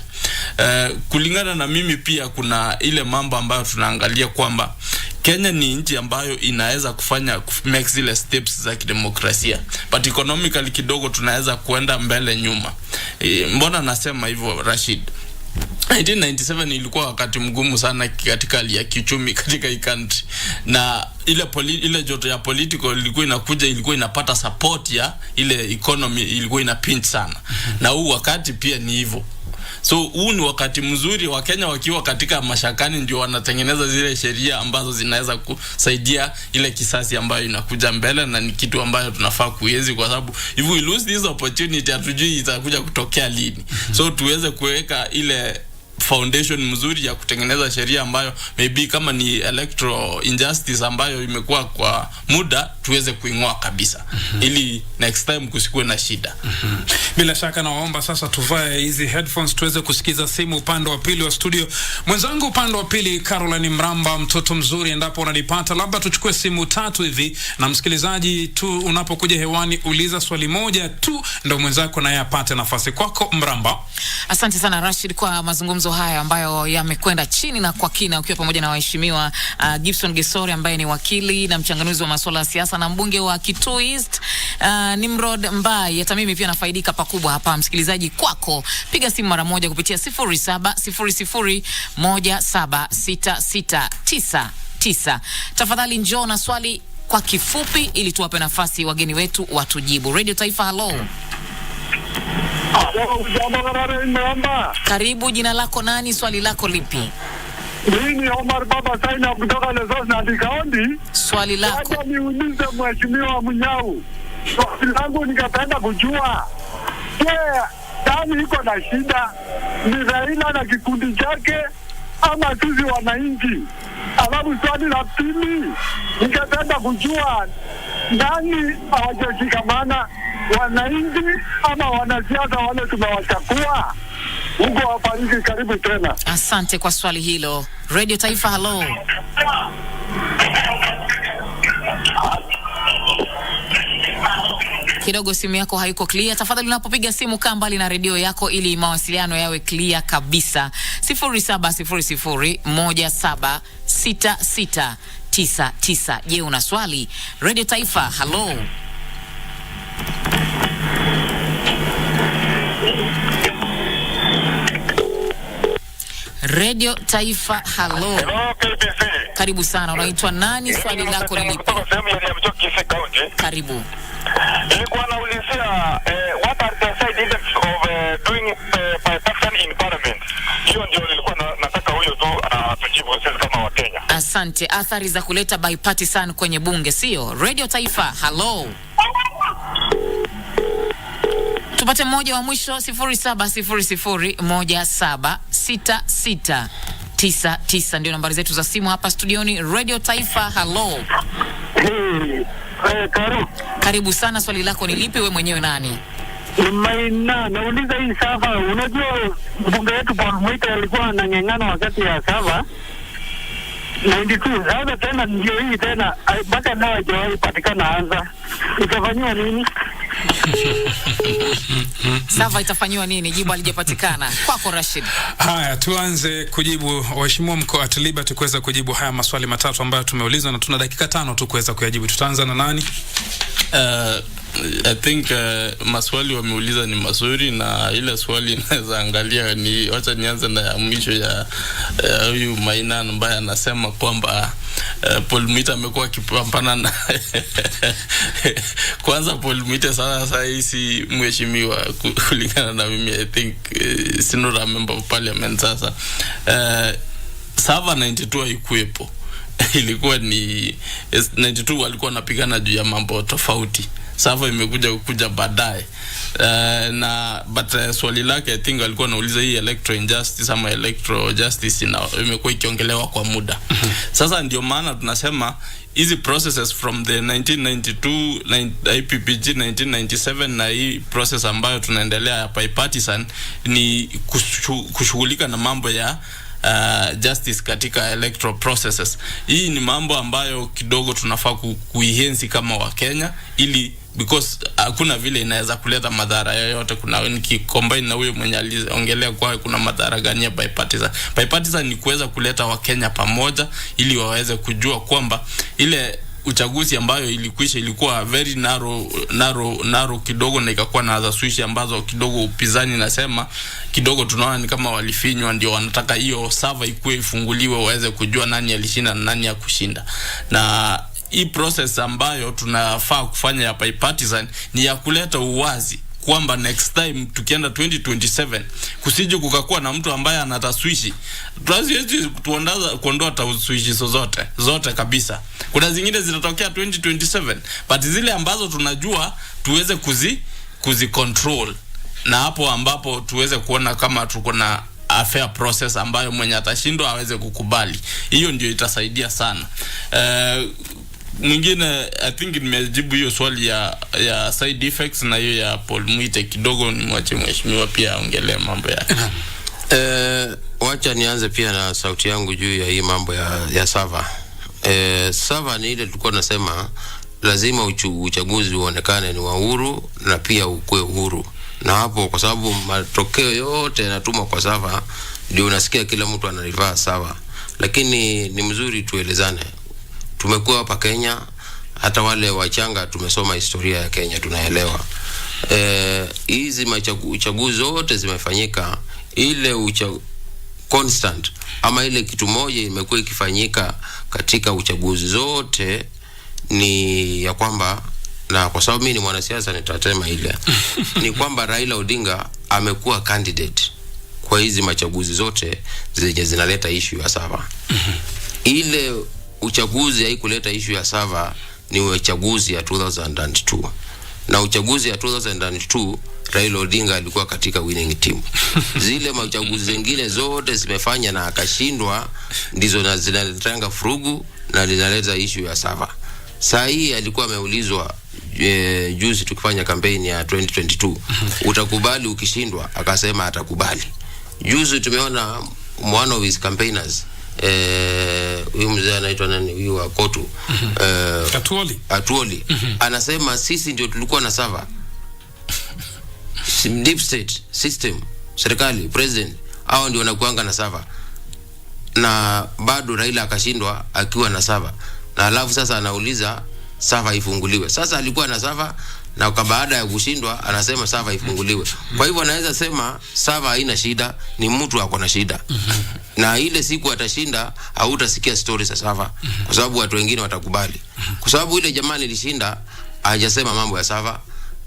Kulingana na mimi pia kuna ile mambo ambayo tunaangalia kwamba Kenya ni nchi ambayo inaweza make zile steps za kidemokrasia, but economically kidogo tunaweza kuenda mbele nyuma. Mbona nasema hivyo, Rashid? 1997 ilikuwa wakati mgumu sana katika hali ya kiuchumi katika hii country, na ile joto ya political ilikuwa inapata support ya ile economy, ilikuwa ina pinch sana. Na huu wakati pia ni hivyo. So huu ni wakati mzuri wa Kenya wakiwa katika mashakani ndio wanatengeneza zile sheria ambazo zinaweza kusaidia ile kisasi ambayo inakuja mbele, na ni kitu ambayo tunafaa kuienzi, kwa sababu if we lose this opportunity hatujui itakuja kutokea lini. So tuweze kuweka ile foundation mzuri ya kutengeneza sheria ambayo maybe kama ni electoral injustice ambayo imekuwa kwa muda tuweze kuing'oa kabisa, ili next time kusikue na shida. Bila shaka naomba sasa tuvae hizi headphones tuweze kusikiza simu upande wa pili wa studio. Mwenzangu upande wa pili Caroline Mramba, mtoto mzuri, endapo unanipata, labda tuchukue simu 3 hivi, na msikilizaji tu unapokuja hewani uliza swali moja tu ndio mwenzako naye apate nafasi. Kwako Mramba. Asante sana Rashid kwa mazungumzo haya ambayo yamekwenda chini na kwa kina, ukiwa pamoja na waheshimiwa Gibson Gesori ambaye ni wakili na mchanganuzi wa masuala ya siasa na mbunge wa Kitui East, Nimrod Mbai. Hata mimi pia nafaidika pakubwa hapa. Msikilizaji, kwako piga simu mara moja kupitia 0700176699. Tafadhali njoo na swali kwa kifupi ili tuwape nafasi wageni wetu watujibu. Radio Taifa, hello. Karibu, jina lako nani, swali lako lipi? Mimi Omar Baba Saina kutoka Lesos na Dikaondi. Swali lako. Wacha niulize mheshimiwa Munyau. Swali langu nikapenda kujua, tani iko na shida ni Raila na kikundi chake ama sisi wananchi? Alafu swali la pili nikapenda kujua, nani hawajashikamana, wananchi ama wanasiasa wale tumewachagua? Mungu awabariki, karibu tena. Asante kwa swali hilo. Radio Taifa, hello. Kidogo simu yako haiko clear. Tafadhali unapopiga simu kaa mbali na redio yako ili mawasiliano yawe clear kabisa. 0700176699. Je, una swali? Radio Taifa, hello. Radio Taifa, hello. Hello, KBC. Karibu sana. Unaitwa nani? Swali lako ni lipi? Karibu. Nilikuwa naulizia what are the side effects of doing bipartisan in parliament. Hiyo ndio nilikuwa nataka huyo tu tujibu sisi kama Wakenya. Asante. Athari za kuleta bipartisan kwenye bunge, sio? Radio Taifa, hello. Tupate mmoja wa mwisho 0700176699 ndio nambari zetu za simu hapa studioni. Radio Taifa, hello. Karibu sana, swali lako ni lipi, wewe mwenyewe nani? Nauliza hii Sava, unajua mbunge wetu Paul Mwita alikuwa anang'eng'ana wakati ya Sava 92. Sasa tena ndio hii tena mpaka leo haijawahi patikana anza. Itafanywa nini? Sava itafanywa nini? Jibu halijapatikana. Kwako Rashid. Haya, tuanze kujibu. Waheshimiwa mko at liberty kuweza kujibu haya maswali matatu ambayo tumeulizwa na tuna dakika 5 tu kuweza kuyajibu. Tutaanza na nani? I think maswali wameuliza ni mazuri, na ile swali naweza angalia ni wacha nianze na ya mwisho ya huyu Maina ambaye anasema kwamba Paul Mwita amekuwa akipambana na kwanza Paul Mwita sasa hizi mheshimiwa kulingana na mimi I think sino a member of parliament sasa Sava 92 haikuwepo. Ilikuwa ni 92 walikuwa wanapigana juu ya mambo tofauti. Sava imekuja baadaye. But swali lake I think alikuwa anauliza hii electro injustice ama electro justice imekuwa ikiongelewa kwa muda. Sasa ndio maana tunasema hizi processes from the 1992 IPPG 1997 na hii process ambayo tunaendelea ya bipartisan ni kushughulika na mambo ya justice katika electoral processes. Hii ni mambo ambayo kidogo tunafaa kuihenzi kama wa Kenya, ili because hakuna vile inaweza kuleta madhara yoyote. Kuna nikicombine na huyo mwenye aliongelea kwa kuna madhara gani ya bipartisan. Bipartisan ni kuweza kuleta wa Kenya pamoja ili waweze kujua kwamba ile uchaguzi ambayo ilikuwa very narrow kidogo, na ikakuwa na other switch ambazo kidogo upinzani nasema kidogo tunaona ni kama walifinywa, ndio wanataka hiyo server ikuwe ifunguliwe waweze kujua nani alishinda na nani hakushinda. Na hii process ambayo tunafaa kufanya ya bipartisan ni ya kuleta uwazi kwamba next time tukienda 2027 kusije kukakuwa na mtu ambaye anataswishi. Tuwezi kuondoa taswishi zote kabisa. Kuna zingine zitatokea 2027, but zile ambazo tunajua tuweze kuzi control, na hapo ambapo tuweze kuona kama tuko na a fair process ambayo mwenye atashindwa aweze kukubali. Hiyo ndio itasaidia sana. Mwingine I think nimejibu hiyo swali ya side effects, na hiyo ya Paul Mwita kidogo ni mwache mheshimiwa pia ongelea mambo yake. Wacha nianze pia na sauti yangu juu ya hii mambo ya Sava. Sava ni ile tulikuwa nasema lazima uchaguzi uonekane ni wa huru na pia ukue huru. Na hapo kwa sababu matokeo yote yanatumwa kwa Sava, ndio unasikia kila mtu anarivaa Sava. Lakini ni mzuri tuelezane. Tumekuwa hapa Kenya, hata wale wachanga tumesoma historia ya Kenya, tunaelewa. Hizi uchaguzi zote zimefanyika, ile constant ama ile kitu moja imekuwa ikifanyika katika uchaguzi zote ni ya kwamba, na kwa sababu mimi ni mwanasiasa nitatema ile ni kwamba Raila Odinga amekuwa candidate kwa hizi machaguzi zote zenye zinaleta issue ya Sava. Ile uchaguzi haikuleta issue ya Sava ni uchaguzi ya 2002. Na uchaguzi ya 2002 Raila Odinga alikuwa katika winning team. Zile machaguzi zingine zote zimefanya na akashindwa, ndizo zinaleta furugu na zinaleta issue ya Sava. Saa hii alikuwa ameulizwa juzi tukifanya kampeni ya 2022, utakubali ukishindwa? Akasema atakubali. Juzi tumeona one of his campaigners huyu mzee anaitwa nani huyu wa Kotu Atuoli anasema sisi ndio tulikuwa na Sava. Deep state system, serikali, president, hao ndio wanakuanga na Sava, na bado Raila akashindwa akiwa na Sava. Na alafu sasa anauliza Sava ifunguliwe. Sasa alikuwa na Sava na baada ya kushindwa anasema Sava ifunguliwe. Kwa hivyo anaweza sema Sava haina shida, ni mtu ako na shida. Na ile siku atashinda hautasikia stories za Sava kwa sababu watu wengine watakubali. Kwa sababu ile jamani ilishinda hajasema mambo ya Sava.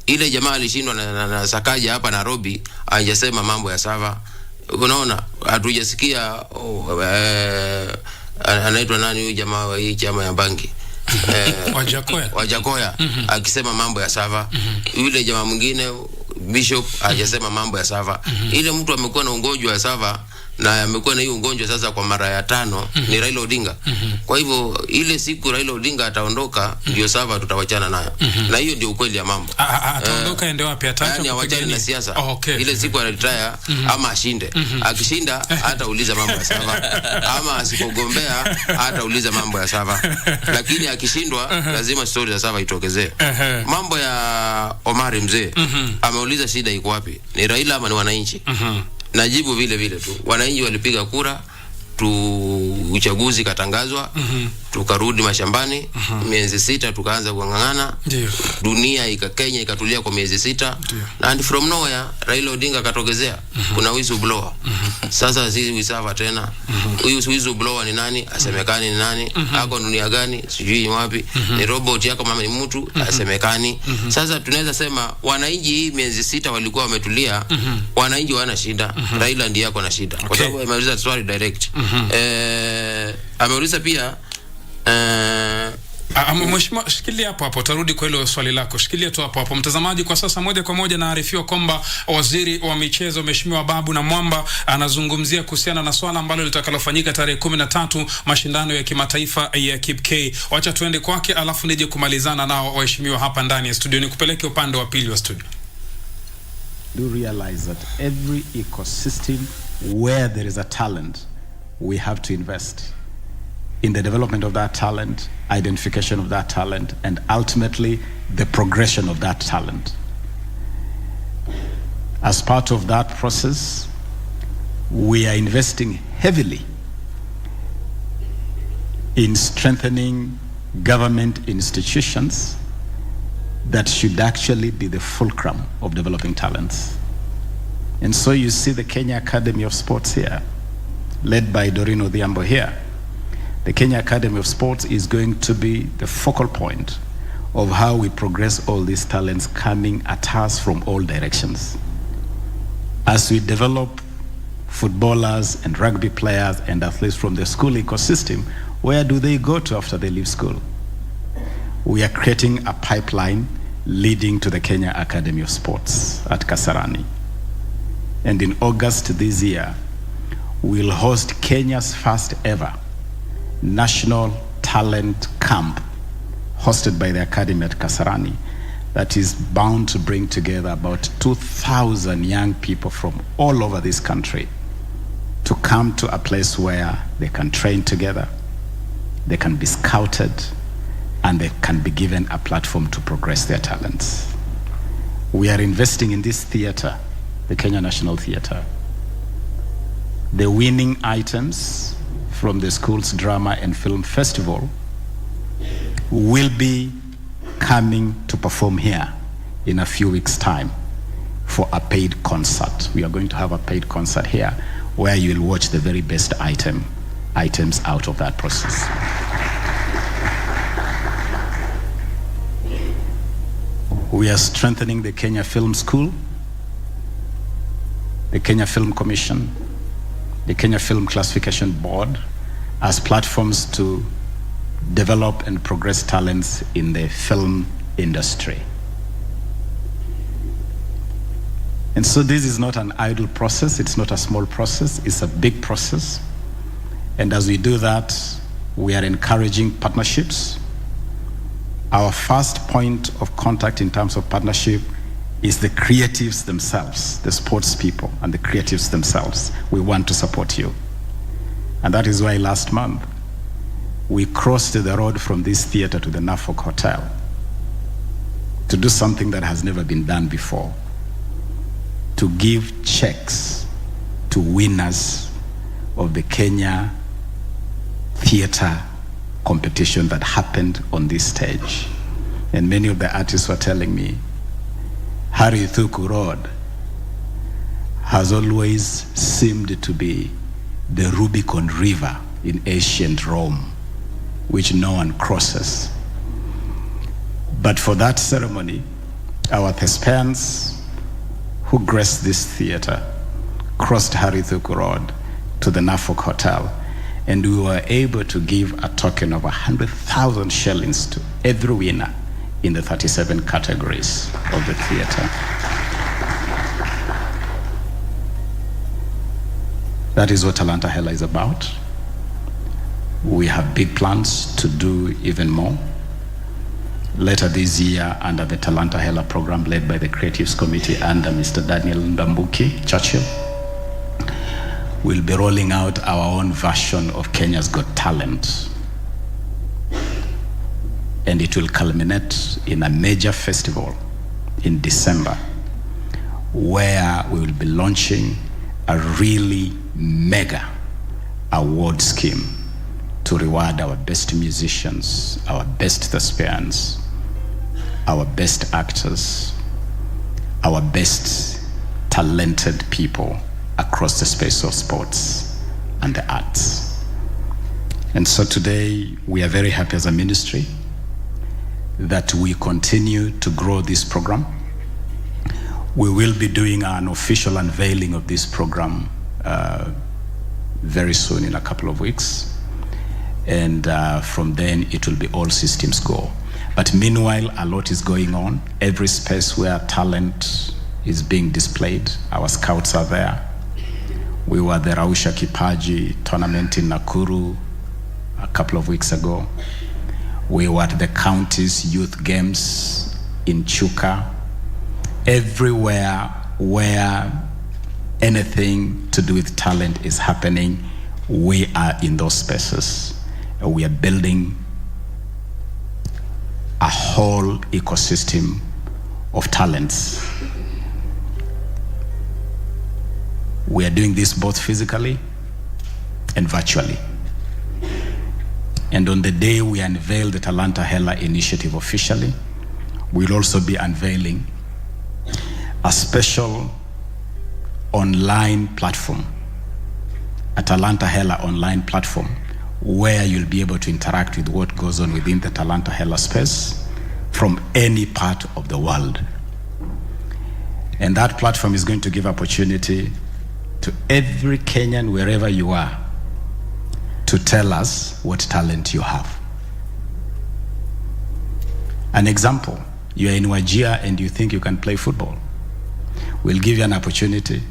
Ile jamaa alishindwa na Sakaja hapa Nairobi, hajasema mambo ya Sava. Unaona, hatujasikia anaitwa nani huyu jamaa wa hii chama ya banki Wajakoya akisema mambo ya Sava. Yule jamaa mwingine Bishop hajasema mambo ya Sava. Ile mtu amekuwa na ugonjwa wa Sava na amekuwa na hiyo ugonjwa sasa kwa mara ya 5 ni Raila Odinga. Kwa hivyo ile siku Raila Odinga ataondoka ndio Sava tutawachana nayo. Na hiyo ndio ukweli ya mambo. Ataondoka ende wapi? Ataacha kuwachana na siasa. Ile siku anaretire ama ashinde. Akishinda hatauliza mambo ya Sava. Ama asipogombea hatauliza mambo ya Sava. Lakini akishindwa lazima story za Sava itokezee. Mambo ya Omari mzee ameuliza shida iko wapi? Ni Raila ama ni wananchi? Najibu vile vile tu. Wananchi walipiga kura, uchaguzi katangazwa, tukarudi mashambani, miezi 6 tukaanza kungangana. Dunia Kenya ikatulia kwa miezi 6. And from nowhere Raila Odinga katogezea. Kuna whistleblower. Sasa sisi wisava tena. Huyu whistleblower ni nani? Asemekani ni nani? Ako dunia gani? Sijui wapi. Ni robot yako mama ni mtu? Asemekani. Sasa tunaweza sema wananchi hii miezi 6 walikuwa wametulia. Wananchi wana shida. Raila ndiye yako na shida. Kwa sababu ameuliza swali direct. Ameuliza pia Mheshimiwa, shikilia hapo, tarudi kwa hilo swali lako. Shikilia tu hapo. Mtazamaji, kwa sasa moja kwa moja naarifiwa kwamba waziri wa michezo Mheshimiwa Babu na Mwamba anazungumzia kuhusiana na swala ambalo litakalofanyika tarehe 13 mashindano ya kimataifa ya KBK. Wacha tuende kwake alafu nije kumalizana nao waheshimiwa hapa ndani ya studio. Nikupeleke upande wa pili wa studio. Do realize that every ecosystem where there is a talent, we have to invest in the development of that talent, identification of that talent, and ultimately the progression of that talent. As part of that process, we are investing heavily in strengthening government institutions that should actually be the fulcrum of developing talents. And so you see the Kenya Academy of Sports here, led by Doreen Odhiambo here. The Kenya Academy of Sports is going to be the focal point of how we progress all these talents coming at us from all directions. As we develop footballers and rugby players and athletes from the school ecosystem, where do they go to after they leave school? We are creating a pipeline leading to the Kenya Academy of Sports at Kasarani. And in August this year, we'll host Kenya's first ever National Talent Camp hosted by the Academy at Kasarani that is bound to bring together about 2,000 young people from all over this country to come to a place where they can train together, they can be scouted, and they can be given a platform to progress their talents. We are investing in this theater, the Kenya National Theatre. The winning items from the school's drama and film festival will be coming to perform here in a few weeks' time for a paid concert. We are going to have a paid concert here where you will watch the very best items out of that process. We are strengthening the Kenya Film School, the Kenya Film Commission, the Kenya Film Classification Board as platforms to develop and progress talents in the film industry. And so this is not an idle process, it's not a small process, it's a big process. And as we do that, we are encouraging partnerships. Our first point of contact in terms of partnership is the creatives themselves, the sports people and the creatives themselves. We want to support you. And that is why last month, we crossed the road from this theater to the Norfolk Hotel to do something that has never been done before, to give checks to winners of the Kenya theater competition that happened on this stage. And many of the artists were telling me, Harry Thuku Road has always seemed to be the Rubicon River in ancient Rome, which no one crosses. But for that ceremony, our thespians who graced this theater crossed Harithuku Road to the Norfolk Hotel, and we were able to give a token of 100,000 shillings to every winner in the 37 categories of the theater. That is what Talanta Hela is about. We have big plans to do even more. Later this year, under the Talanta Hela program led by the Creatives Committee under Mr. Daniel Ndambuki Churchill, we'll be rolling out our own version of Kenya's Got Talent. And it will culminate in a major festival in December, where we will be launching a really mega award scheme to reward our best musicians, our best thespians, our best actors, our best talented people across the space of sports and the arts. And so today we are very happy as a ministry that we continue to grow this program. We will be doing an official unveiling of this program very soon, in a couple of weeks. And from then it will be all systems go. But meanwhile, a lot is going on. Every space where talent is being displayed, our scouts are there. We were at the Rausha Kipaji tournament in Nakuru a couple of weeks ago. We were at the county's youth games in Chuka. Everywhere where anything to do with talent is happening, we are in those spaces. We are building a whole ecosystem of talents. We are doing this both physically and virtually. And on the day we unveil the Talanta Hela initiative officially, we'll also be unveiling a special online platform, a Talanta Hela online platform, where you'll be able to interact with what goes on within the Talanta Hela space from any part of the world. And that platform is going to give opportunity to every Kenyan, wherever you are, to tell us what talent you have. An example, you are in Wajir and you think you can play football. We'll give you an opportunity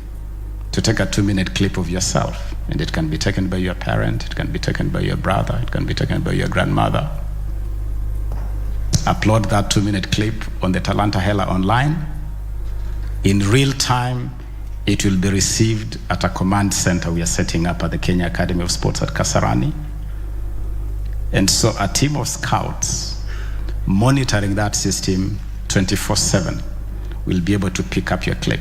to take a 2-minute clip of yourself, and it can be taken by your parent, it can be taken by your brother, it can be taken by your grandmother. Upload that 2-minute clip on the Talanta Hela online. In real time, it will be received at a command center we are setting up at the Kenya Academy of Sports at Kasarani. And so a team of scouts monitoring that system 24/7 will be able to pick up your clip,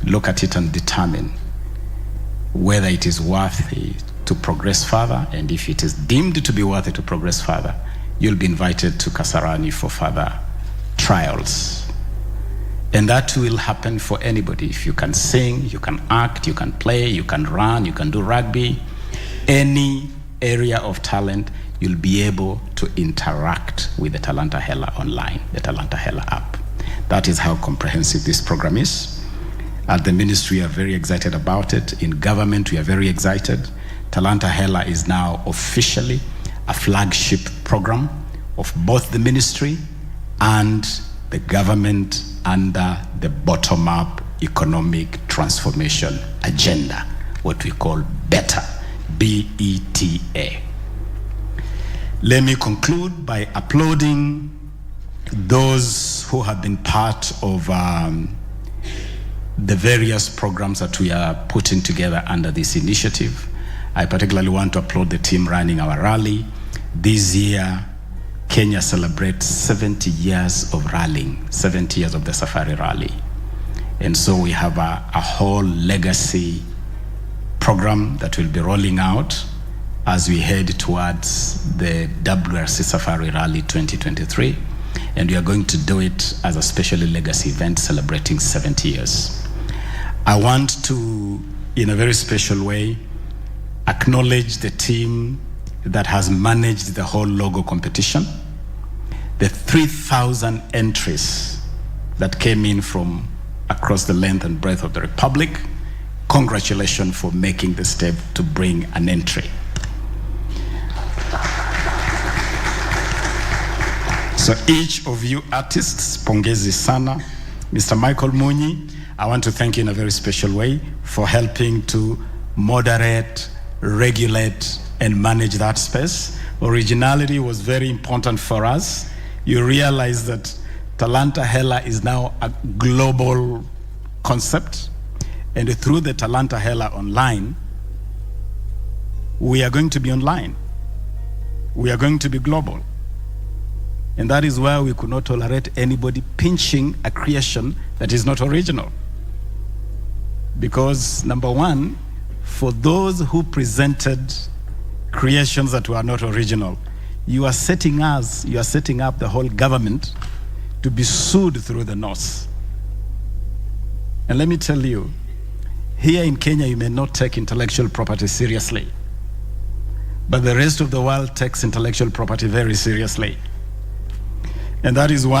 look at it and determine whether it is worthy to progress further, and if it is deemed to be worthy to progress further, you'll be invited to Kasarani for further trials. And that will happen for anybody. If you can sing, you can act, you can play, you can run, you can do rugby, any area of talent, you'll be able to interact with the Talanta Hela online, the Talanta Hela app. That is how comprehensive this program is. At the ministry, we are very excited about it. In government, we are very excited. Talanta Hela is now officially a flagship program of both the ministry and the government under the bottom-up economic transformation agenda, what we call BETA, B-E-T-A. Let me conclude by applauding those who have been part of the various programs that we are putting together under this initiative. I particularly want to applaud the team running our rally. This year, Kenya celebrates 70 years of rallying, 70 years of the Safari Rally. And so we have a whole legacy program that will be rolling out as we head towards the WRC Safari Rally 2023. And we are going to do it as a special legacy event celebrating 70 years. I want to, in a very special way, acknowledge the team that has managed the whole logo competition. the 3,000 entries that came in from across the length and breadth of the Republic. Congratulations for making the step to bring an entry. So each of you artists, pongezi sana. Mr. Michael Munyi, I want to thank you in a very special way for helping to moderate, regulate, and manage that space. Originality was very important for us. You realize that Talanta Hela is now a global concept. And through the Talanta Hela online, we are going to be online. We are going to be global. And that is why we could not tolerate anybody pinching a creation that is not original. Because number one, for those who presented creations that were not original, you are setting up the whole government to be sued through the nose. And let me tell you, here in Kenya, you may not take intellectual property seriously, but the rest of the world takes intellectual property very seriously. And that is why